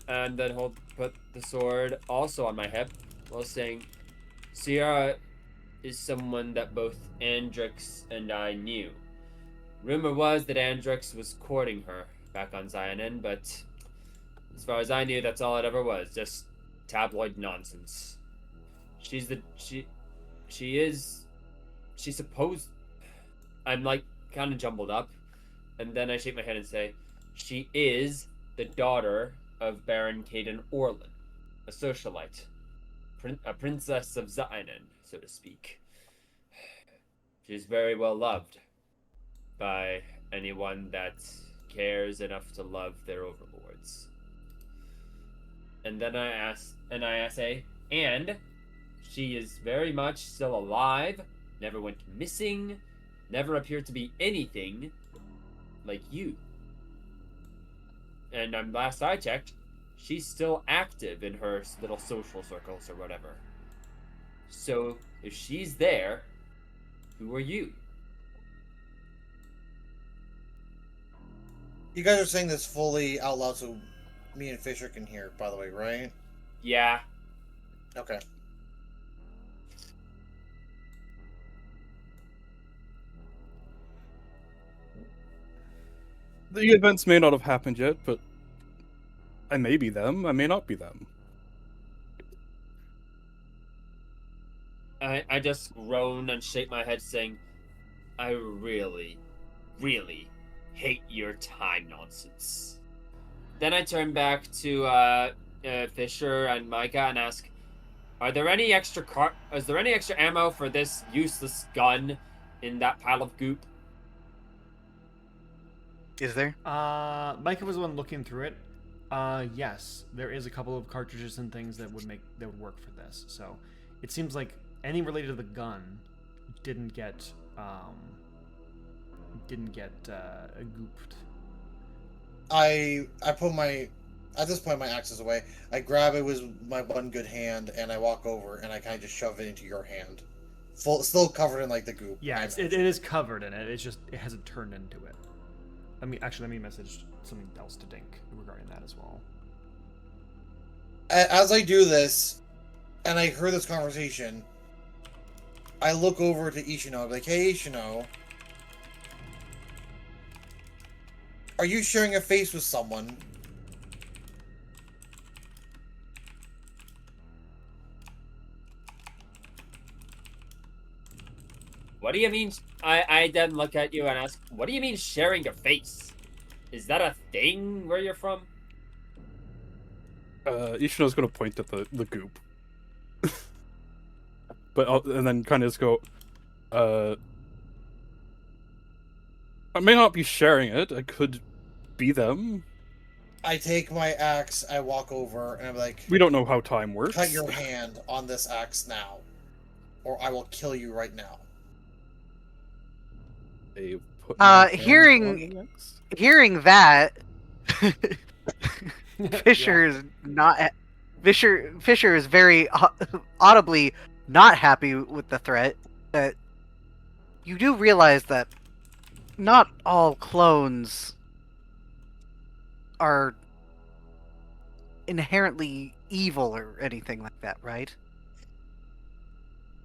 and then put the sword also on my hip, while saying, "Sierra is someone that both Andrix and I knew. Rumor was that Andrix was courting her back on Xionen, but as far as I knew, that's all it ever was, just tabloid nonsense. She supposed... I'm, like, kind of jumbled up, and then I shake my head and say, she is the daughter of Baron Caden Orlin, a socialite, a princess of Xionen, so to speak. She's very well loved by anyone that cares enough to love their overlords." And then I say, "And she is very much still alive, never went missing, never appeared to be anything like you. And last I checked, she's still active in her little social circles or whatever. So if she's there, who are you?" You guys are saying this fully out loud so me and Fisher can hear, by the way, right? Yeah. Okay. The events may not have happened yet, but I may be them, I may not be them. I just groan and shake my head saying, "I really, really hate your time nonsense." Then I turn back to Fisher and Micah and ask, is there any extra ammo for this useless gun in that pile of goop? Is there? Micah was the one looking through it. Yes, there is a couple of cartridges and things that would work for this. So it seems like any related to the gun didn't get gooped. I put at this point my axe is away. I grab it with my one good hand and I walk over and I kind of just shove it into your hand, still covered in like the goop. Yeah, it is covered in it. It's just it hasn't turned into it. Let me message something else to Dink regarding that as well. As I do this, and I heard this conversation, I look over to Ishino. I'm like, "Hey, Ishino, are you sharing a face with someone?" What do you mean? I then look at you and ask, what do you mean sharing your face? Is that a thing where you're from? Ishino's gonna point at the goop. And then kind of just go, I may not be sharing it. I could be them. I take my axe, I walk over, and I'm like, We don't know how time works. cut your hand on this axe now, or I will kill you right now. They put my hand hearing- on the axe. Hearing that, Fisher is not. Fisher is very audibly not happy with the threat. That you do realize that not all clones are inherently evil or anything like that, right?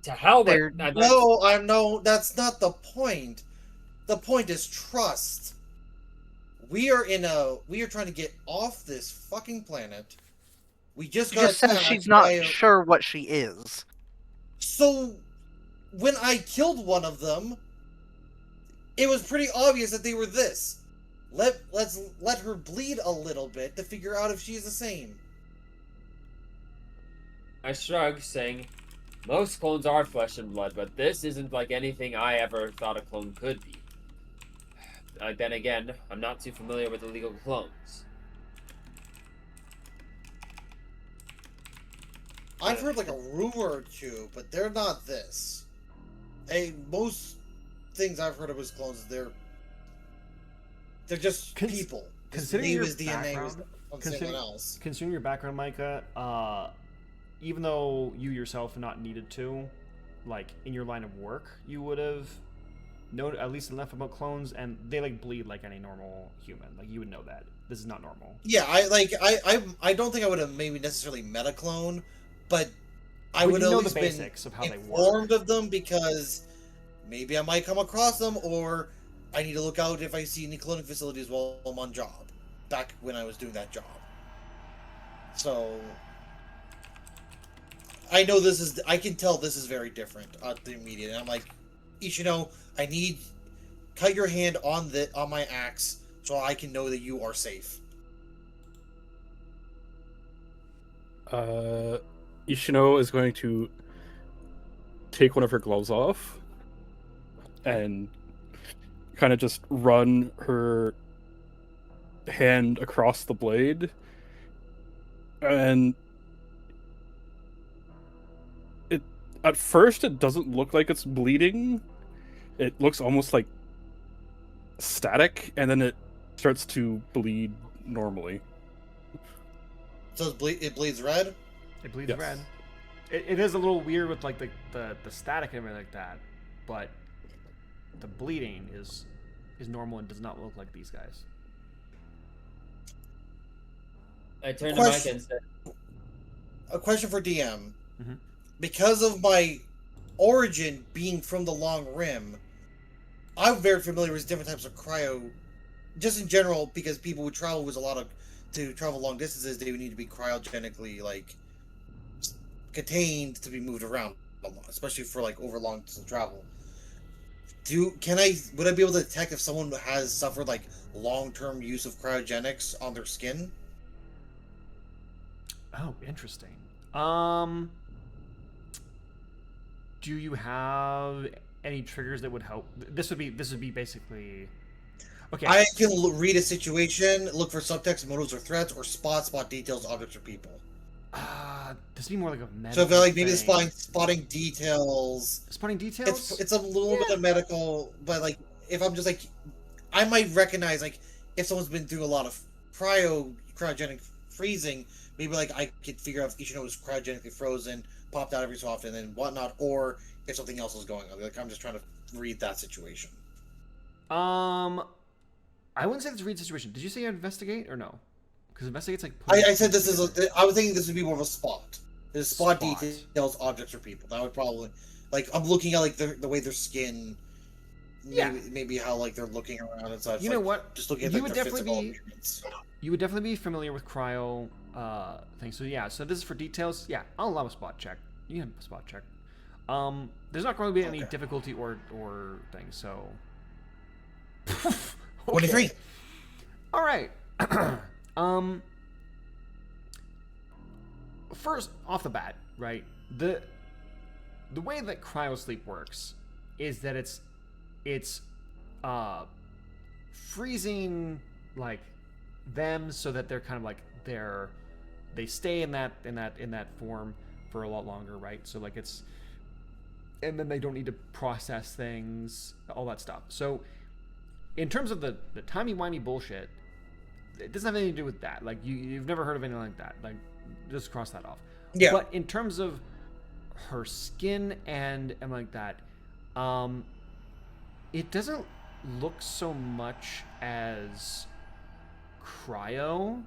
To hell with They're- No, that's not the point. The point is trust. We are trying to get off this fucking planet. We just She got just said attacked she's not by a- sure what she is. So, when I killed one of them, it was pretty obvious that they were this. Let's let her bleed a little bit to figure out if she's the same. I shrug, saying, most clones are flesh and blood, but this isn't like anything I ever thought a clone could be. Then again, I'm not too familiar with illegal clones. I've heard like a rumor or two, but they're not this. Most things I've heard of as clones, they're just people. Just considering leave your his DNA background- on someone else. Considering your background, Micah, even though you yourself have not needed to, like in your line of work, you would have known at least enough about clones, and they like bleed like any normal human. Like you would know that this is not normal. Yeah, I don't think I would have maybe necessarily met a clone, but I But would you at know least the been basics of how they work. informed of them because maybe I might come across them, or I need to look out if I see any cloning facilities while I'm on job. Back when I was doing that job. So I know I can tell this is very different at the immediate. And I'm like, Ishino, I need cut your hand on my axe so I can know that you are safe. Ishino is going to take one of her gloves off and kind of just run her hand across the blade, and at first it doesn't look like it's bleeding. It looks almost like static, and then it starts to bleed normally. So it bleeds red? It bleeds Yes. red. It is a little weird with like the static and everything like that, but the bleeding is normal and does not look like these guys. I turn to Mike Question. and say, A question for DM. Mhm. Because of my origin being from the Long Rim, I'm very familiar with different types of cryo, just in general, because people would travel with to travel long distances, they would need to be cryogenically, like, contained to be moved around a lot, especially for, like, over long distance travel. Would I be able to detect if someone has suffered, like, long-term use of cryogenics on their skin? Oh, interesting. Do you have any triggers that would help? This would be basically. Okay. I can read a situation, look for subtext, motives, or threats, or spot details, objects, or people. This would be more like a medical. So I feel like maybe thing. spotting details. Spotting details. It's a little bit of medical, but like if I'm just like, I might recognize like if someone's been through a lot of cryogenic freezing, maybe like I could figure out if Ishino was cryogenically frozen, popped out every so often, and whatnot, or if something else is going on. Like I'm just trying to read that situation. I wouldn't say it's a read situation. Did you say investigate or no? Because investigate's like. I said this is. I was thinking this would be more of a spot. There's spot Spot. details, objects, or people. That would probably like I'm looking at like the way their skin. Yeah. Maybe how like they're looking around and such. You know what? Just looking at You like, would their definitely physical be- appearance. You would definitely be familiar with cryo things. So yeah. So this is for details. Yeah, I'll allow a spot check. You can have a spot check. There's not going to be any Okay. difficulty or thing. So. 23. All right. First off the bat, right? The way that cryosleep works is that it's freezing like them so that they're kind of like they stay in that form for a lot longer, right? So like and then they don't need to process things, all that stuff. So in terms of the timey-wimey bullshit, it doesn't have anything to do with that. Like you've never heard of anything like that. Like just cross that off. Yeah. But in terms of her skin and like that, it doesn't look so much as cryo.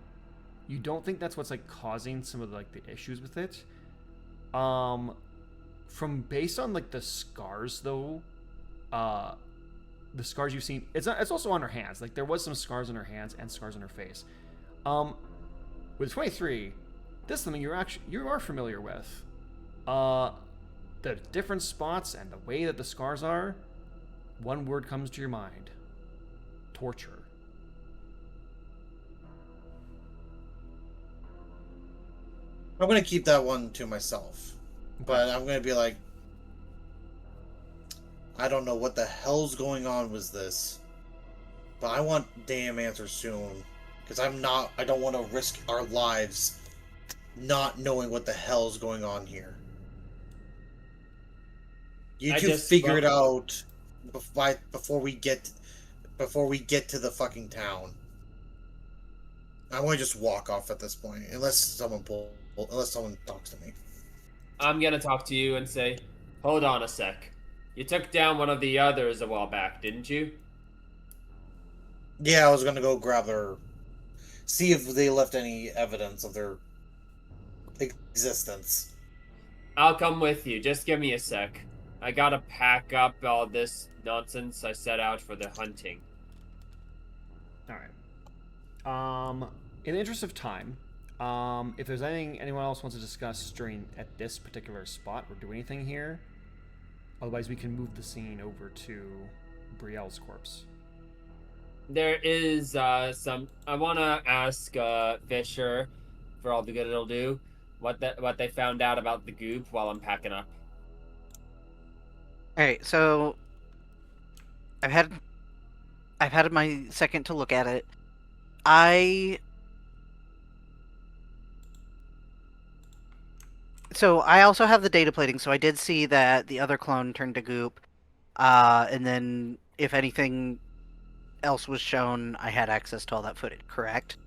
You don't think that's what's like causing some of like the issues with it? From based on like the scars though, the scars you've seen, it's also on her hands. Like there was some scars on her hands and scars on her face. With 23, this is something you are familiar with. The different spots and the way that the scars are, one word comes to your mind: torture. I'm gonna keep that one to myself, but I'm gonna be like, I don't know what the hell's going on with this, but I want damn answers soon, because I don't want to risk our lives not knowing what the hell's going on here. You two figure it out before we get to the fucking town. I want to just walk off at this point, unless someone talks to me. I'm gonna talk to you and say, hold on a sec. You took down one of the others a while back, didn't you? Yeah, I was gonna go grab see if they left any evidence of their existence. I'll come with you. Just give me a sec. I gotta pack up all this nonsense I set out for the hunting. All right. In the interest of time, if there's anyone else wants to discuss at this particular spot or do anything here, otherwise we can move the scene over to Brielle's corpse. There is some. I want to ask Fisher, for all the good it'll do, what they found out about the goop while I'm packing up. All right, so I've had my second to look at it. So I also have the data plating, so I did see that the other clone turned to goop, and then if anything else was shown, I had access to all that footage, correct?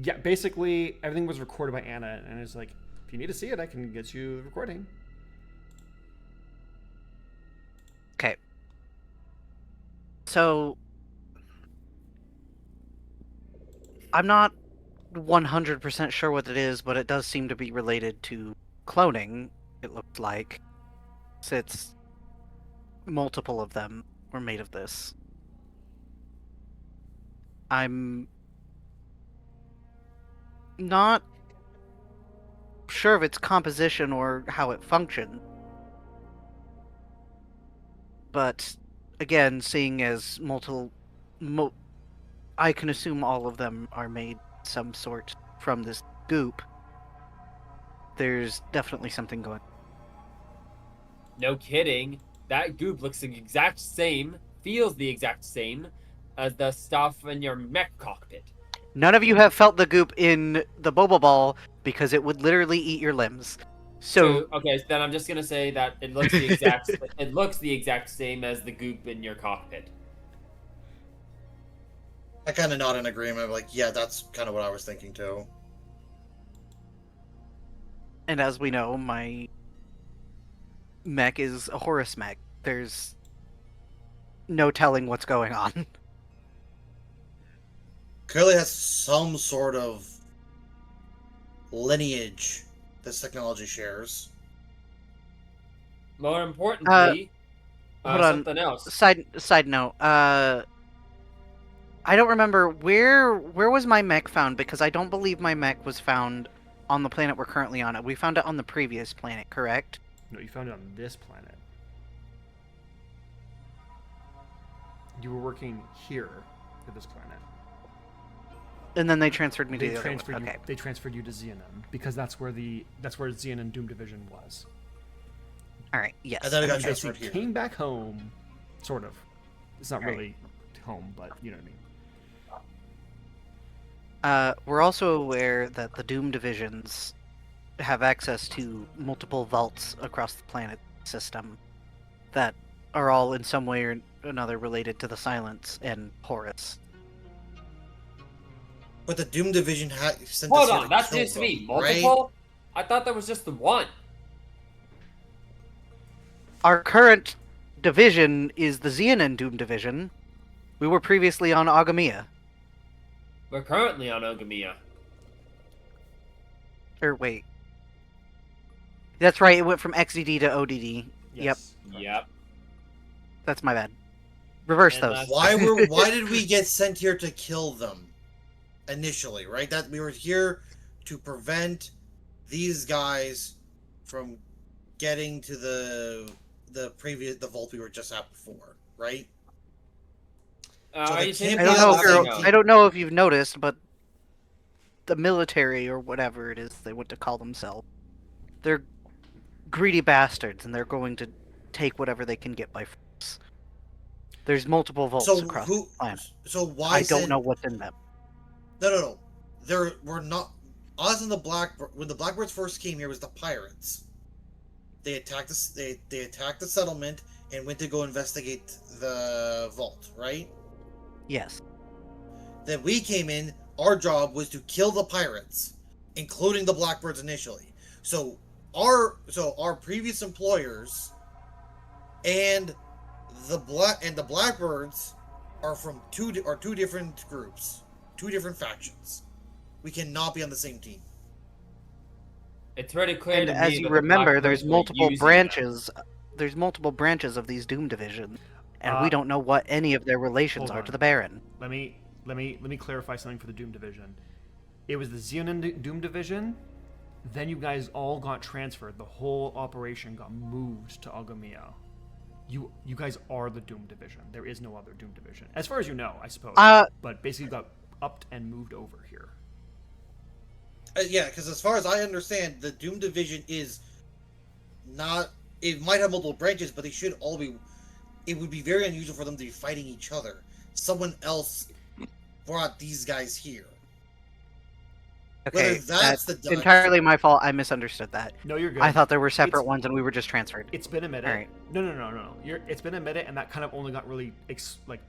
Yeah, basically everything was recorded by Anna, and it's like, if you need to see it, I can get you the recording. Okay. So I'm not 100% sure what it is, but it does seem to be related to cloning, it looked like, since multiple of them were made of this. I'm not sure of its composition or how it functions. But again, seeing as I can assume all of them are made some sort from this goop. There's definitely something going on. No kidding. That goop looks the exact same, feels the exact same as the stuff in your mech cockpit. None of you have felt the goop in the Boba Ball because it would literally eat your limbs. So okay, then I'm just gonna say that it looks the exact it looks the exact same as the goop in your cockpit. I kind of nod in agreement, like, yeah, that's kind of what I was thinking too. And as we know, my mech is a Horus mech. There's no telling what's going on. Clearly has some sort of lineage this technology shares. More importantly, hold on. something else. Side note. I don't remember where was my mech found, because I don't believe my mech was found on the planet we're currently on. We found it on the previous planet, correct? No, you found it on this planet. You were working here for this planet. And then they transferred me to They the other one. transferred you. Okay. They transferred you to Xionen because that's where Xionen Doomed Division was. All right. Yes. And then I got You transferred basically here. came back home, sort of. It's not Right. really home, but you know what I mean. We're also aware that the Doom divisions have access to multiple vaults across the planet system that are all in some way or another related to the Silence and Horus. But the Doom Division sent Hold us here on, that kill seems to be them, multiple? I thought there was just the one. Our current division is the Xionen Doom Division. We were previously on Agamia. We're currently on Ogamiya. Or wait. That's right, it went from XDD to ODD. Yep, Yep. that's my bad. Reverse And those. Right? Why did we get sent here to kill them initially? Right? That we were here to prevent these guys from getting to the vault we were just at before, right? So Are they you saying can't I be don't on know the if same you're, team. I don't know if you've noticed, but the military or whatever it is they want to call themselves, they're greedy bastards, and they're going to take whatever they can get by force. There's multiple vaults So across who? the planet. So why? I don't send- know what's in them. No. There were not. Us and the when the Blackbirds first came here, it was the pirates. They attacked us. They attacked the settlement and went to go investigate the vault, right? Yes. Then we came in. Our job was to kill the pirates, including the Blackbirds initially. So our previous employers and the Blackbirds are from two different groups, two different factions. We cannot be on the same team. It's pretty clear And to me as that you the remember, Blackbirds there's were multiple using them. branches. There's multiple branches of these Doom divisions, and we don't know what any of their relations hold are on. to the Baron. Let me clarify something for the Doom Division. It was the Xionen Doom Division. Then you guys all got transferred. The whole operation got moved to Agamia. You guys are the Doom Division. There is no other Doom Division, as far as you know, I suppose. But basically got upped and moved over here. Yeah, because as far as I understand, the Doom Division is not. It might have multiple branches, but they should all be. It would be very unusual for them to be fighting each other. Someone else brought these guys here. Okay, Whether that's that's the Dutch- entirely my fault. I misunderstood that. No, you're good. I thought there were separate It's- ones, and we were just transferred. It's been a minute. Alright. No. It's been a minute, and that kind of only got really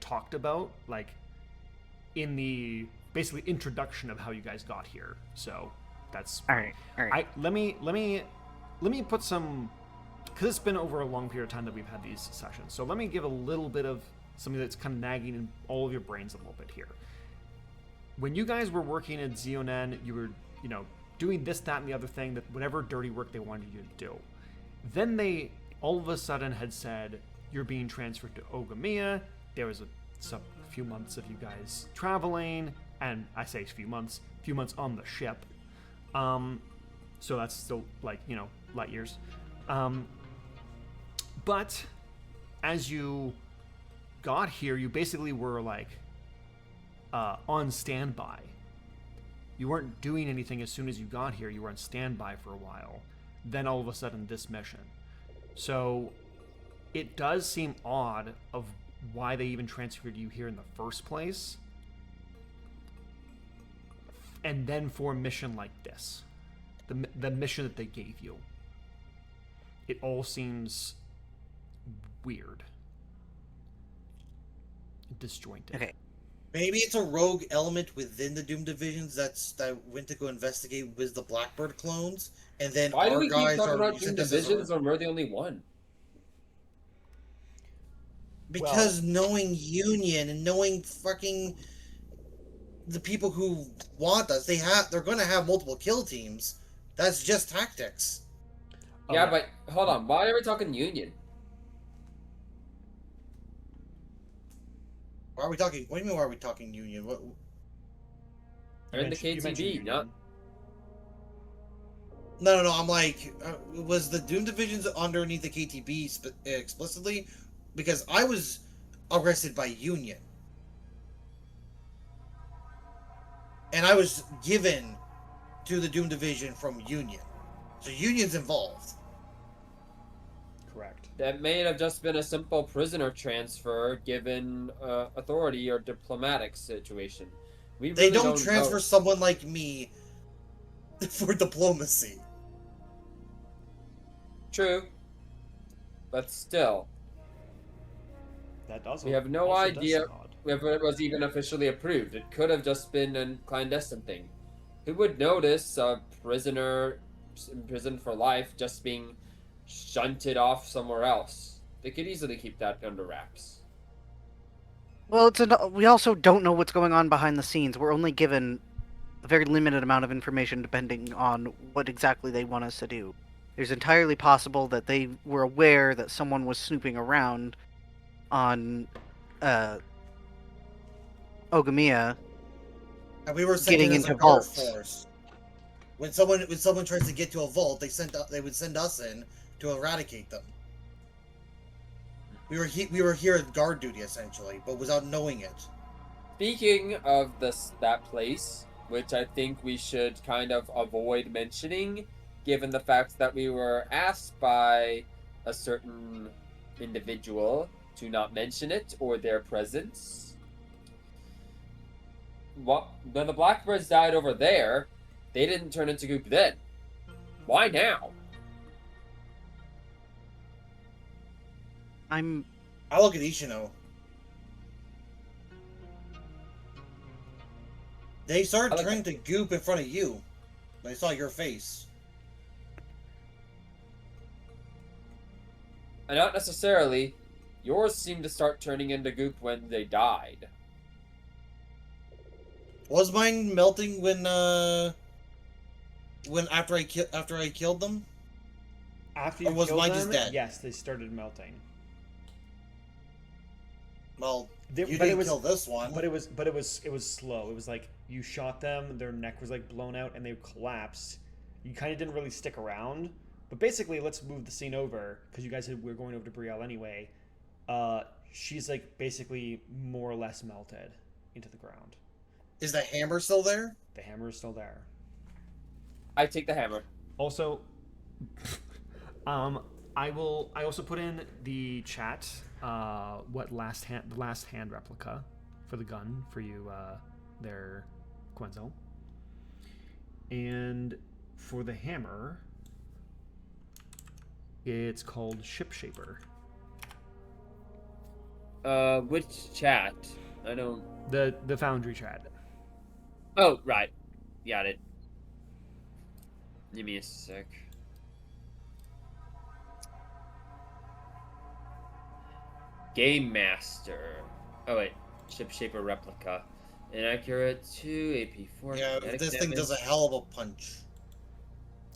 talked about in the basically introduction of how you guys got here. So that's All right. Let me put some, because it's been over a long period of time that we've had these sessions. So let me give a little bit of something that's kind of nagging in all of your brains a little bit here. When you guys were working at Xionen, you were, doing this, that, and the other thing, that whatever dirty work they wanted you to do. Then they all of a sudden had said, you're being transferred to Ogamiya. There was a few months of you guys traveling, and I say few months on the ship. So that's still light years. But as you got here, you basically were on standby. You weren't doing anything as soon as you got here. You were on standby for a while. Then all of a sudden, this mission. So it does seem odd of why they even transferred you here in the first place. And then for a mission like this. The mission that they gave you. It all seems weird. Disjointed. Okay. Maybe it's a rogue element within the Doom Divisions that went to go investigate with the Blackbird clones, and then Why do our we keep guys talking are about Doom sent as a- Divisions when we're the only one? Because knowing Union and knowing fucking the people who want us, they're going to have multiple kill teams. That's just tactics. Yeah, but hold on. Why are we talking Union? Why are we talking? What do you mean? Why are we talking Union? What? They're in the You mentioned KTV, Union. not. No. I'm like, was the Doom Divisions underneath the KTB explicitly? Because I was arrested by Union, and I was given to the Doom Division from Union, so Union's involved. Correct. That may have just been a simple prisoner transfer given authority or diplomatic situation. We They really don't transfer know. someone like me for diplomacy. True. But still, That does. we have no also does idea seem odd. whether it was even officially approved. It could have just been a clandestine thing. Who would notice a prisoner imprisoned for life just being shunted off somewhere else? They could easily keep that under wraps. Well, we also don't know what's going on behind the scenes. We're only given a very limited amount of information depending on what exactly they want us to do. It's entirely possible that they were aware that someone was snooping around on Ogamiya. And we were sent Getting in as a into guard vaults. force. When someone tries to get to a vault, they would send us in to eradicate them. We were here at guard duty essentially, but without knowing it. Speaking of that place, which I think we should kind of avoid mentioning, given the fact that we were asked by a certain individual to not mention it or their presence. When the Blackbirds died over there, they didn't turn into goop then. Why now? I look at Ishino. They started turning to goop in front of you. They saw your face. And not necessarily. Yours seemed to start turning into goop when they died. Was mine melting when after I killed them? After Or you was killed mine them, just dead? yes, they started melting. Well, But you it didn't was- kill this one. But it was slow. It was like you shot them, their neck was like blown out, and they collapsed. You kind of didn't really stick around. But basically, let's move the scene over because you guys said we were going over to Brielle anyway. She's like basically more or less melted into the ground. Is the hammer still there? The hammer is still there. I take the hammer. Also, I also put in the chat the last hand replica for the gun for you there, Quenzel. And for the hammer, it's called Ship Shaper. Which chat? I don't... The Foundry chat. Oh, right. Got it. Give me a sec. Game Master. Oh, wait. Ship Shaper Replica. Inaccurate 2, AP4. Yeah, kinetic this thing damage. does a hell of a punch.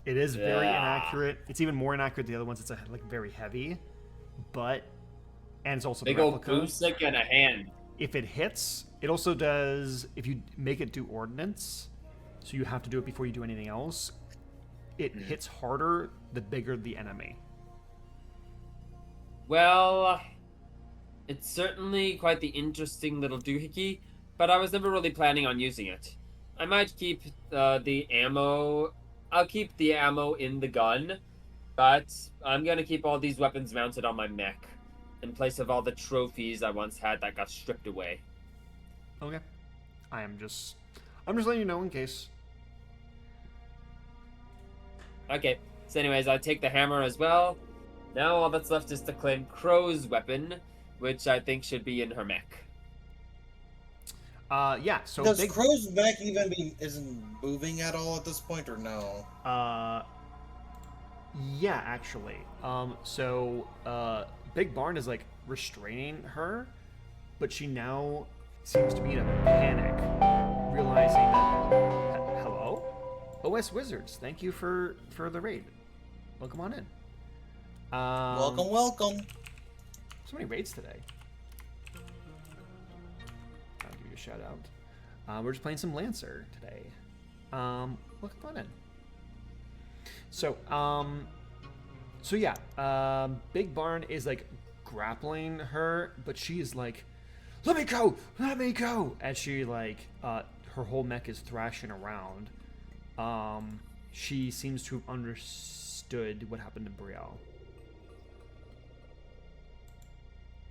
It is very Yeah. inaccurate. It's even more inaccurate than the other ones. It's like very heavy, and it's also the Big old replica. boomstick and a hand. If it hits, it also does. If you make it do ordnance, so you have to do it before you do anything else. It hits harder the bigger the enemy. Well, it's certainly quite the interesting little doohickey, but I was never really planning on using it. I might keep the ammo. I'll keep the ammo in the gun, but I'm gonna keep all these weapons mounted on my mech, in place of all the trophies I once had that got stripped away. Okay. I'm just letting you know in case. Okay, so anyways, I take the hammer as well. Now all that's left is to claim Crow's weapon, which I think should be in her mech. Yeah. So Does big. Crow's mech isn't moving at all at this point, or no? Yeah, actually. Big Barn is like restraining her, but she now seems to be in a panic, realizing that. Hello, OS Wizards. Thank you for the raid. Welcome on in. Welcome. So many raids today. I'll give you a shout out. We're just playing some Lancer today. Welcome on in. So, so yeah, Big Barn is like grappling her, but she is like, let me go, as she like, her whole mech is thrashing around. She seems to have understood what happened to Brielle.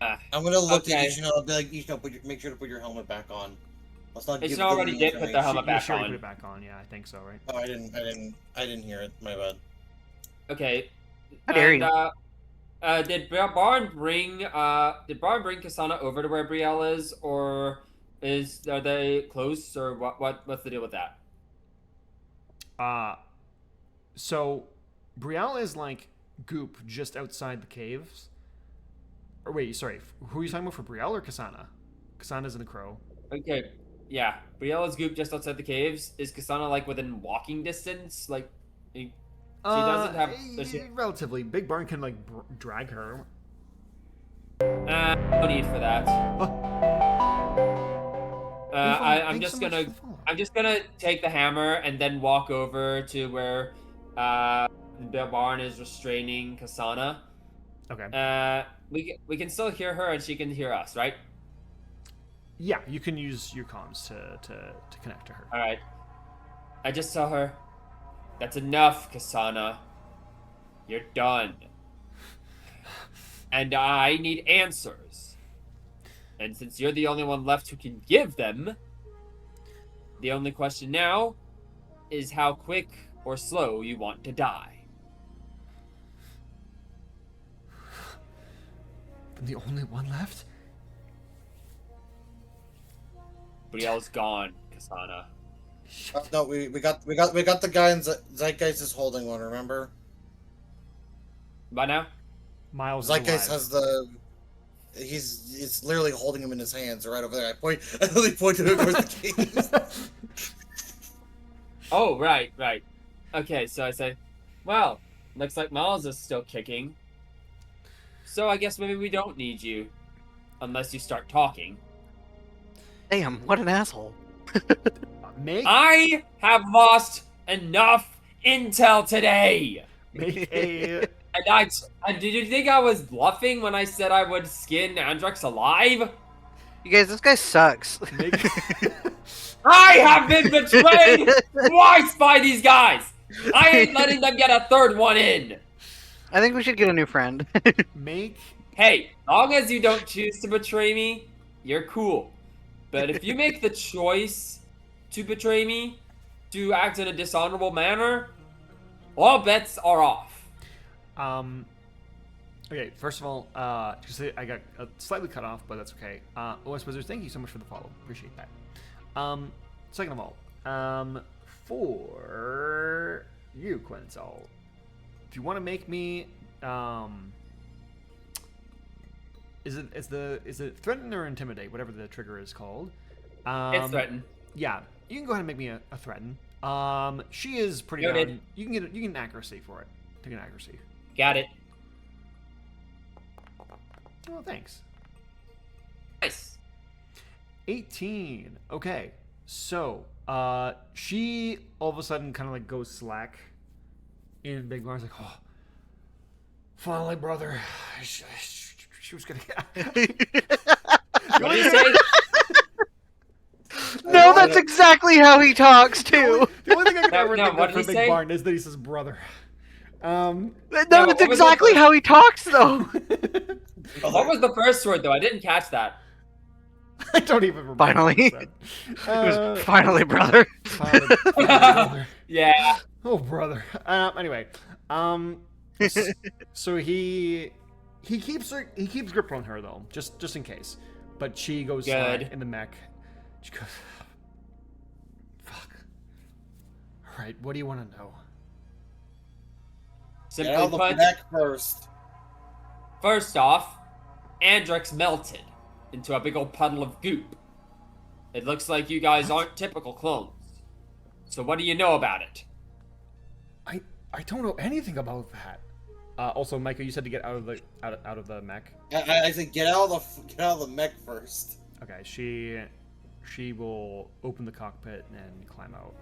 I'm gonna look Okay. at Ishino and be like, Ishino, make sure to put your helmet back on. Let's not give Ishino them already the did put the information. helmet Yeah, back she already on. put it back on. Yeah, I think so, right? Oh, I didn't hear it. My bad. Okay. How dare you? Did Barn bring Kasana over to where Brielle is, or are they close, or what's the deal with that? So Brielle is like goop just outside the caves. Or wait, sorry, who are you talking about for Brielle or Kasana? Kasana's in the crow. Okay, yeah. Brielle is goop just outside the caves. Is Kasana like within walking distance? Like, she doesn't have. Does she? Relatively. Big Barn can like drag her. No need for that. I'm just gonna take the hammer and then walk over to where Barn is restraining Kasana. Okay. We can still hear her and she can hear us, right? Yeah, you can use your comms to connect to her. All right. I just saw her. That's enough, Kasana. You're done. And I need answers. And since you're the only one left who can give them, the only question now is how quick or slow you want to die. I'm the only one left? Brielle's gone, Kasana. No, we got the guy in Zeitgeist is holding one. Remember? By now? Miles is Zeitgeist alive. has the. It's literally holding him in his hands right over there. I literally pointed towards the caves. Oh, right. Okay, so I say, well, looks like Miles is still kicking. So I guess maybe we don't need you. Unless you start talking. Damn, what an asshole. Make I have lost enough intel today! a And did you think I was bluffing when I said I would skin Andrex alive? You guys, this guy sucks. make I have been betrayed twice by these guys! I ain't letting them get a third one in! I think we should get a new friend. make Hey, long as you don't choose to betray me, you're cool. But if you make the choice to betray me, to act in a dishonorable manner, all bets are off. Okay, first of all, just I got slightly cut off, but that's okay. OS Wizards, thank you so much for the follow. Appreciate that. Second of all, for you, Quinzel, if you want to make me, is it threaten or intimidate, whatever the trigger is called? It's threatened. Yeah, you can go ahead and make me a threaten. She is pretty Noted. darn. You can get an accuracy for it. Take an accuracy. Got it. Oh, thanks. Nice. 18. Okay. So, she all of a sudden kind of like goes slack. And Big Barn's like, oh, finally, brother. She was gonna get. What do you say? No, that's exactly how he talks too. The only thing I can No, ever no, think what of did for he Big say? Barn is that he says brother. No, what that's was exactly the- how he talks though. What was the first word, though? I didn't catch that. I don't even remember. Finally. What he It said. was finally, brother. Finally, brother. Yeah. Oh, brother. Anyway, so he keeps grip on her though, just in case. But she goes Good. slack in the mech. She goes, fuck. All right, what do you want to know? Get Simply out of the put, back first. first off, Andrex melted into a big old puddle of goop. It looks like you guys aren't typical clones. So what do you know about it? I don't know anything about that. Also, Micah, you said to get out of the mech. I said get out of the mech first. Okay, she will open the cockpit and climb out.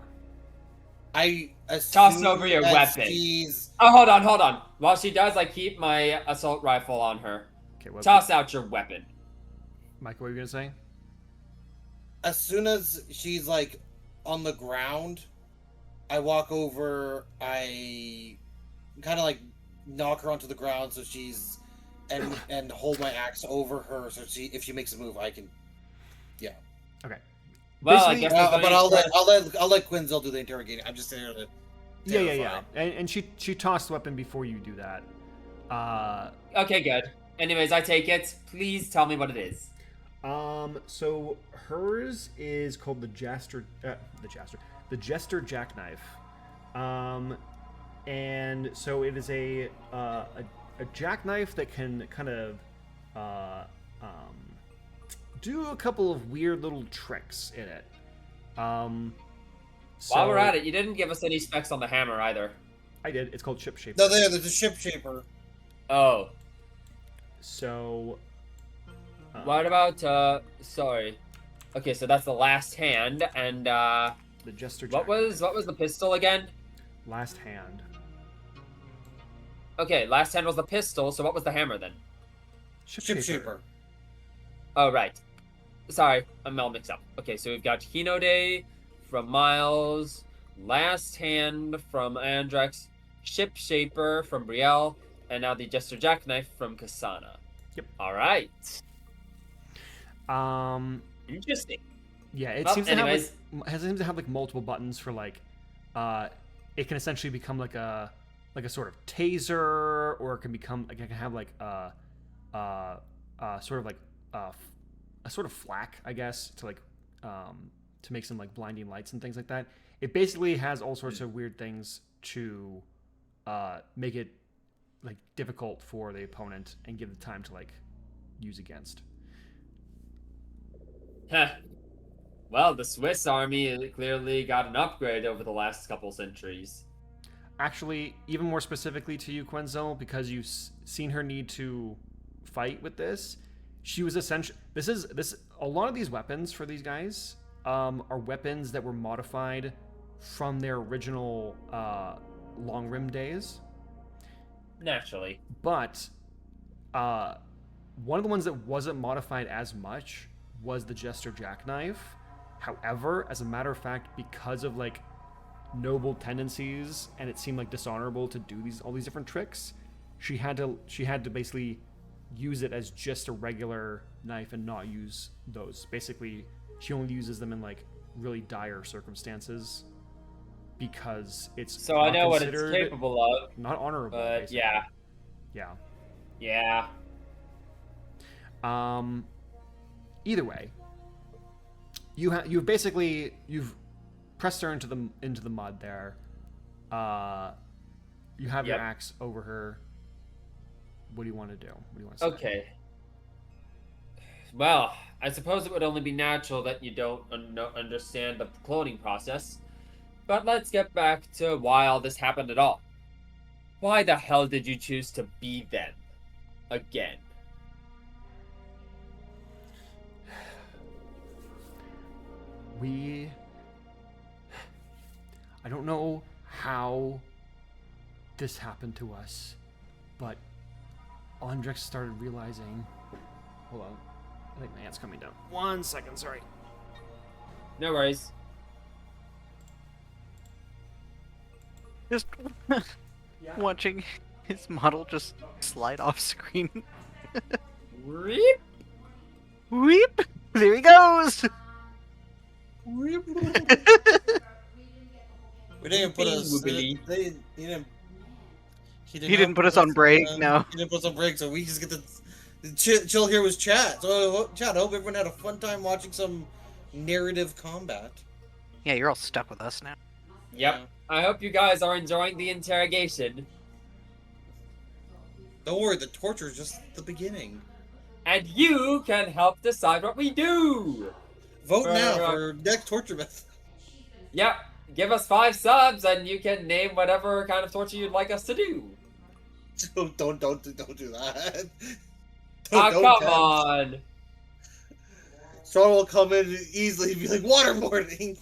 I Toss assume over your that weapon. She's... Oh, hold on. While she does, I keep my assault rifle on her. Okay, what, Toss out your weapon. Michael, what were you gonna say? As soon as she's like on the ground, I walk over. I kind of like knock her onto the ground so she's and hold my axe over her so if she makes a move, I can. Yeah. Okay. Well, I Basically- guess. But I'll let Quinzel do the interrogating. I'm just there to. Yeah. terrify. And she tossed the weapon before you do that. Okay, good. Anyways, I take it. Please tell me what it is. So hers is called the Jester Jackknife. And so it is a jackknife that can kind of do a couple of weird little tricks in it. While we're at it, you didn't give us any specs on the hammer either. I did. It's called Ship Shaper. No, there's a ship shaper. Oh. So. What about, sorry. Okay, so that's the last hand, and, The Jester what Jackknife. was the pistol again? Last hand. Okay, last hand was the pistol, so what was the hammer then? Ship shaper. Oh, right. Sorry, I'm all mixed up. Okay, so we've got Hinode from Miles, Last Hand from Andrex, Ship Shaper from Brielle, and now the Jester Jackknife from Kasana. Yep. Alright. Yeah, Interesting. it Well, seems anyways. to have like multiple buttons for like it can essentially become like a sort of taser, or it can become like it can have like sort of like a sort of flak, I guess, to like to make some like blinding lights and things like that. It basically has all sorts of weird things to make it like difficult for the opponent and give the time to like use against. Heh. Well, the Swiss army clearly got an upgrade over the last couple centuries. Actually, even more specifically to you, Quenzel, because you've seen her need to fight with this, she was essentially a lot of these weapons for these guys are weapons that were modified from their original long rim days. Naturally. But one of the ones that wasn't modified as much was the Jester Jackknife. However, as a matter of fact, because of like noble tendencies and it seemed like dishonorable to do all these different tricks, she had to basically use it as just a regular knife and not use those. Basically, she only uses them in like really dire circumstances because it's So I know what it's considered capable of. not honorable. But basically. yeah. Yeah. Either way, you've pressed her into the mud there. You have your Yep. axe over her. What do you want to do? What do you want to say? Okay. Well, I suppose it would only be natural that you don't understand the cloning process. But let's get back to why all this happened at all. Why the hell did you choose to be them? Again. I don't know how this happened to us, but Andrex started realizing. Hold on. I think my hand's coming down. 1 second, sorry. No worries. Just watching his model just slide off screen. Reep. Weep! There he goes! We didn't put us. Woobly. He didn't put us on break, no. He didn't put us on break, so we just get to chill here with chat. So, chat, I hope everyone had a fun time watching some narrative combat. Yeah, you're all stuck with us now. Yep. I hope you guys are enjoying the interrogation. Don't worry, the torture is just the beginning. And you can help decide what we do. Vote For- now for next torture method. Yep. Give us 5 subs and you can name whatever kind of torture you'd like us to do. Don't do that. Ah, Don't come tempt. on. Sean will come in easily and be like, waterboarding.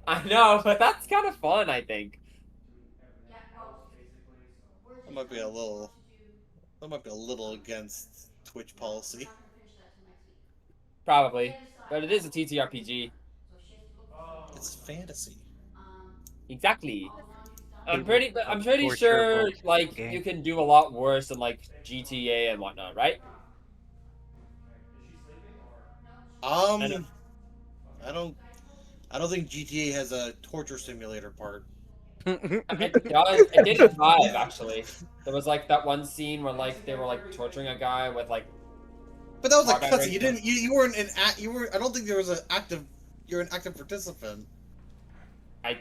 I know, but that's kind of fun, I think. That might be a little. That might be a little against Twitch policy. Probably. But it is a TTRPG. It's fantasy. Exactly. I'm They will pretty torture sure, voice like, game. you can do a lot worse than, like, GTA and whatnot, right? I know. I don't. I don't think GTA has a torture simulator part. It does. It did in 5, actually. There was, like, that one scene where, like, they were, like, torturing a guy with, like... But that was a Hawkeye cutscene. right You didn't. You weren't an act. You were. I don't think there was an active. You're an active participant. I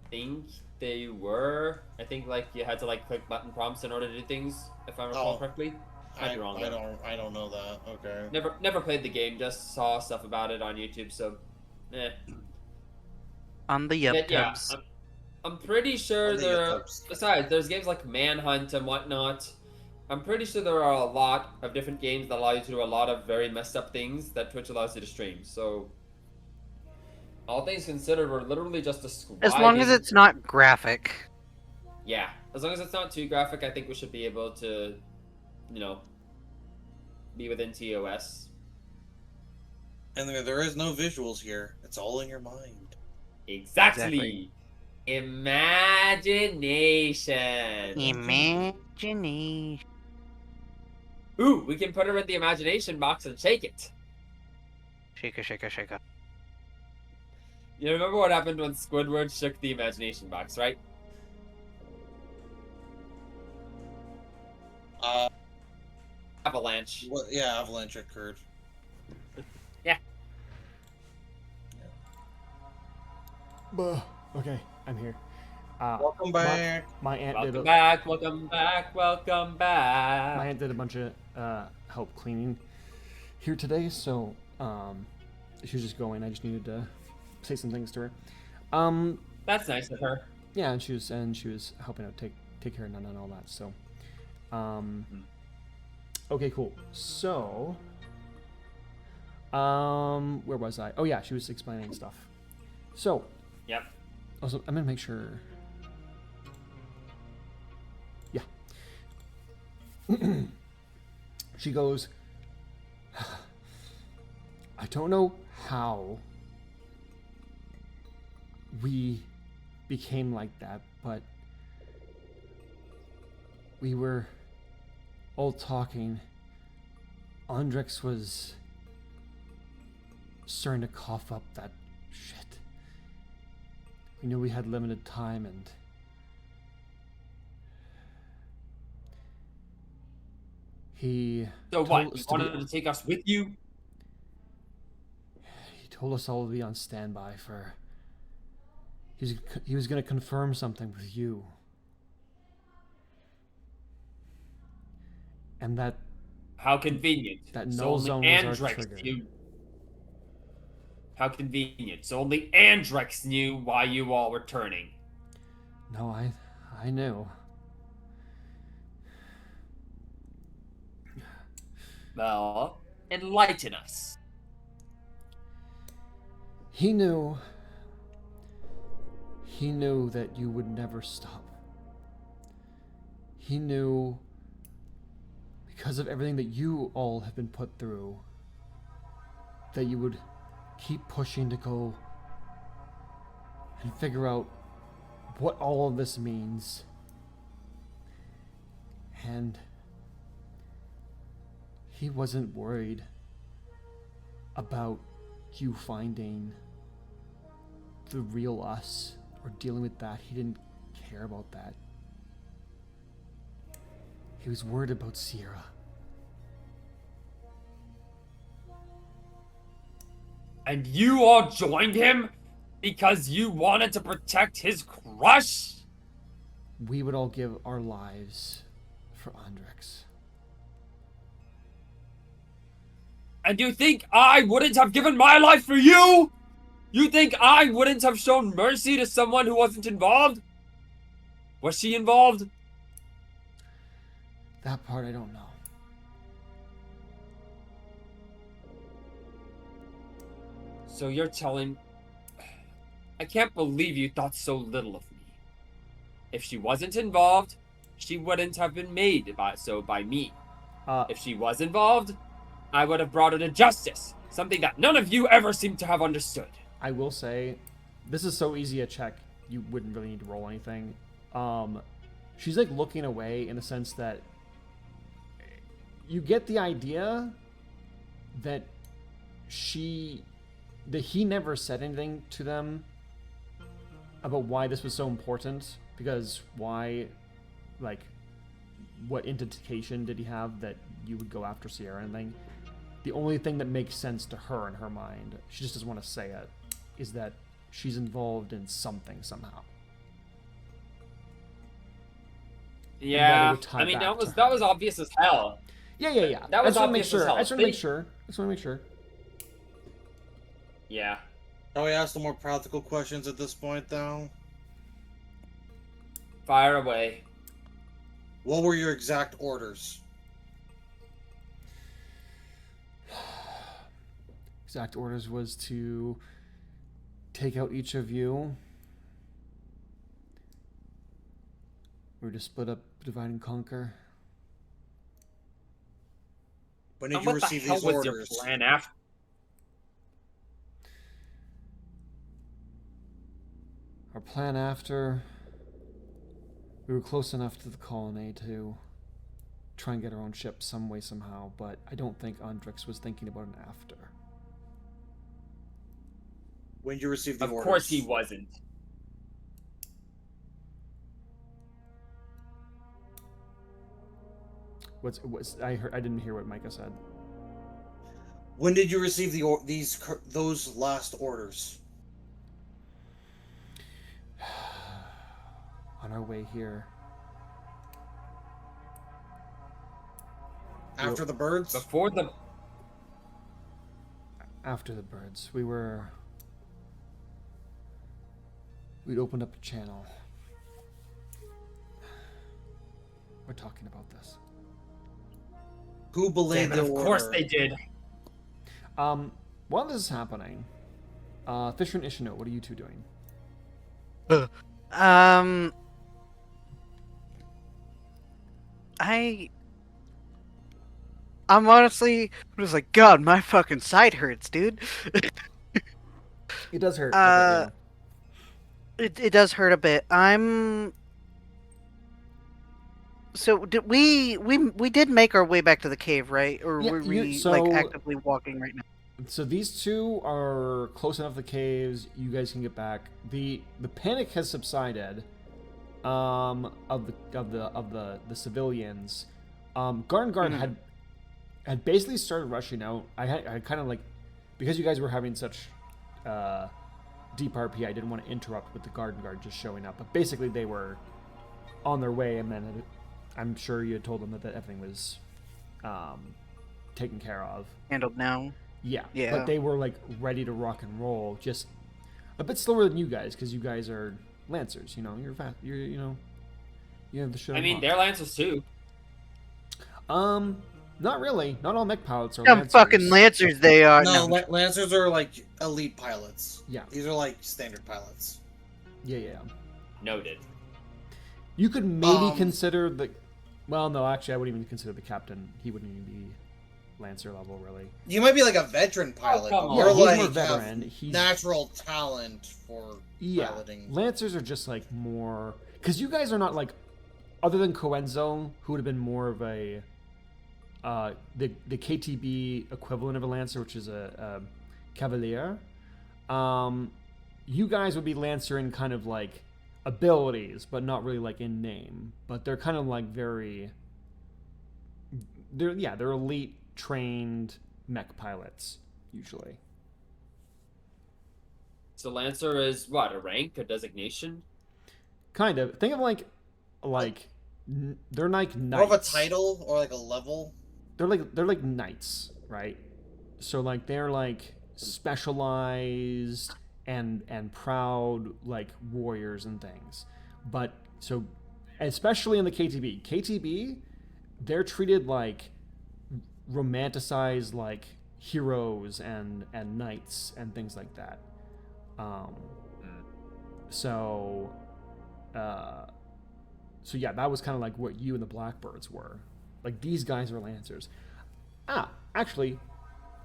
think they were. I think, like, you had to, like, click button prompts in order to do things, if I recall Oh. correctly. Might be wrong, though. I don't know that. Okay. Never played the game, just saw stuff about it on YouTube, so... Eh. On the yup But yeah, tubs. I'm pretty sure On the there. YouTube. Besides, there's games like Manhunt and whatnot. I'm pretty sure there are a lot of different games that allow you to do a lot of very messed up things that Twitch allows you to stream. So, all things considered, we're literally just describing. As long as it's not graphic. Yeah, as long as it's not too graphic, I think we should be able to, you know, be within TOS. And there is no visuals here. It's all in your mind. Exactly. Imagination. Imagination. Ooh, we can put her in the imagination box and shake it. Shaka, shaka, shaka. You remember what happened when Squidward shook the imagination box, right? Avalanche. Well, yeah, avalanche occurred. Yeah. Okay, I'm here. Welcome back. My aunt Welcome did. back, welcome back, welcome back. My aunt did a bunch of help cleaning here today, so she was just going. I just needed to say some things to her. That's nice of her. Yeah, and she was helping out take care of Nana and all that. So, okay, cool. So, where was I? Oh yeah, she was explaining stuff. So, Yep. also I'm gonna make sure. Yeah. She goes, I don't know how we became like that, but we were all talking. Andrex was starting to cough up that shit. We knew we had limited time, and he So told what? us You to be- wanted to take us with you? He told us all to be on standby for. He was going to confirm something with you. And that How convenient. That So null only zone was our Andrex trigger. knew. How convenient. So only Andrex knew why you all were turning. no, I knew. Well, enlighten us. He knew that you would never stop. He knew because of everything that you all have been put through that you would keep pushing to go and figure out what all of this means. And he wasn't worried about you finding the real us or dealing with that. He didn't care about that. He was worried about Sierra. And you all joined him because you wanted to protect his crush? We would all give our lives for Andrex. And you think I wouldn't have given my life for you? You think I wouldn't have shown mercy to someone who wasn't involved? Was she involved? That part I don't know. So you're telling... I can't believe you thought so little of me. If she wasn't involved, she wouldn't have been made by me. If she was involved, I would have brought her to justice. Something that none of you ever seem to have understood. I will say, this is so easy a check, you wouldn't really need to roll anything. She's like looking away in the sense that you get the idea that he never said anything to them about why this was so important, because why, like, what indication did he have that you would go after Sierra and anything? The only thing that makes sense to her in her mind, she just doesn't want to say it, is that she's involved in something somehow. Yeah, I mean that was obvious as hell. Yeah. That was I obvious as hell. I just want to make sure. Yeah. Shall we ask the more practical questions at this point, though? Fire away. What were your exact orders? Exact orders was to take out each of you. We were to split up, divide and conquer. When did you receive these orders? What the hell was your plan after? Our plan after, we were close enough to the colony to try and get our own ship some way, somehow, but I don't think Andrix was thinking about an after. When did you receive the orders? Of course he wasn't. I didn't hear what Micah said. When did you receive those last orders? On our way here. After the birds? After the birds. We'd opened up a channel. We're talking about this. Who belayed the order? Of course they did. While this is happening, Fisher and Ishino, what are you two doing? I'm honestly just like, God, my fucking side hurts, dude. It does hurt. It does hurt a bit. So did we did make our way back to the cave, right? Or Yeah, were we so- like actively walking right now? So these two are close enough to the caves. You guys can get back. The panic has subsided. Of the civilians. Guard had basically started rushing out. I kind of like, because you guys were having such deep RP, I didn't want to interrupt with the guard just showing up. But basically they were on their way, and then I'm sure you had told them that everything was taken care of. Handled now. Yeah. Yeah. But they were like ready to rock and roll, just a bit slower than you guys, because you guys are Lancers. You know, you're fast. You have the show. I mean, they're Lancers too. Not really. Not all mech pilots are Some Lancers. fucking Lancers they are. No, Lancers are like elite pilots. Yeah. These are like standard pilots. Yeah. Noted. You could maybe consider the. Well, no, actually, I wouldn't even consider the captain. He wouldn't even be Lancer level, really. You might be like a veteran pilot. come on. You're Yeah, he's like more veteran. have He's natural talent for yeah. piloting. Lancers are just like more, because you guys are not like, other than Coenzo, who would have been more of a the KTB equivalent of a Lancer, which is a Cavalier. You guys would be Lancer in kind of like abilities, but not really like in name. But they're kind of like they're elite trained mech pilots usually. So Lancer is what, a rank, a designation? Kind of. Think of like they're like knights. More of a title or like a level. They're like knights, right? So like they're like specialized and proud like warriors and things. But so especially in the KTB, they're treated like romanticized like heroes and knights and things like that. So, so yeah, that was kind of like what you and the Blackbirds were. Like, these guys are Lancers. Actually,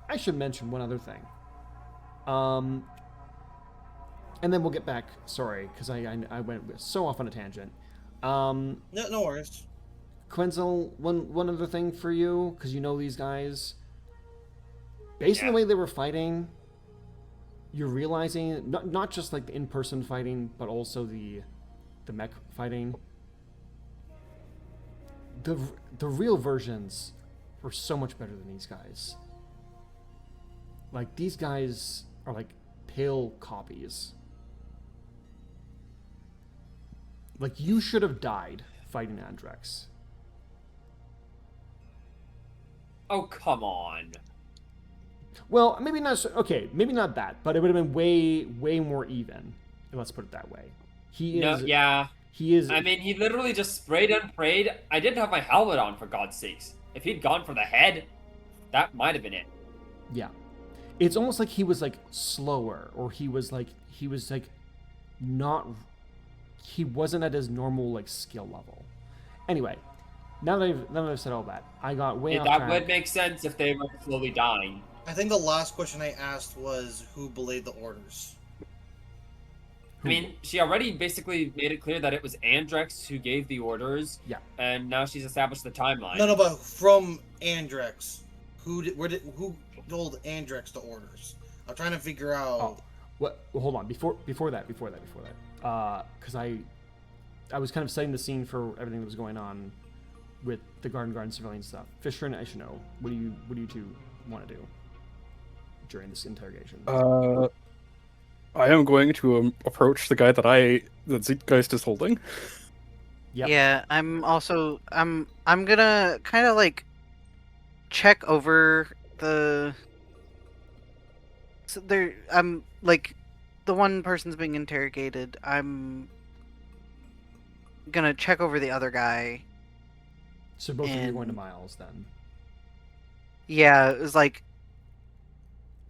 I should mention one other thing. And then we'll get back. Sorry, because I went so off on a tangent. No worries. Quenzel, one other thing for you, because you know these guys. Based on the way they were fighting, you're realizing not just like the in-person fighting, but also the mech fighting. The real versions were so much better than these guys. Like, these guys are like pale copies. Like, you should have died fighting Andrex. Oh, come on. Well, maybe not. Okay, maybe not that, but it would have been way more even. Let's put it that way. He is. No, yeah. He is. I mean, he literally just sprayed and prayed. I didn't have my helmet on, for God's sakes. If he'd gone for the head, that might have been it. Yeah, it's almost like he was like slower, or he was like not. He wasn't at his normal like skill level. Anyway, now that I've said all that, I got way off track. That would make sense if they were slowly dying. I think the last question I asked was who belayed the orders. I mean, she already basically made it clear that it was Andrex who gave the orders. Yeah. And now she's established the timeline. No, but from Andrex, who told Andrex the orders? I'm trying to figure out. Oh, what? Well, hold on. Before that. Because I was kind of setting the scene for everything that was going on with the Garden civilian stuff. Fisher and Ishino, what do you two want to do during this interrogation? I am going to approach the guy that Zeitgeist is holding. Yep. Yeah, I'm gonna kind of like check over the. So I'm like, the one person's being interrogated. I'm gonna check over the other guy. So both of you are going to Miles then. Yeah, it was like,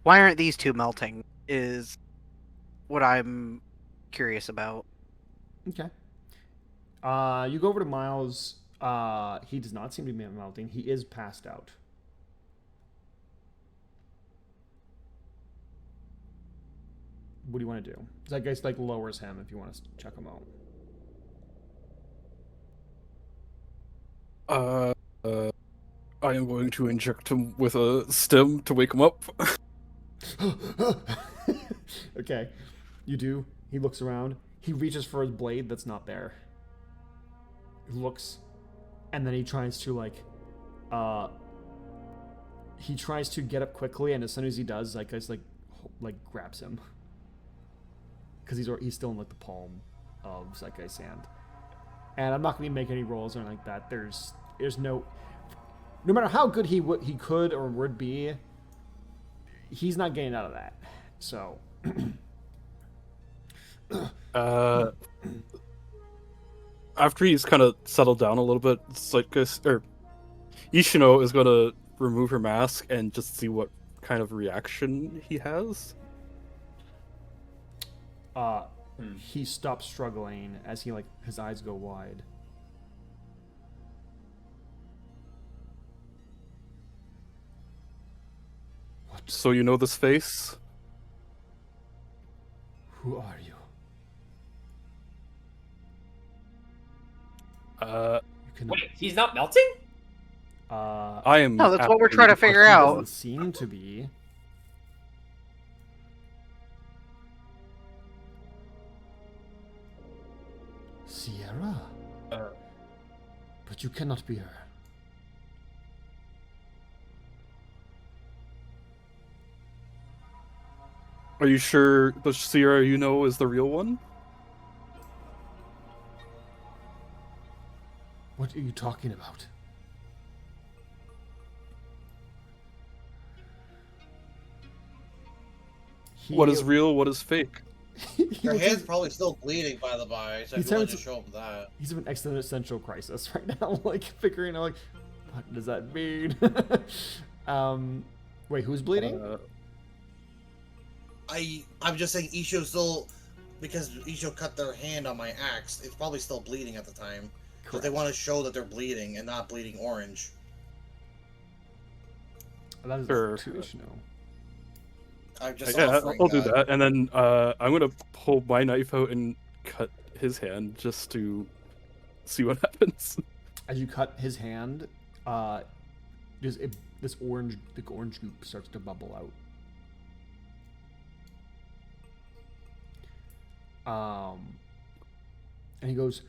why aren't these two melting? Is what I'm curious about. Okay. You go over to Miles. He does not seem to be melting. He is passed out. What do you want to do? That guy's like lowers him if you want to check him out. I am going to inject him with a stim to wake him up. Okay. You do. He looks around. He reaches for his blade that's not there. He looks, and then he tries to get up quickly, and as soon as he does, Zeitgeist grabs him. Because he's still in like the palm of Zeitgeist's hand. And I'm not going to make any rolls or anything like that. There's no matter how good he could or would be, he's not getting out of that. So after he's kind of settled down a little bit, Ishino is going to remove her mask and just see what kind of reaction he has. He stops struggling as his eyes go wide. What? So you know this face? Who are you? Wait, he's not melting? I am. No, that's what we're trying to figure He out. doesn't seem to be. Sierra? But you cannot be her. Are you sure the Sierra you know is the real one? What are you talking about? What is real? What is fake? Your hand's probably still bleeding, by the by, so if you want to show up that. He's in an existential crisis right now, figuring out, what does that mean? Wait, who's bleeding? I'm just saying Isho's still because Isho cut their hand on my axe, it's probably still bleeding at the time. But they Correct. want to show that they're bleeding and not bleeding orange. That is Sure. to Ishino. I'm just Yeah, offering I'll do that. And then I'm gonna pull my knife out and cut his hand just to see what happens. As you cut his hand, this orange goop starts to bubble out. And he goes,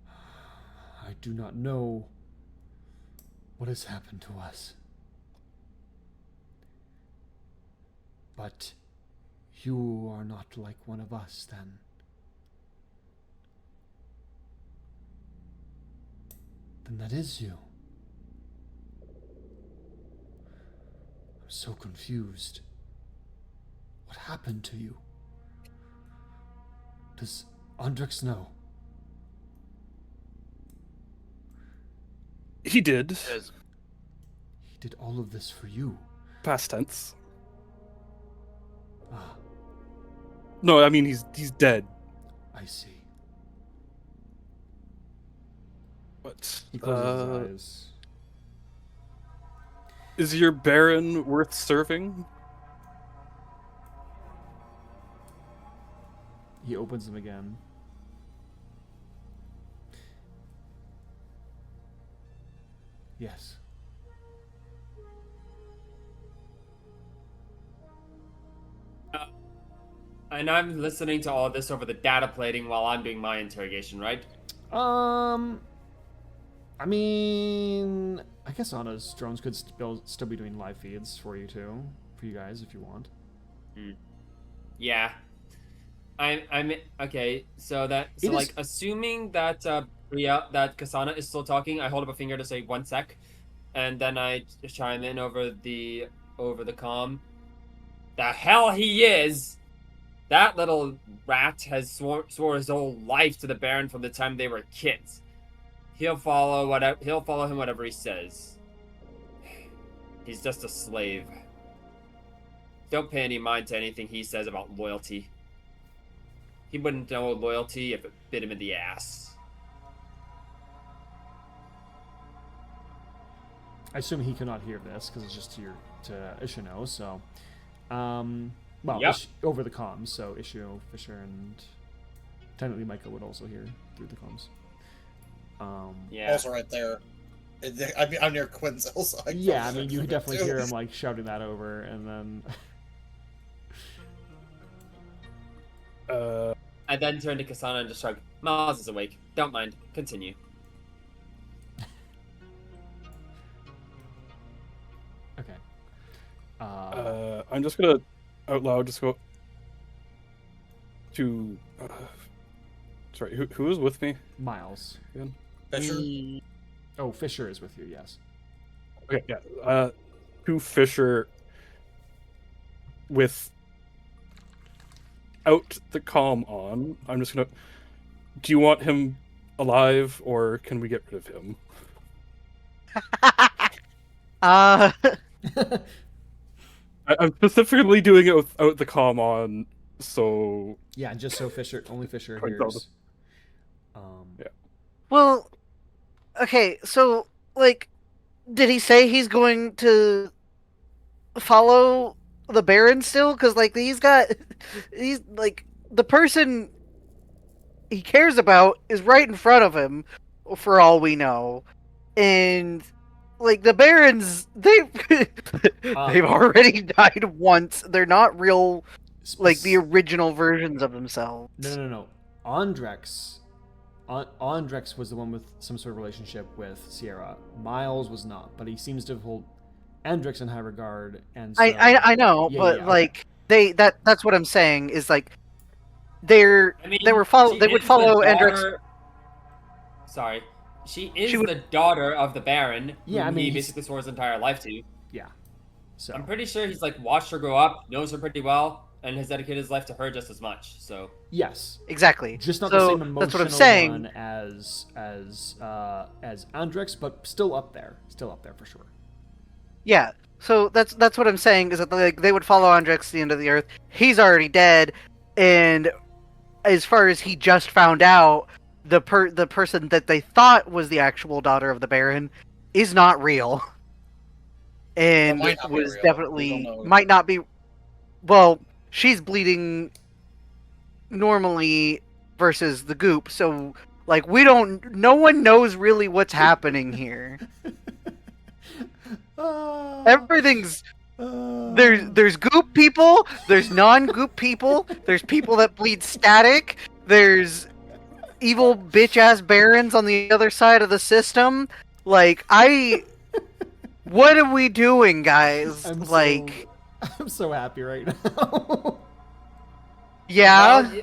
I do not know what has happened to us. But you are not like one of us, then. Then that is you. I'm so confused. What happened to you? Does Andrex know? He did. He did all of this for you. Past tense. Ah, No, I mean he's dead. I see. But He closes his eyes. is your Baron worth serving? He opens them again. Yes. And I'm listening to all this over the data plating while I'm doing my interrogation, right? I mean, I guess Anna's drones could still be doing live feeds for you too, for you guys if you want. Yeah. I'm okay. So assuming that that Kasana is still talking, I hold up a finger to say 1 sec, and then I chime in over the comm. The hell he is! That little rat has swore his whole life to the Baron from the time they were kids. He'll follow him whatever he says. He's just a slave. Don't pay any mind to anything he says about loyalty. He wouldn't know loyalty if it bit him in the ass. I assume he cannot hear this because it's just to Ishino. So, well, Yep. over the comms. So Ishino, Fisher, and technically Micah would also hear through the comms. Yeah. Also right there. I'm near Quinzel, so Yeah, I mean, you could definitely too. hear him like shouting that over, and then. I then turn to Kasana and just shrug. Miles is awake. Don't mind. Continue. Okay. I'm just gonna out loud just go to. Sorry, who is with me? Miles. Again? Fisher? Oh, Fisher is with you. Yes. Okay, yeah. To Fisher with out the comm on. I'm just gonna. Do you want him alive, or can we get rid of him? Uh, I'm specifically doing it without the comm on, so Yeah, just so only Fisher Quite hears. well, okay, so, like, did he say he's going to follow the Baron still? Because, like, he's, like, the person he cares about is right in front of him, for all we know. And, like, the Barons, they've already died once. They're not real, like, the original versions of themselves. No. Andrex was the one with some sort of relationship with Sierra. Miles was not, but he seems to hold Andrex in high regard. And so, I know, Yeah, but yeah, like that's what I'm saying is like they would follow Andrex. Sorry, she is She would- the daughter of the Baron. Yeah, who I mean, he he's- basically swore his entire life to. Yeah. So I'm pretty sure he's like watched her grow up, knows her pretty well, and has dedicated his life to her just as much. So yes, Exactly. just not So, the same emotional that's what I'm saying. one as Andrex, but still up there for sure. Yeah. So that's what I'm saying is that like they would follow Andrex to the end of the earth. He's already dead, And as far as he just found out, the person that they thought was the actual daughter of the Baron is not real, and might not be was real. We definitely don't know. might not be. Well, she's bleeding normally versus the goop, so like no one knows really what's happening here. Everything's there's goop people, there's non-goop people, there's people that bleed static, there's evil bitch ass barons on the other side of the system. Like what are we doing, guys? I'm so happy right now. Yeah.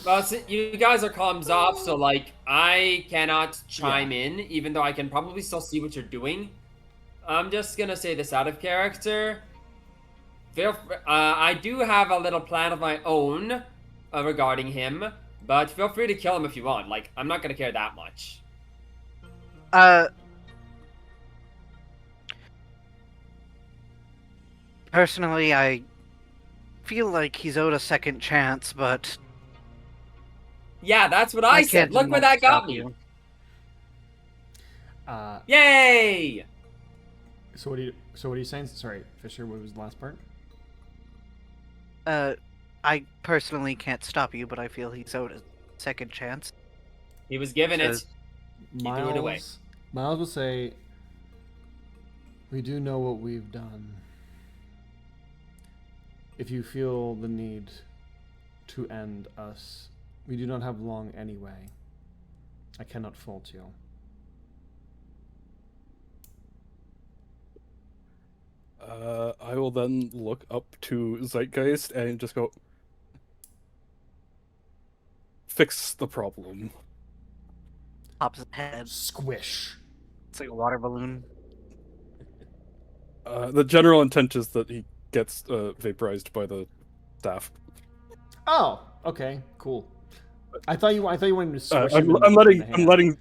Well, you guys are comms off, so like I cannot chime in, even though I can probably still see what you're doing. I'm just gonna say this out of character. I do have a little plan of my own regarding him, but feel free to kill him if you want. Like, I'm not gonna care that much. Personally, I feel like he's owed a second chance, but yeah, that's what I said. Look where that got me. Yay! So what are you saying? Sorry, Fisher, what was the last part? I personally can't stop you, but I feel he's owed a second chance. He was given it. He threw it away. Miles will say, we do know what we've done. If you feel the need to end us, we do not have long anyway. I cannot fault you. I will then look up to Zeitgeist and just go, fix the problem. Pops his head. Squish. It's like a water balloon. The general intent is that he gets vaporized by the staff. Oh, okay, cool. I thought you wanted to squish I'm letting.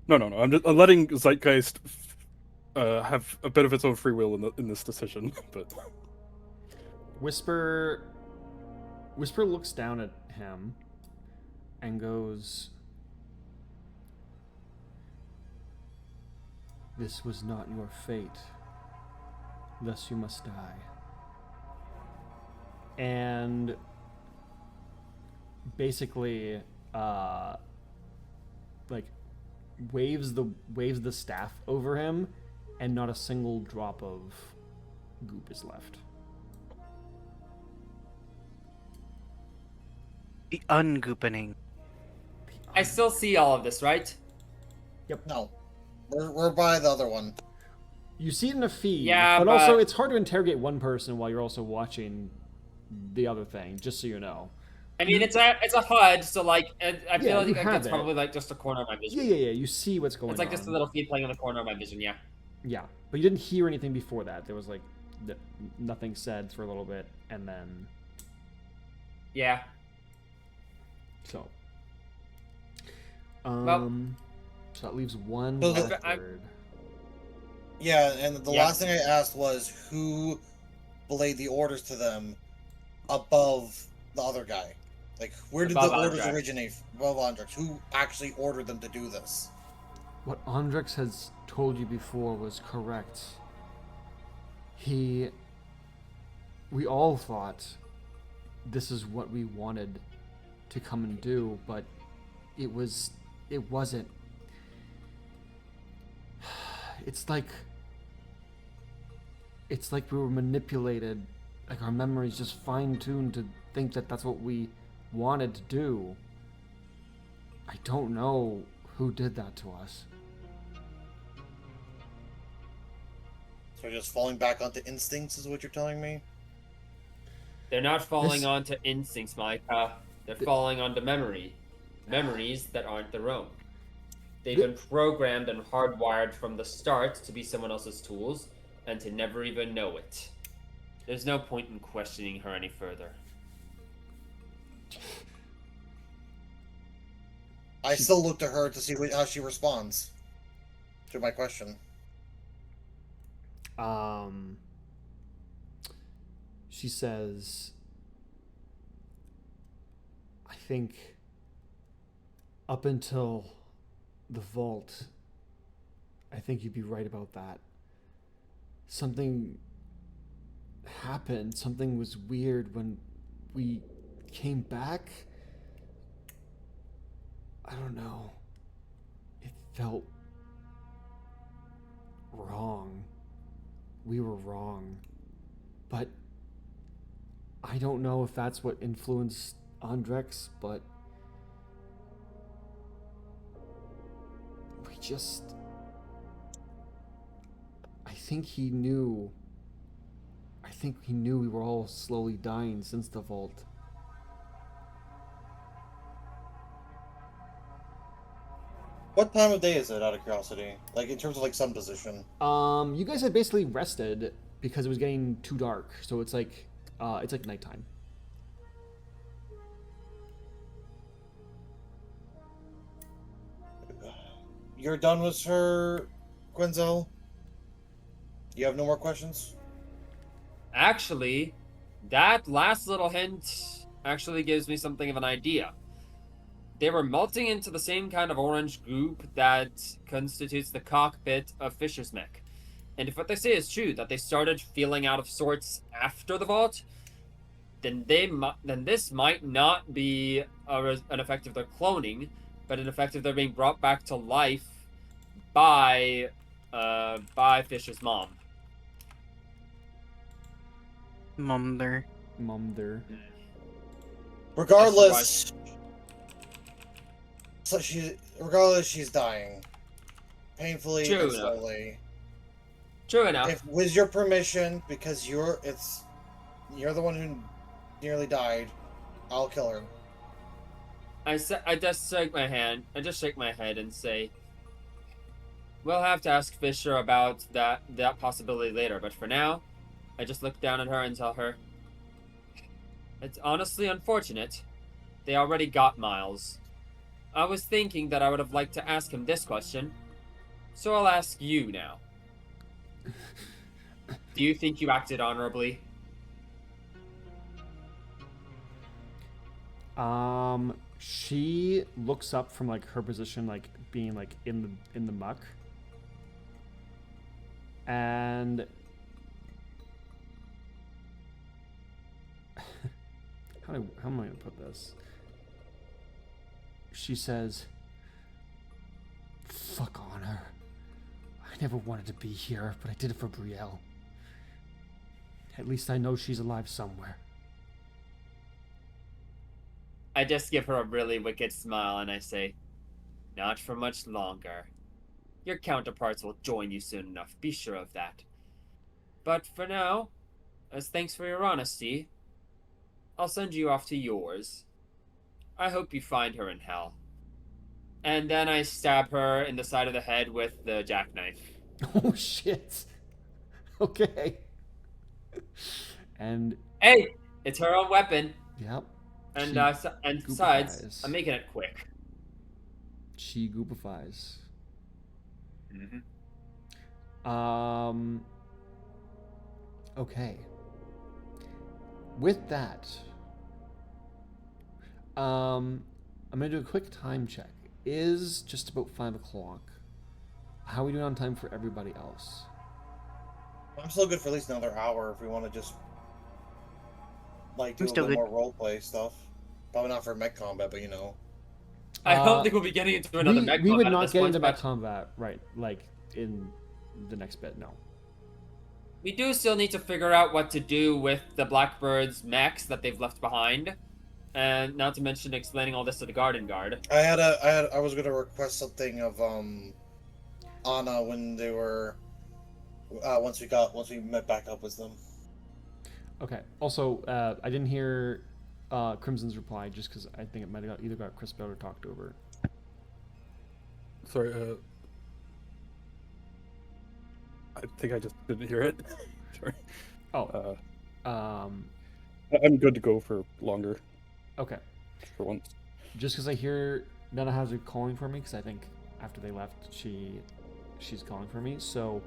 No. I'm letting Zeitgeist have a bit of its own free will in this decision, but Whisper looks down at him and goes, "This was not your fate. Thus you must die." And basically, like waves the staff over him, and not a single drop of goop is left. The ungoopening. I still see all of this, right? Yep. No, we're by the other one. You see it in a feed, yeah, but also it's hard to interrogate one person while you're also watching the other thing. Just so you know. I mean, it's a HUD, so like I feel like it's it. probably like just a corner of my vision. Yeah. You see what's going on. It's like just a little feed playing in the corner of my vision. Yeah. Yeah, but you didn't hear anything before that. There was like nothing said for a little bit, and then yeah. So, well, so that leaves one So word. Yeah, and the last thing I asked was who relayed the orders to them above the other guy. Like, where did the orders originate above Andrex? Who actually ordered them to do this? What Andrex has told you before was correct. We all thought this is what we wanted to come and do, but it wasn't. It's like we were manipulated, like our memories just fine-tuned to think that that's what we wanted to do. I don't know who did that to us. So just falling back onto instincts is what you're telling me? They're not falling onto instincts, Micah. They're falling onto memories that aren't their own. They've been programmed and hardwired from the start to be someone else's tools and to never even know it. There's no point in questioning her any further. I still look to her to see how she responds to my question. She says, I think up until the vault, I think you'd be right about that. Something happened. Something was weird when we came back. I don't know. It felt wrong. We were wrong. But I don't know if that's what influenced Andrex, but we just... I think he knew we were all slowly dying since the vault. What time of day is it, out of curiosity? Like, in terms of, like, sun position? You guys had basically rested because it was getting too dark, so it's like nighttime. You're done with her, Quenzel? You have no more questions? Actually, that last little hint actually gives me something of an idea. They were melting into the same kind of orange goop that constitutes the cockpit of Fisher's mech. And if what they say is true, that they started feeling out of sorts after the vault, then this might not be an effect of their cloning, but an effect of their being brought back to life by Fisher's mom. Mumder. Regardless, she's dying. Painfully True and enough. slowly. True enough. If with your permission, because you're the one who nearly died, I'll kill her. I just shake my hand. I just shake my head and say, "We'll have to ask Fisher about that possibility later. But for now, I just look down at her and tell her, it's honestly unfortunate. They already got Miles. I was thinking that I would have liked to ask him this question, so I'll ask you now. Do you think you acted honorably?" She looks up from like her position, like being like in the muck, and how am I gonna put this? She says, "Fuck honor. I never wanted to be here, but I did it for Brielle. At least I know she's alive somewhere." I just give her a really wicked smile and I say, "Not for much longer. Your counterparts will join you soon enough, be sure of that. But for now, as thanks for your honesty, I'll send you off to yours. I hope you find her in hell." And then I stab her in the side of the head with the jackknife. Oh shit. Okay. And Hey, it's her own weapon. yep. And She and besides, goopifies. I'm making it quick. She goopifies. Mm-hmm. Okay. With that, I'm gonna do a quick time check. Is just about 5 o'clock. How are we doing on time for everybody else? I'm still good for at least another hour if we want to just like do I'm a still bit good. more roleplay stuff. Probably not for mech combat, but you know. I don't think we'll be getting into another mech we would combat at not this get point, into mech but combat, right? Like in the next bit, no. we do still need to figure out what to do with the Blackbird's mechs that they've left behind. And not to mention explaining all this to the Garden Guard. I was gonna request something of Anna when they were once we met back up with them. Okay. Also, I didn't hear Crimson's reply just because I think it might have either got crisped out or talked over. Sorry, I think I just didn't hear it. Sorry. Oh. I'm good to go for longer, Okay. for once. Just because I hear QuatroHazard calling for me, because I think after they left, she's calling for me. So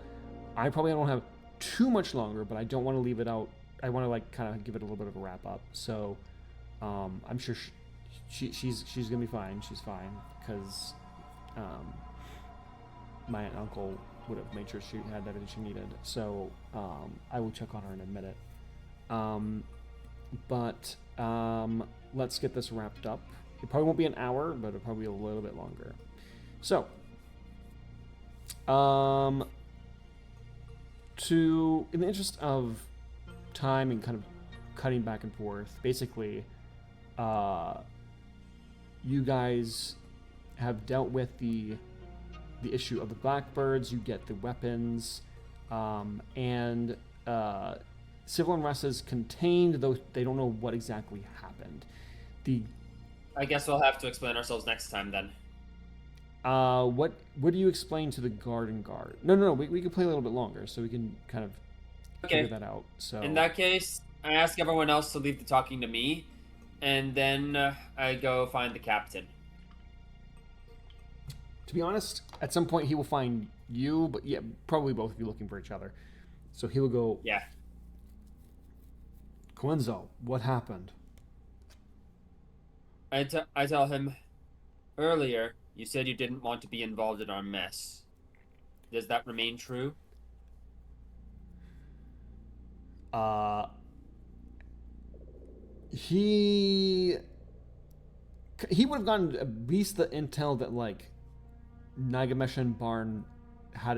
I probably don't have too much longer, but I don't want to leave it out. I want to like kind of give it a little bit of a wrap up. So I'm sure she's gonna be fine. She's fine because my aunt and uncle would have made sure she had everything she needed. So I will check on her in a minute. But let's get this wrapped up. It probably won't be an hour, but it'll probably be a little bit longer. So, in the interest of time and kind of cutting back and forth, basically, you guys have dealt with the issue of the blackbirds. You get the weapons, and civil unrest is contained, though they don't know what exactly happened. I guess we'll have to explain ourselves next time then. What do you explain to the guard? No. We can play a little bit longer, so we can kind of figure that out. So in that case, I ask everyone else to leave the talking to me, and then I go find the captain. To be honest, at some point he will find you, but yeah, probably both of you looking for each other. So he will go. Yeah. Coenzo, what happened? I tell him, earlier you said you didn't want to be involved in our mess. Does that remain true? He would have gotten at least the intel that like Nagamesh and Barn had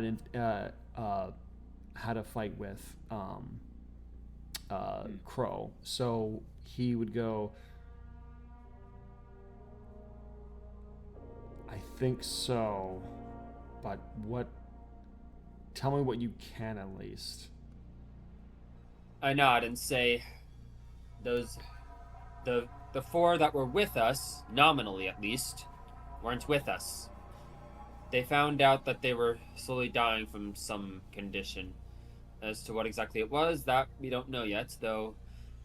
had a fight with Crow, so he would go, I think so, but tell me what you can at least. I nod and say, the four that were with us, nominally at least, weren't with us. They found out that they were slowly dying from some condition. As to what exactly it was, that we don't know yet, though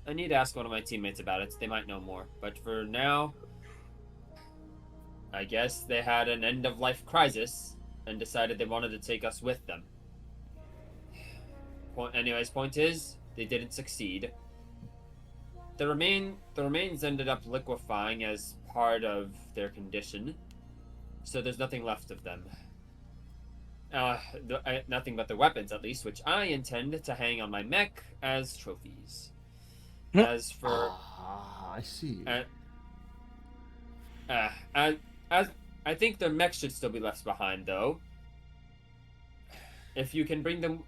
I need to ask one of my teammates about it. They might know more. But for now, I guess they had an end-of-life crisis and decided they wanted to take us with them. Point is, they didn't succeed. The remains ended up liquefying as part of their condition, so there's nothing left of them. Nothing but the weapons, at least, which I intend to hang on my mech as trophies. As for... I see. I think their mech should still be left behind, though. If we can bring them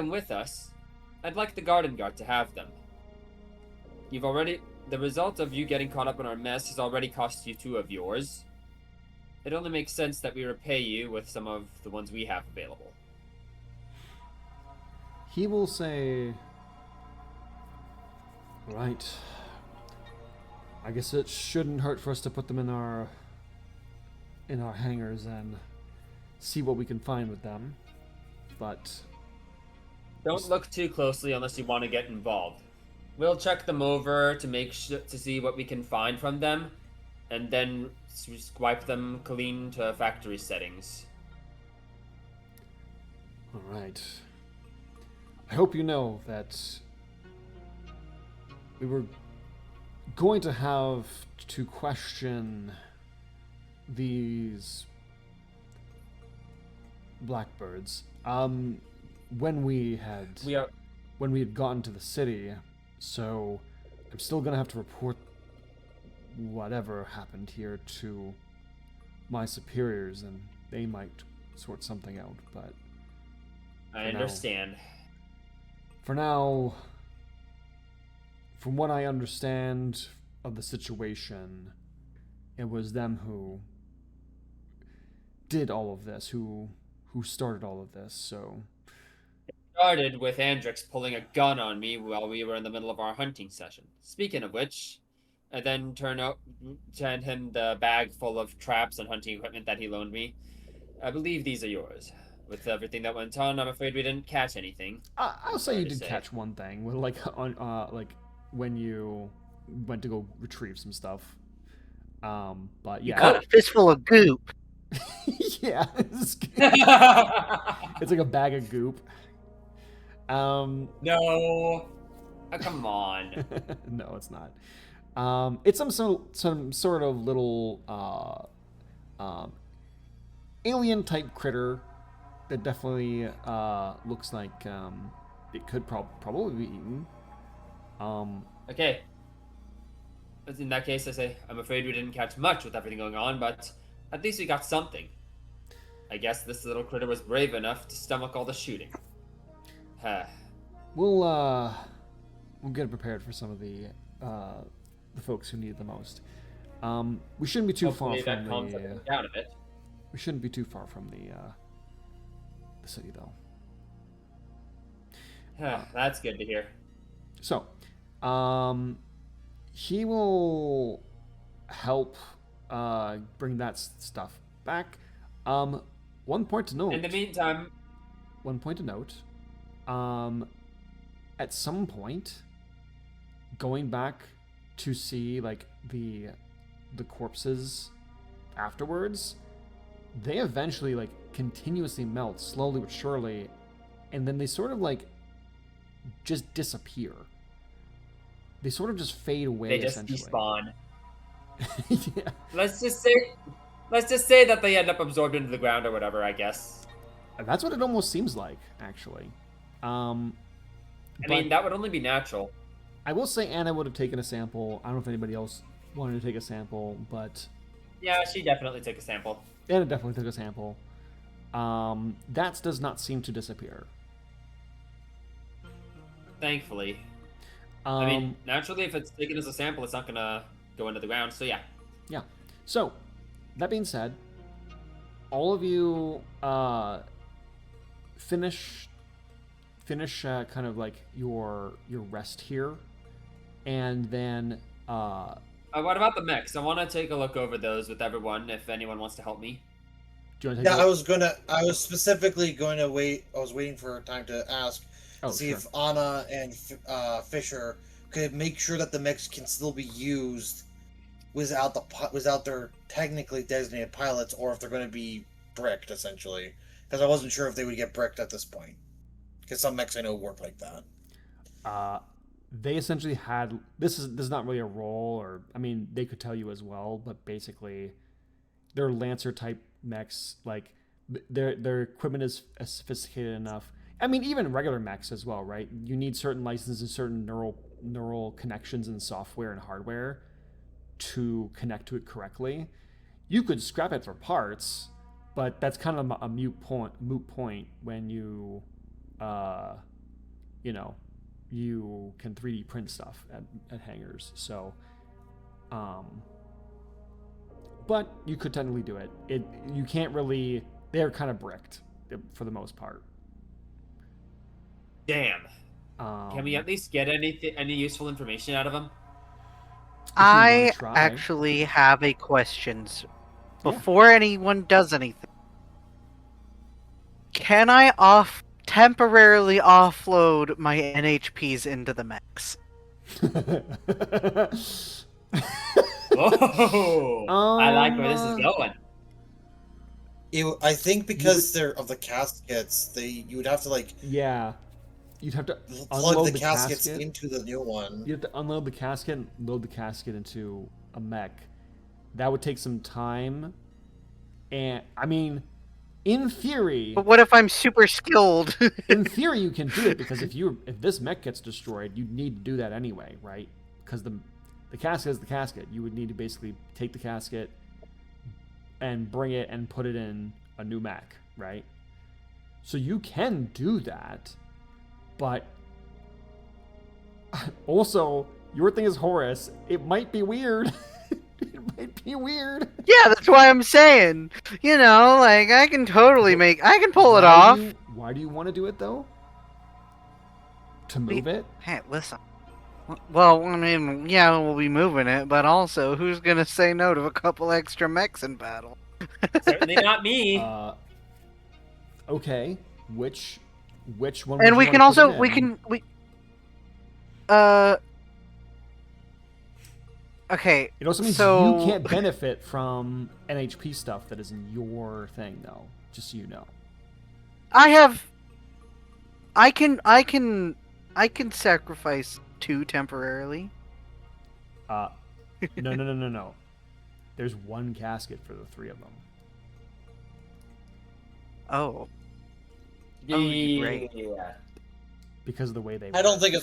with us, I'd like the Garden Guard to have them. The result of you getting caught up in our mess has already cost you 2 of yours. It only makes sense that we repay you with some of the ones we have available. He will say, right, I guess it shouldn't hurt for us to put them in our hangars and see what we can find with them, but don't look too closely unless you want to get involved. We'll check them over to see what we can find from them, and then wipe them clean to factory settings. All right. I hope you know that we were going to have to question these blackbirds when we had gotten to the city, so I'm still gonna have to report whatever happened here to my superiors, and they might sort something out, but I understand. For now, from what I understand of the situation, it was them who did all of this, who started all of this, so... It started with Andrix pulling a gun on me while we were in the middle of our hunting session. Speaking of which, I then turned him the bag full of traps and hunting equipment that he loaned me. I believe these are yours. With everything that went on, I'm afraid we didn't catch anything. I'll say you did catch one thing, like when you went to go retrieve some stuff. But yeah, You caught a fistful of goop. yeah, it's like a bag of goop. No, oh, come on. No, it's not. It's some sort of little alien type critter that definitely looks like it could probably be eaten. Okay. But in that case, I say, I'm afraid we didn't catch much with everything going on, but at least we got something. I guess this little critter was brave enough to stomach all the shooting. We'll get prepared for some of the folks who need it the most. We shouldn't be too Hopefully far that from calms the. everything down a bit. We shouldn't be too far from the city, though. That's good to hear. So, he will help bring that stuff back. One point to note. In the meantime, One point to note. At some point, going back to see like the corpses afterwards, they eventually like continuously melt slowly but surely, and then they sort of like just disappear. They sort of just fade away. they just essentially. despawn. Yeah. Let's just say that they end up absorbed into the ground or whatever, I guess. That's what it almost seems like, actually. I mean, that would only be natural. I will say Anna would have taken a sample. I don't know if anybody else wanted to take a sample, but Yeah, she definitely took a sample. Anna definitely took a sample. That does not seem to disappear. Thankfully. I mean, naturally, if it's taken as a sample, it's not gonna go into the ground, so yeah. Yeah. So, that being said, all of you finish kind of like your rest here, and then What about the mechs? I want to take a look over those with everyone if anyone wants to help me. do you want to take Yeah, a look? I was specifically going to wait. I was waiting for time to ask, see sure. if Anna and Fisher could make sure that the mechs can still be used without their technically designated pilots, or if they're going to be bricked essentially. Because I wasn't sure if they would get bricked at this point. Because some mechs I know work like that. They essentially had this is not really a role, or I mean they could tell you as well, but basically they're Lancer type mechs. Like their equipment is sophisticated enough. I mean even regular mechs as well, right? You need certain licenses and certain neural connections in software and hardware to connect to it correctly. You could scrap it for parts, but that's kind of a moot point when you you can 3D print stuff at hangars. So, but you could technically do it. You can't really. They're kind of bricked for the most part. Damn. Can we at least get any useful information out of them? I try. actually have a question. Before anyone does anything, can I temporarily offload my NHPs into the mechs? Whoa! I like where this is going. I think because they're of the caskets, you would have to like you'd have to plug unload the caskets casket into the new one. You have to unload the casket and load the casket into a mech. That would take some time, and I mean, in theory. But what if I'm super skilled? In theory, you can do it because if this mech gets destroyed, you'd need to do that anyway, right? Because the casket is the casket. You would need to basically take the casket and bring it and put it in a new mech, right? So you can do that, but also your thing is Horus. It might be weird. It might be weird. Yeah, that's why I'm saying. Like I can pull it off. Why do you want to do it though? To move it? Hey, listen. Well, I mean, yeah, we'll be moving it, but also, who's gonna say no to a couple extra mechs in battle? Certainly not me. Okay. Which one? And we can also Okay. It also means you can't benefit from NHP stuff that is in your thing, though. Just so you know. I can sacrifice 2 temporarily. No. There's one casket for the 3 of them. Oh. Oh, right. Yeah. Because of the way they I don't work. think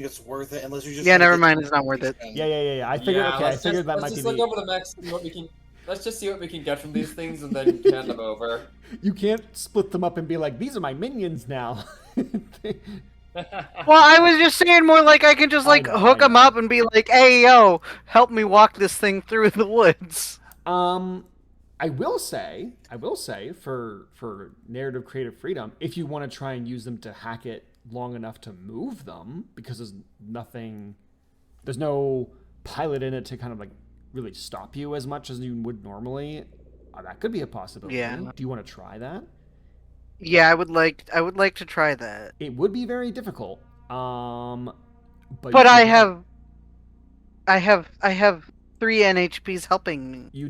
it's worth it unless you just. Yeah, trying to never get mind. It's not worth it. Yeah. I figured. Yeah, Okay, I let's figured that let's might just be look the. over the mechs and what we can. Let's just see what we can get from these things and then hand them over. You can't split them up and be like, these are my minions now. Well, I was just saying more like I can just like I hook them know. up and be like, "Hey, yo, help me walk this thing through the woods." I will say, for narrative creative freedom, if you want to try and use them to hack it long enough to move them, because there's no pilot in it to kind of like really stop you as much as you would normally. That could be a possibility. Yeah. Do you want to try that? Yeah, I would like to try that. It would be very difficult. But But you could- I have 3 NHPs helping me. You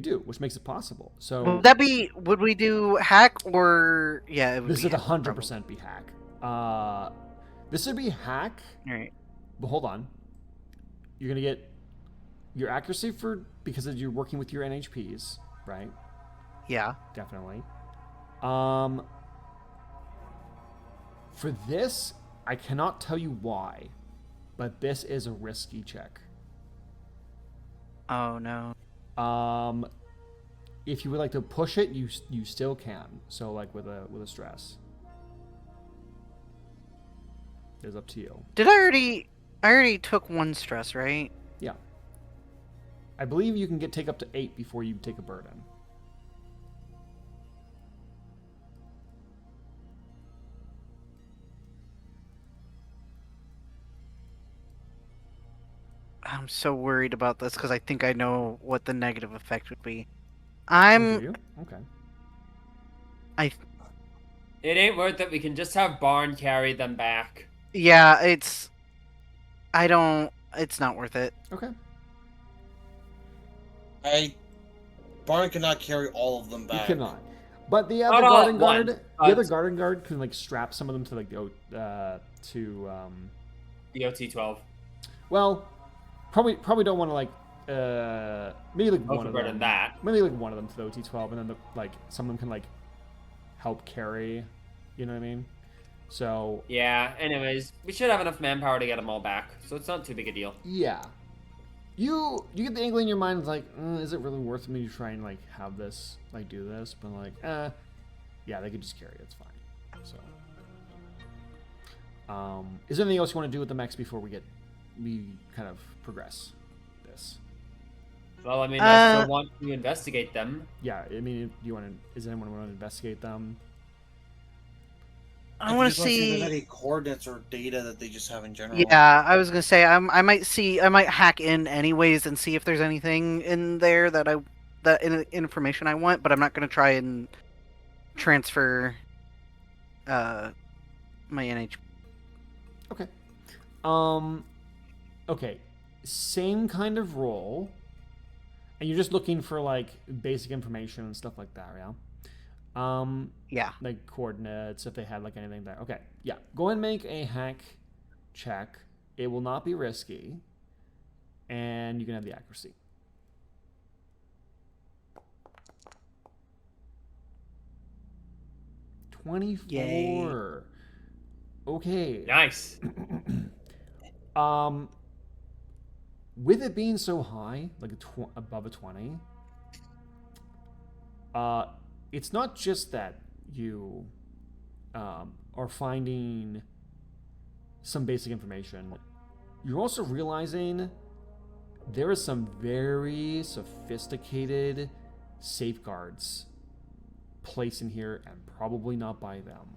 do, which makes it possible. So Would we do hack or yeah? It would this be would hack, 100% be hack. This would be hack. probably. Alright. But hold on. You're gonna get your accuracy because you're working with your NHPs, right? Yeah. Definitely. For this, I cannot tell you why, but this is a risky check. Oh no. If you would like to push it, you still can. So like with a stress. It's up to you. I already took 1 stress, right? Yeah. I believe you can take up to 8 before you take a burden. I'm so worried about this because I think I know what the negative effect would be. Do you? Okay. It ain't worth it. We can just have Barn carry them back. Yeah, it's not worth it. Okay. Barn cannot carry all of them You back. cannot. But the Not other all garden at guard, once, the other but- garden guard can like strap some of them to like go The OT-12. well, probably don't want to like maybe like one of Overburden them. that. Maybe like one of them to the OT-12, and then like some of them can like help carry. You know what I mean? So Yeah, anyways, we should have enough manpower to get them all back, so it's not too big a deal. yeah, you get the inkling in your mind, it's like, is it really worth me to try and like have this, like do this? But like, yeah, they could just carry it. It's fine. So, is there anything else you want to do with the mechs before we kind of progress this? Well, I mean, I still want to investigate them. Yeah, I mean, does anyone want to investigate them? I want to just wanna see if see. there's any coordinates or data that they just have in general. Yeah, I was gonna say I might hack in anyways and see if there's anything in there information I want, but I'm not gonna try and transfer my NH. Okay. Okay. Same kind of role. And you're just looking for like basic information and stuff like that, yeah? Yeah. Like coordinates, if they had like anything there. Okay. Yeah. Go and make a hack check. It will not be risky. And you can have the accuracy. $24. Okay. Nice. With it being so high, like above a 20, it's not just that you are finding some basic information. You're also realizing there is some very sophisticated safeguards placed in here, and probably not by them.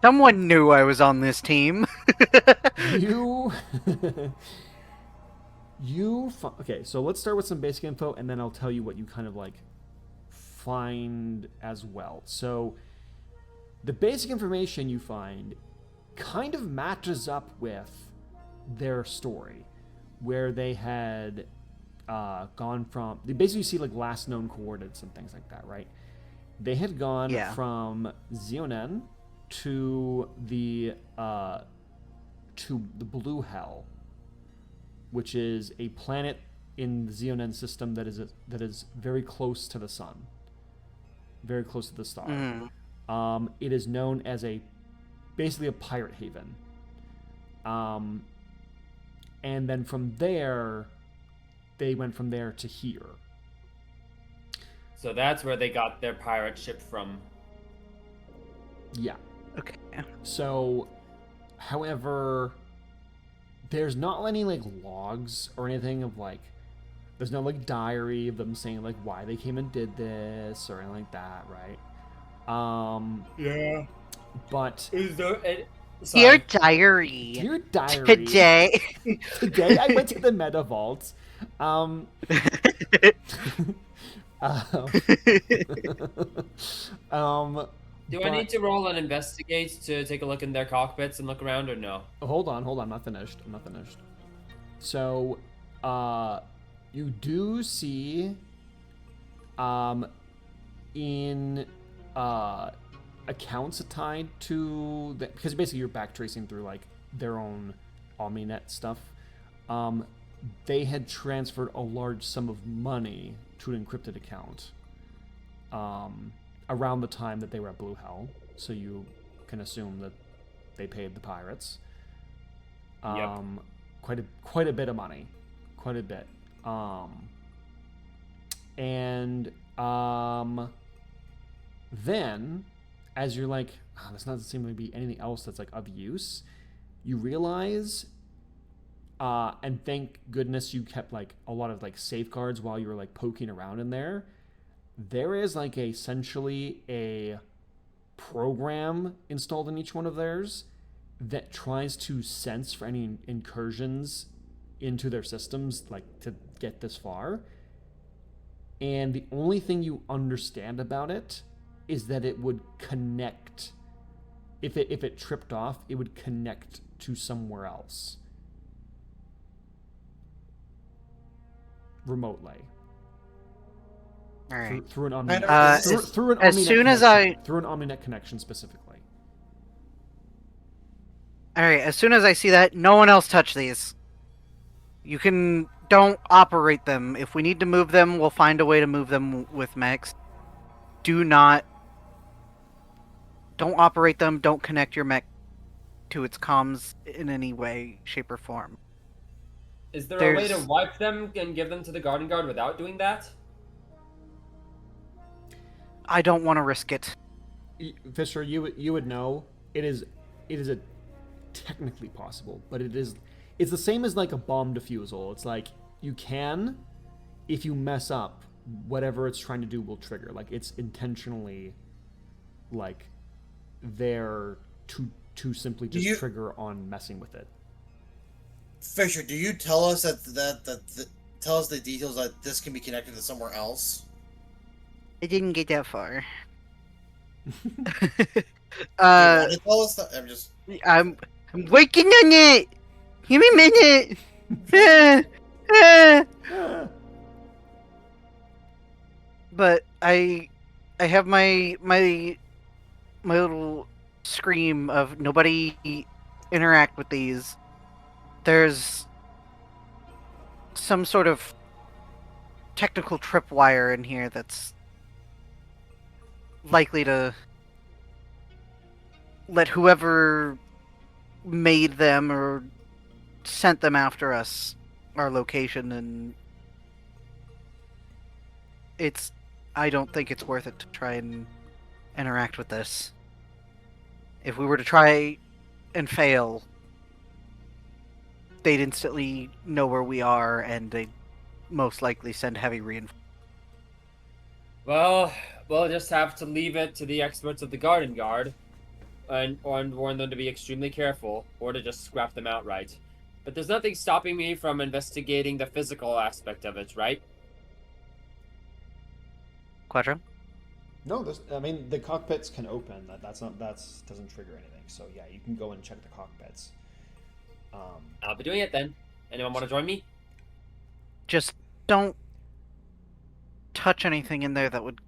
Someone knew I was on this team. Okay, so let's start with some basic info, and then I'll tell you what you kind of like find as well. So the basic information you find kind of matches up with their story, where they had gone from, they basically see like last known coordinates and things like that, right? They had gone from Xionen to the to the Blue Hell, which is a planet in the Xionen system that is very close to the sun, very close to the star. It is known as basically a pirate haven. And then from there, they went from there to here. So that's where they got their pirate ship from. Yeah. Okay. So, however, there's not any like logs or anything of like, there's no like diary of them saying like why they came and did this or anything like that, right? Yeah. But Is there? Dear diary. dear diary, Today. today I went to the Metavault. Do I need to roll and investigate to take a look in their cockpits and look around, or no? Hold on, I'm not finished. So, you do see, in, accounts tied to the, because basically you're backtracing through like their own OmniNet stuff. They had transferred a large sum of money to an encrypted account, around the time that they were at Blue Hell, so you can assume that they paid the pirates. Yep. Quite a bit of money, quite a bit. Then, as you're like, oh, this doesn't seem to be anything else that's like of use, you realize, and thank goodness you kept like a lot of like safeguards while you were like poking around in there. There is like essentially a program installed in each one of theirs that tries to sense for any incursions into their systems, like to get this far. And the only thing you understand about it is that it would connect, if it tripped off, it would connect to somewhere else remotely. All right. Through an Kind of- OmniNet, through an as OmniNet soon as connection, through an OmniNet connection specifically. All right. As soon as I see that, no one else touch these. You don't operate them. If we need to move them, we'll find a way to move them with mechs. Don't operate them. Don't connect your mech to its comms in any way, shape, or form. Is there a way to There's- wipe them and give them to the Garden Guard without doing that? I don't want to risk it. Fisher, you would know it is a technically possible, but it's the same as like a bomb defusal. It's like you can, if you mess up, whatever it's trying to do will trigger. Like it's intentionally like there to simply just trigger on messing with it. Fisher, do you tell us tell us the details that this can be connected to somewhere else? I didn't get that far. Tell us that. I'm working on it. Give me a minute. But I have my little scream of nobody interact with these. There's some sort of technical tripwire in here that's likely to let whoever made them or sent them after us our location, and I don't think it's worth it to try and interact with this. If we were to try and fail, they'd instantly know where we are, and they'd most likely send heavy reinforcements. Well, we'll just have to leave it to the experts of the Garden Guard and warn them to be extremely careful, or to just scrap them outright. But there's nothing stopping me from investigating the physical aspect of it, right? Quatro? No, the cockpits can open. Doesn't trigger anything. So yeah, you can go and check the cockpits. I'll be doing it then. Anyone want to join me? Just don't touch anything in there that would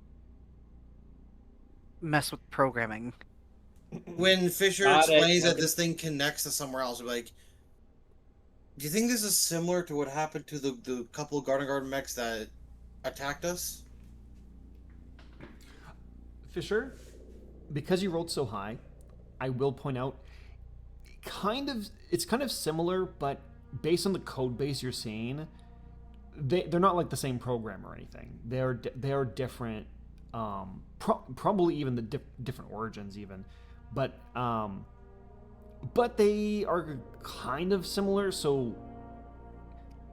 mess with programming. when Fisher Got it. explains that this thing connects to somewhere else, we're like, do you think this is similar to what happened to the couple of Garden Guard mechs that attacked us? Fisher, because you rolled so high, I will point out, it's kind of similar, but based on the code base you're seeing, they're not like the same program or anything. They are different, probably even the different origins even, but they are kind of similar. So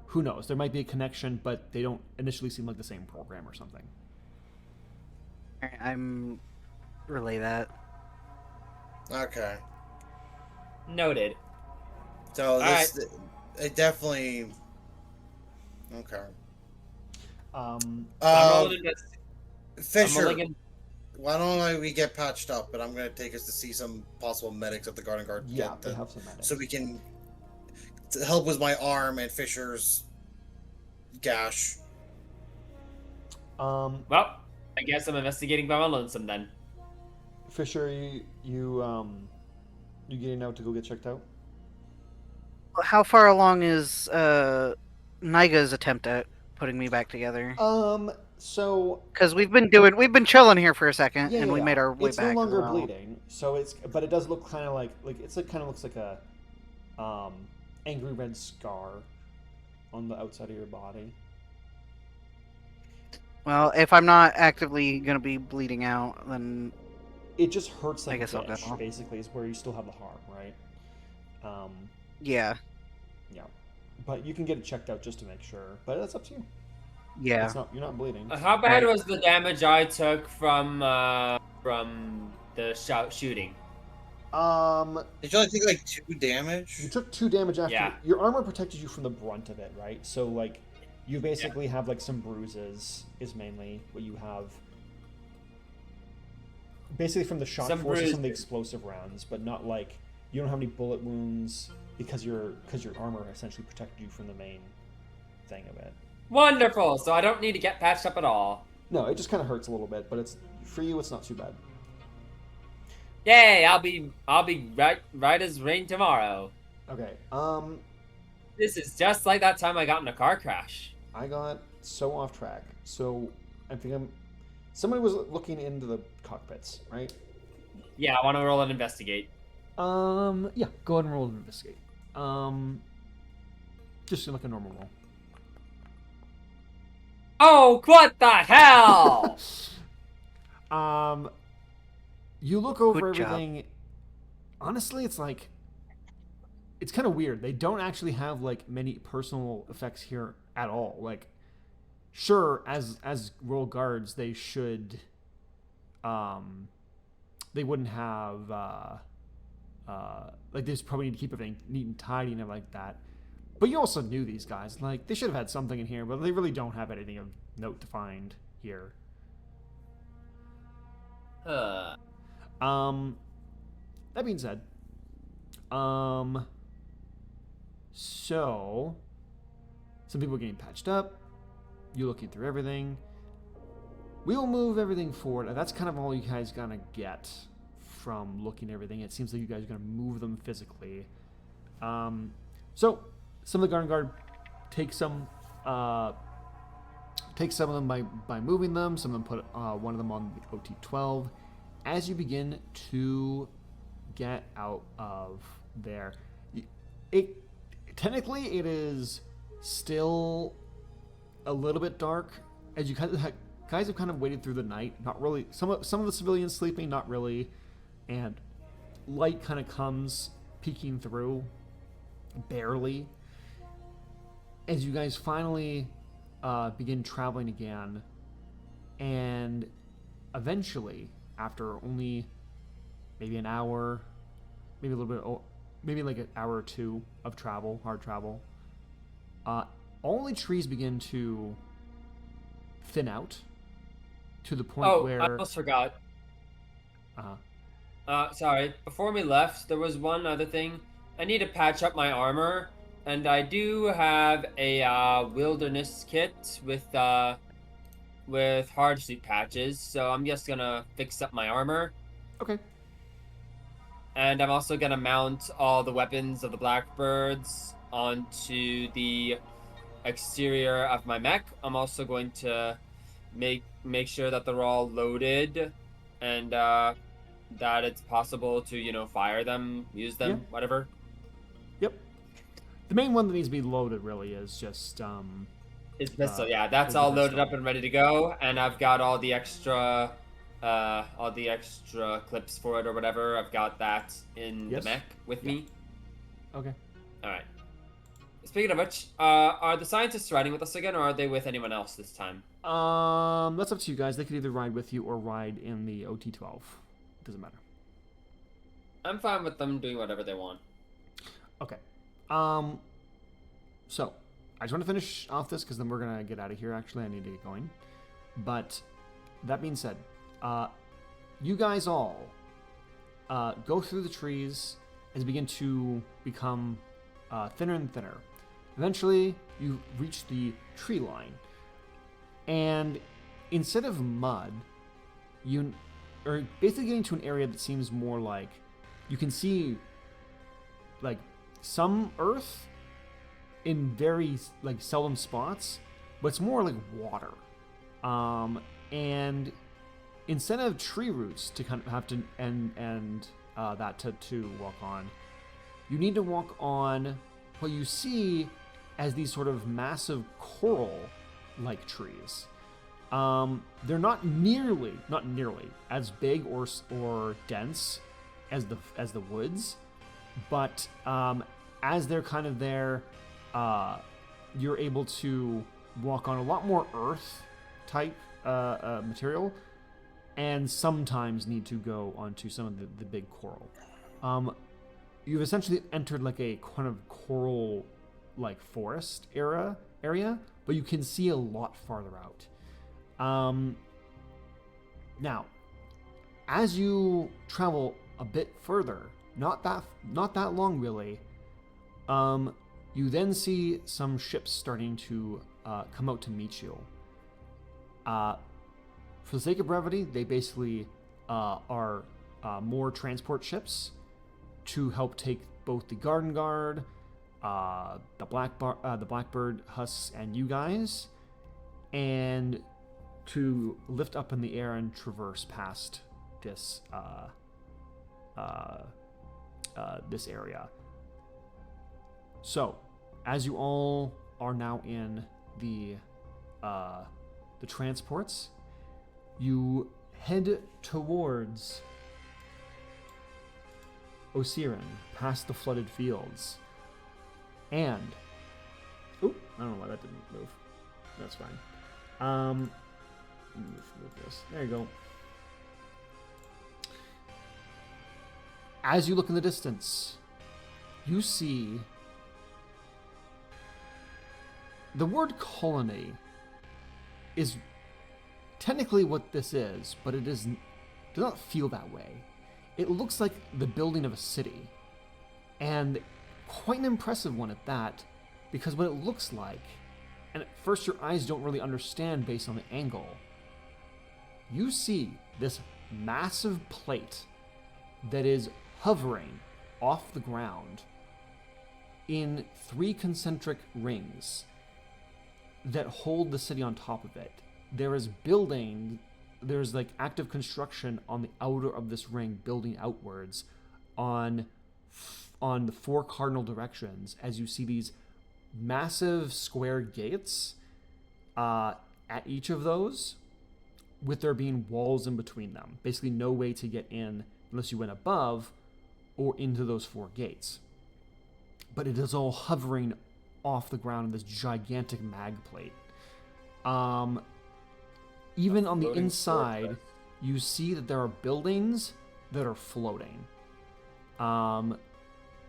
who knows? There might be a connection, but they don't initially seem like the same program or something. Alright, I'm relay that. Okay. Noted. So this, it definitely. Okay. I'm rolling Fisher, I'm rolling why don't we get patched up? But I'm gonna take us to see some possible medics at the Garden Guard. Yeah, they have some medics. So we can help with my arm and Fisher's gash. Well, I guess I'm investigating by my lonesome then. Fisher, you getting out to go get checked out? How far along is Niga's attempt at putting me back together? So Because we've been chilling here for a second, and we yeah. made our way it's back. no longer as well. bleeding, so but it does look kind of like it kind of looks like a angry red scar on the outside of your body. Well, if I'm not actively gonna be bleeding out, then It just hurts like I guess I'll a bitch, go. basically, is where you still have the harm, right? yeah, Yeah, but you can get it checked out just to make sure. But that's up to you. yeah. You're not bleeding. How bad Right. was the damage I took from the shooting? Did you only take like 2 damage? You took 2 damage after. Yeah. Your armor protected you from the brunt of it, right? So like, you basically have like some bruises. Is mainly what you have. Basically from the shock Some forces from the bruises. explosive rounds, but not like you don't have any bullet wounds because your armor essentially protected you from the main thing of it. Wonderful. So I don't need to get patched up at all. No, it just kind of hurts a little bit, but it's for you. It's not too bad. Yay! I'll be right as rain tomorrow. Okay. This is just like that time I got in a car crash. I got so off track. So I think somebody was looking into the cockpits, right? Yeah, I want to roll and investigate. Yeah. Go ahead and roll and investigate. Just like a normal roll. Oh, what the hell! You look over Good job. everything. Honestly, it's kind of weird. They don't actually have like many personal effects here at all. Like, sure, as royal guards, they should, they wouldn't have, like they just probably need to keep everything neat and tidy and everything like that. But you also knew these guys. Like, they should have had something in here, but they really don't have anything of note to find here. That being said, so some people are getting patched up. You're looking through everything. We will move everything forward. That's kind of all you guys gonna get from looking at everything. It seems like you guys are gonna move them physically. So some of the Guard take some of them by moving them. Some of them put one of them on the OT-12. As you begin to get out of there, technically it is still a little bit dark. As you guys have kind of waited through the night, not really. Some of the civilians sleeping, not really, and light kind of comes peeking through, barely. As you guys finally begin traveling again, and eventually, after only maybe an hour, maybe a little bit, maybe like an hour or two of travel, hard travel, only trees begin to thin out to the point where... I almost forgot. Sorry. Before we left, there was one other thing. I need to patch up my armor, and I do have a wilderness kit with hardsuit patches, so I'm just gonna fix up my armor. Okay. And I'm also gonna mount all the weapons of the Blackbirds onto the exterior of my mech. I'm also going to make sure that they're all loaded, and that it's possible to fire them, use them, Yeah. whatever. Yep. The main one that needs to be loaded really is just It's pistol, yeah. That's is the all loaded pistol. up and ready to go, and I've got all the extra clips for it or whatever. I've got that in Yes. the mech with me. okay. All right. Speaking of which, are the scientists riding with us again, or are they with anyone else this time? That's up to you guys. They could either ride with you or ride in the OT-12. Doesn't matter. I'm fine with them doing whatever they want. Okay. So I just want to finish off this because then we're gonna get out of here. Actually, I need to get going. But that being said, you guys all go through the trees as begin to become thinner and thinner. Eventually, you reach the tree line, and instead of mud, you are basically getting to an area that seems more like you can see like some earth in very like seldom spots, but it's more like water. And instead of tree roots to kind of have to and that to walk on, you need to walk on what you see as these sort of massive coral-like trees. They're not nearly as big or dense as the woods, but as they're kind of there, you're able to walk on a lot more earth type material, and sometimes need to go onto some of the big coral. You've essentially entered like a kind of coral like forest area, but you can see a lot farther out. Now, as you travel a bit further, not that long really, you then see some ships starting to come out to meet you. For the sake of brevity, they basically are more transport ships to help take both the Garden Guard, the Blackbird husks, and you guys, and to lift up in the air and traverse past this this area. So, as you all are now in the transports, you head towards Osirin, past the flooded fields. And I don't know why that didn't move. That's fine. Move this. There you go. As you look in the distance, you see the word colony is technically what this is, but it does not feel that way. It looks like the building of a city, and quite an impressive one at that, because what it looks like, and at first your eyes don't really understand based on the angle, you see this massive plate that is hovering off the ground in 3 concentric rings that hold the city on top of it. There's like active construction on the outer of this ring, building outwards on the 4 cardinal directions, as you see these massive square gates at each of those, with there being walls in between them. Basically no way to get in unless you went above or into those 4 gates. But it is all hovering off the ground in this gigantic mag plate. Even on the inside, you see that there are buildings that are floating. And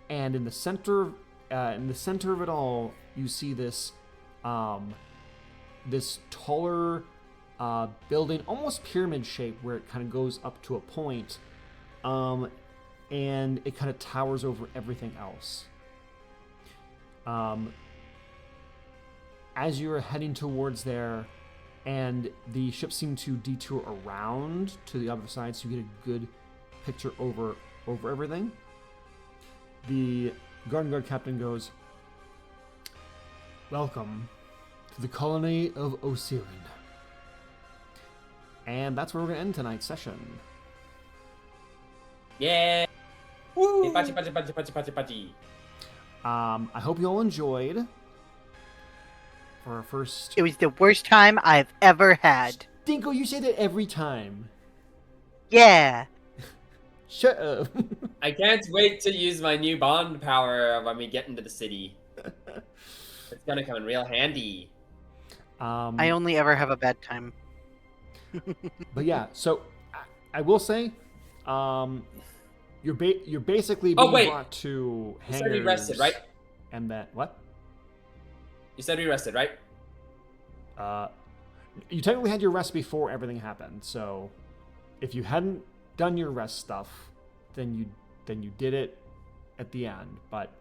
in the center of it all, you see this this taller building, almost pyramid shaped, where it kind of goes up to a point, and it kind of towers over everything else. As you're heading towards there, and the ships seem to detour around to the other side, so you get a good picture over over everything, the Guard captain goes, "Welcome to the colony of Osirin." And that's where we're going to end tonight's session. Yeah. Woo! Pachi, pachi, pachi, pachi, pachi, pachi. I hope you all enjoyed for our first... It was the worst time I've ever had. Dinko, you say that every time. Yeah. Shut up. I can't wait to use my new bond power when we get into the city. It's gonna come in real handy. I only ever have a bad time. But yeah, so I will say, you're basically Oh, being wait. brought to You hangars. said we rested, right? And that what? You said we rested, right? You technically had your rest before everything happened. So if you hadn't done your rest stuff, then you did it at the end. But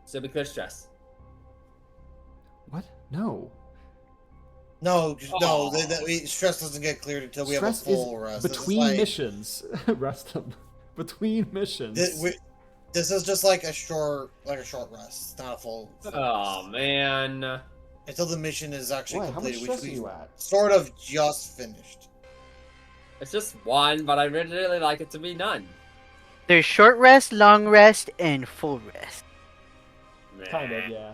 So we clear stress. what? No. No, no, Aw. stress doesn't get cleared until we Stress have a full is rest. This is between like- missions. Rest them. Between missions. This is just like a short rest, not a full. Oh man. Until the mission is actually Why? How much completed, stress which are we you at? sort of just finished. It's just one, but I really like it to be none. There's short rest, long rest, and full rest. Kind of, yeah.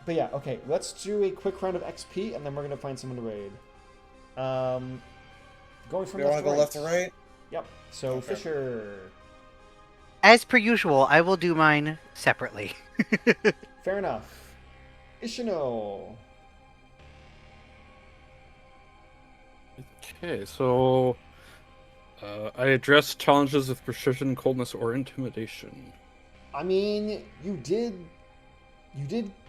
But yeah, okay. Let's do a quick round of XP, and then we're gonna find someone to raid. Going from You want to go right. left to right? Yep. So Okay. Fisher. As per usual, I will do mine separately. Fair enough. Ishino. Okay, so I address challenges with precision, coldness, or intimidation. I mean, you did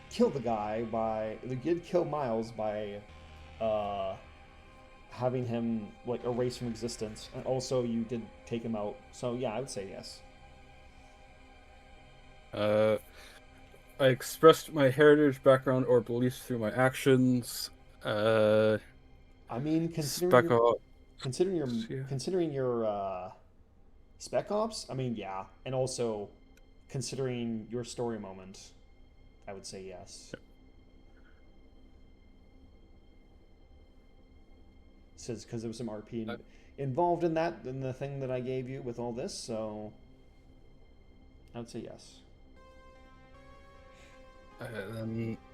kill the guy by you did kill Miles by having him like erased from existence, and also you did take him out. So yeah, I would say yes. I expressed my heritage, background, or beliefs through my actions. I mean, Spec Ops. considering your spec ops, I mean, yeah, and also considering your story moment, I would say yes. Says because there was some RP involved in that, in the thing that I gave you with all this, so I would say yes.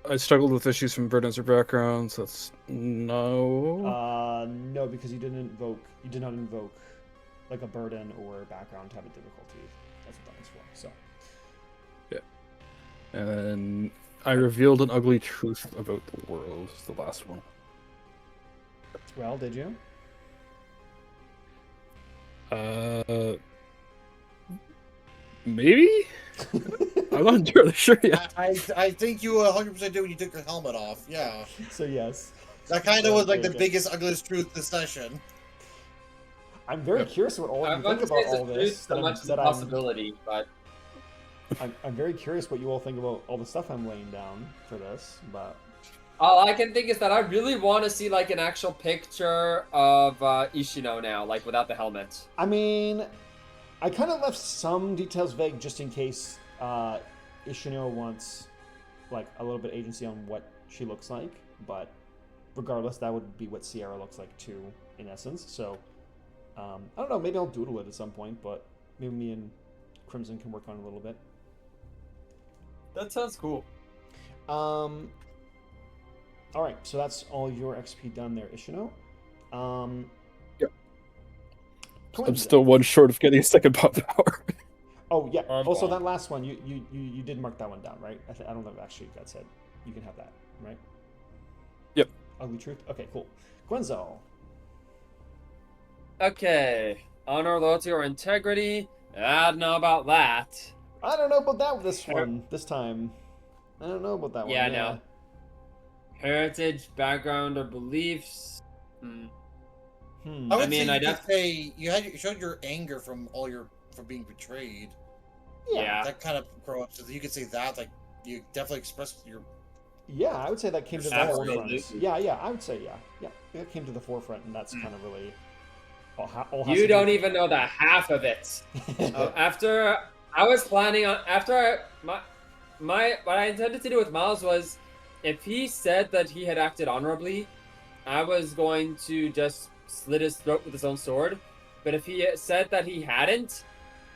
I struggled with issues from burdens or backgrounds. That's no. No, because you did not invoke like a burden or a background type of difficulty. That's what that was for. So. And I revealed an ugly truth about the world. Is the last one. Well, did you? Maybe. I'm not entirely sure yet. I think you 100% did when you took your helmet off. Yeah, So yes. that kind of was like the Okay. biggest, ugliest truth this session. I'm very curious what all I you want think to say about all it's a this. so That much as a I'm, possibility, but I'm very curious what you all think about all the stuff I'm laying down for this, but all I can think is that I really want to see like an actual picture of Ishino now, like without the helmet. I mean, I kind of left some details vague just in case Ishino wants like a little bit agency on what she looks like, but regardless, that would be what Sierra looks like too, in essence. So I don't know, maybe I'll doodle it at some point, but maybe me and Crimson can work on it a little bit. That sounds cool. All right, so that's all your XP done there, Ishino. Yep. I'm Twins. still one short of getting a second pop power. Oh yeah. I'm Also, fine. that last one, you did mark that one down, right? I don't know if actually that said you can have that, right? Yep. Ugly truth. Okay, cool. Gwenzo. Okay, honor, loyalty, or integrity. I don't know about that. I don't know about that this Sure. one. This time, I don't know about that Yeah, I one. know. Heritage, background, or beliefs. Hmm. I would mean, say I you could say you showed your anger from being betrayed. Yeah. That kind of grow up. So you could say that, like, you definitely expressed your. Yeah, I would say that came to the Absolutely. forefront. Yeah, I would say yeah. It came to the forefront, and that's kind of really You don't even know the half of it. After I was planning on what I intended to do with Miles was, if he said that he had acted honorably, I was going to just slit his throat with his own sword. But if he said that he hadn't,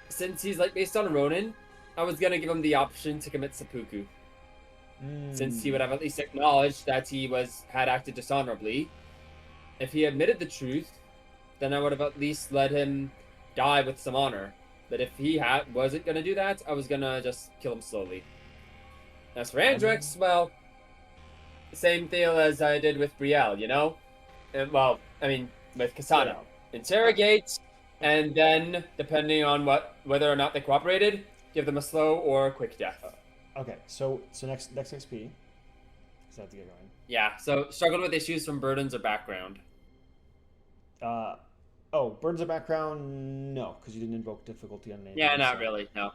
since he's like based on Ronin, I was gonna give him the option to commit seppuku. Since he would have at least acknowledged that he had acted dishonorably. If he admitted the truth, then I would have at least let him die with some honor. But if he wasn't gonna do that, I was gonna just kill him slowly. As for Andrix, well, same deal as I did with Brielle, you know? Well, I mean, with Kasana. Interrogate, and then, depending on whether or not they cooperated, give them a slow or quick death. Okay, so next XP. Is that to get going? Yeah, so struggled with issues from burdens or background. Burdens or background? No, because you didn't invoke difficulty on anything. Yeah, not really, no.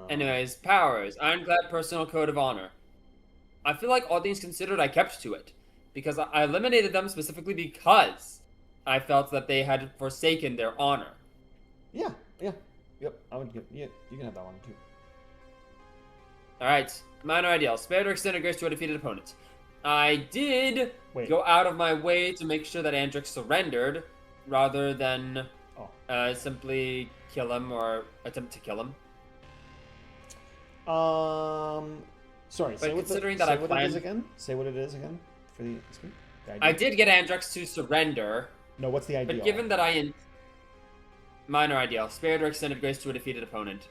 Anyways, powers. Ironclad personal code of honor. I feel like all things considered, I kept to it. Because I eliminated them specifically because I felt that they had forsaken their honor. Yeah. Yep, I would give... Yeah, you can have that one, too. Alright, minor ideal. Spared or extended grace to a defeated opponent. I did go out of my way to make sure that Andrix surrendered, rather than simply kill him or attempt to kill him. Sorry, but considering that I planned... What it is again? Say what it is again for the XP? I did get Andrix to surrender. No, you ideal? But given that minor ideal. Spared or extended grace to a defeated opponent.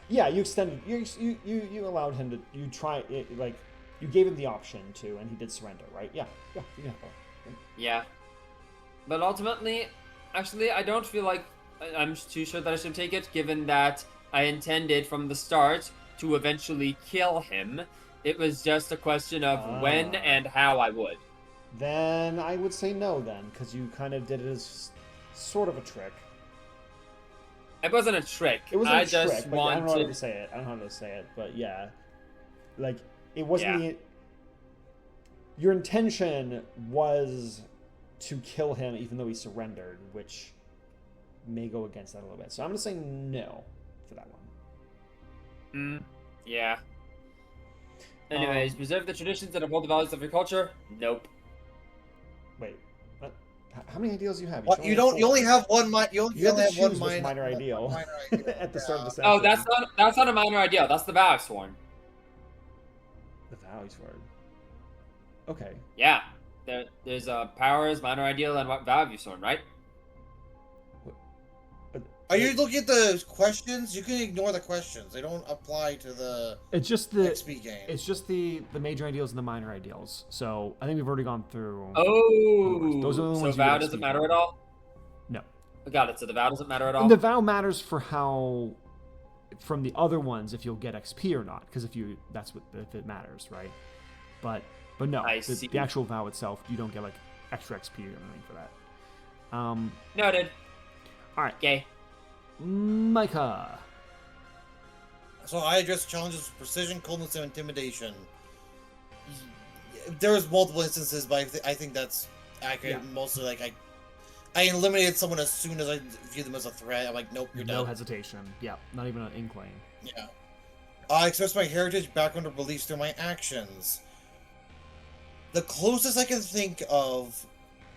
Yeah, you extended... You allowed him to... You try... Like, you gave him the option to, and he did surrender, right? Yeah, you can have that. Yeah. But ultimately, actually, I don't feel like I'm too sure that I should take it, given that I intended from the start to eventually kill him. It was just a question of when and how I would. Then I would say no, then, because you kind of did it as sort of a trick. It wasn't a trick. It wasn't a just trick, but I don't know how to say it. But yeah. Like, it wasn't your intention was to kill him even though he surrendered, which may go against that a little bit. So I'm going to say no for that one. Yeah. Anyways, preserve the traditions that uphold the values of your culture? Nope. Wait. How many ideals do you have? You only have one. You only have one minor ideal. At the start of the session. Oh, that's not a minor ideal. That's the vow I've sworn. The vow he's sworn. Okay. Yeah. There's powers, minor ideal, and what vow have you sworn, right? Are you looking at the questions? You can ignore the questions. They don't apply to the XP game. It's just the major ideals and the minor ideals. So I think we've already gone through. Oh, those are the ones. So vow doesn't matter at all? No. I got it. So the vow doesn't matter at all? And the vow matters for how, from the other ones, if you'll get XP or not. Because if it matters, right? But no, the actual vow itself, you don't get like extra XP or anything for that. Noted. All right. Okay. Micah. So I address challenges with precision, coldness, and intimidation. There was multiple instances, but I think that's accurate. Yeah. Mostly, like I eliminated someone as soon as I viewed them as a threat. I'm like, nope, you're dead. No hesitation. Yeah, not even an inkling. Yeah. I express my heritage, background, or beliefs through my actions. The closest I can think of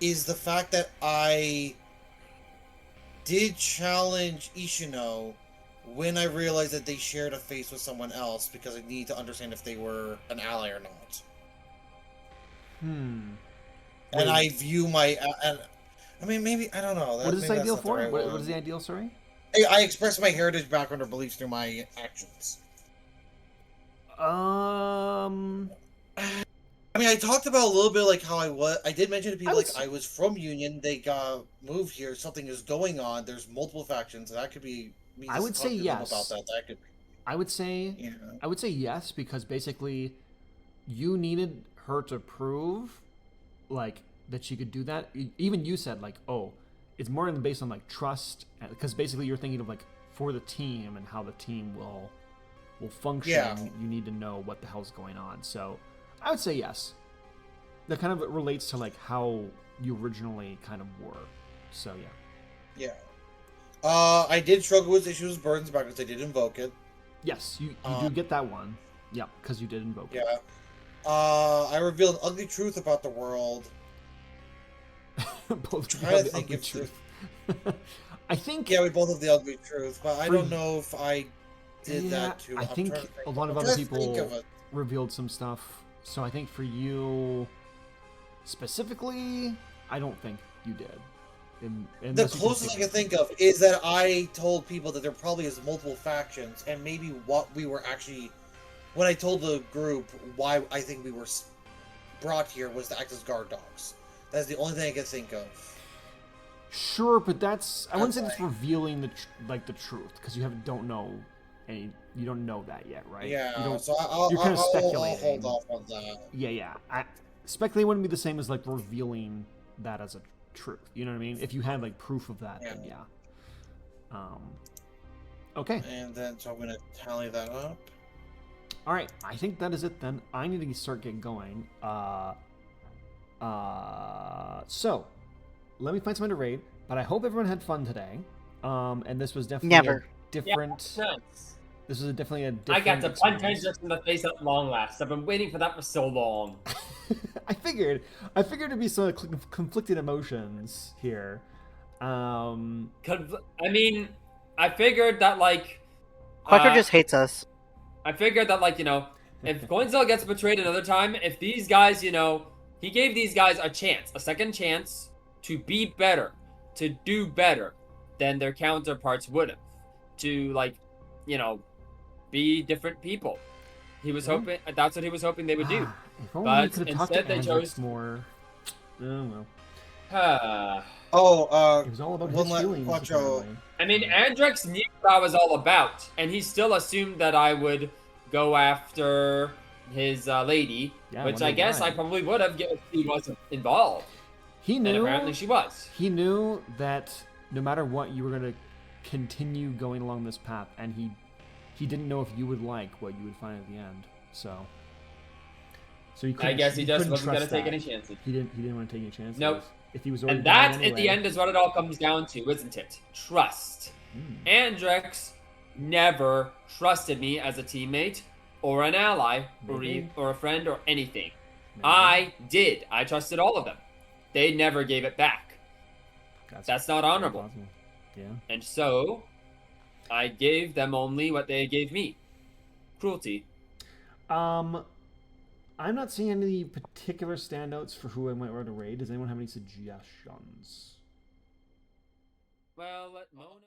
is the fact that I did challenge Ishino when I realized that they shared a face with someone else, because I need to understand if they were an ally or not. And I view my... I mean, maybe... I don't know. What is this ideal for? What is the ideal, sorry? I express my heritage, background, or beliefs through my actions. I mean, I talked about a little bit like how I did mention to people like I was from Union, they got moved here, something is going on, there's multiple factions, that could be me. I would say yes. About that. That could be, I would say yes, because basically you needed her to prove like that she could do that. Even you said like, oh, it's more based on like trust, because basically you're thinking of like for the team and how the team will function. Yeah. You need to know what the hell's going on. So I would say yes. That kind of relates to like how you originally kind of were. So yeah. Yeah. I did struggle with issues with Burns back because I did invoke it. Yes, you do get that one. Yeah, because you did invoke it. Yeah. I revealed an ugly truth about the world. Both Trying have to the think ugly if truth. I think. Yeah, we both have the ugly truth, but I For don't know if I did yeah, that too. I I'm think trying to think. a lot of I'm other trying to think people of it. revealed some stuff. So I think for you specifically, I don't think you did. The Unless you closest I think can think of is that I told people that there probably is multiple factions, and maybe what we were actually, when I told the group why I think we were brought here was to act as guard dogs. That's the only thing I can think of. Sure, but I wouldn't say Okay. that's revealing the truth because you don't know you don't know that yet, right? Yeah, You don't, so I'll you're kind of I'll speculating. hold off on that. Yeah. Speculating wouldn't be the same as like revealing that as a truth. You know what I mean? If you had like proof of that, then yeah. Okay. And then, so I'm gonna tally that up. All right. I think that is it then. I need to start getting going. So let me find someone to raid. But I hope everyone had fun today. And this was definitely Never. a different. Yeah, nice. This was definitely a I different. got to punch experience. Hendrix in the face at long last. I've been waiting for that for so long. I figured there'd be some conflicted emotions here. I mean, I figured that like Quattro just hates us. I figured that like, if Coinzel gets betrayed another time, if these guys, he gave these guys a second chance to be better, to do better than their counterparts would have, to like, be different people. He was hoping that's what he was hoping they would do. If only But we could have talked instead to they Hendrix chose- more. Oh well. It was all about One his last feelings. Quattro. apparently. I mean, Andrex knew what I was all about, and he still assumed that I would go after his lady, Yeah, I which I wonder guess why. I probably would have if she wasn't involved. He And knew. apparently she was. He knew that no matter what, you were gonna continue going along this path, and he didn't know if you would like what you would find at the end. So he couldn't. I guess he just couldn't wasn't going to trust take that. any chances. He didn't want to take any chances. Nope. If he was already And dying that, at the anyway. end, is what it all comes down to, isn't it? Trust. Andrex never trusted me as a teammate, or an ally, Maybe. or a friend, or anything. Maybe. I did. I trusted all of them. They never gave it back. That's not very honorable. possible. Yeah. And so, I gave them only what they gave me. Cruelty. I'm not seeing any particular standouts for who I might want to raid. Does anyone have any suggestions? Well, let Mona...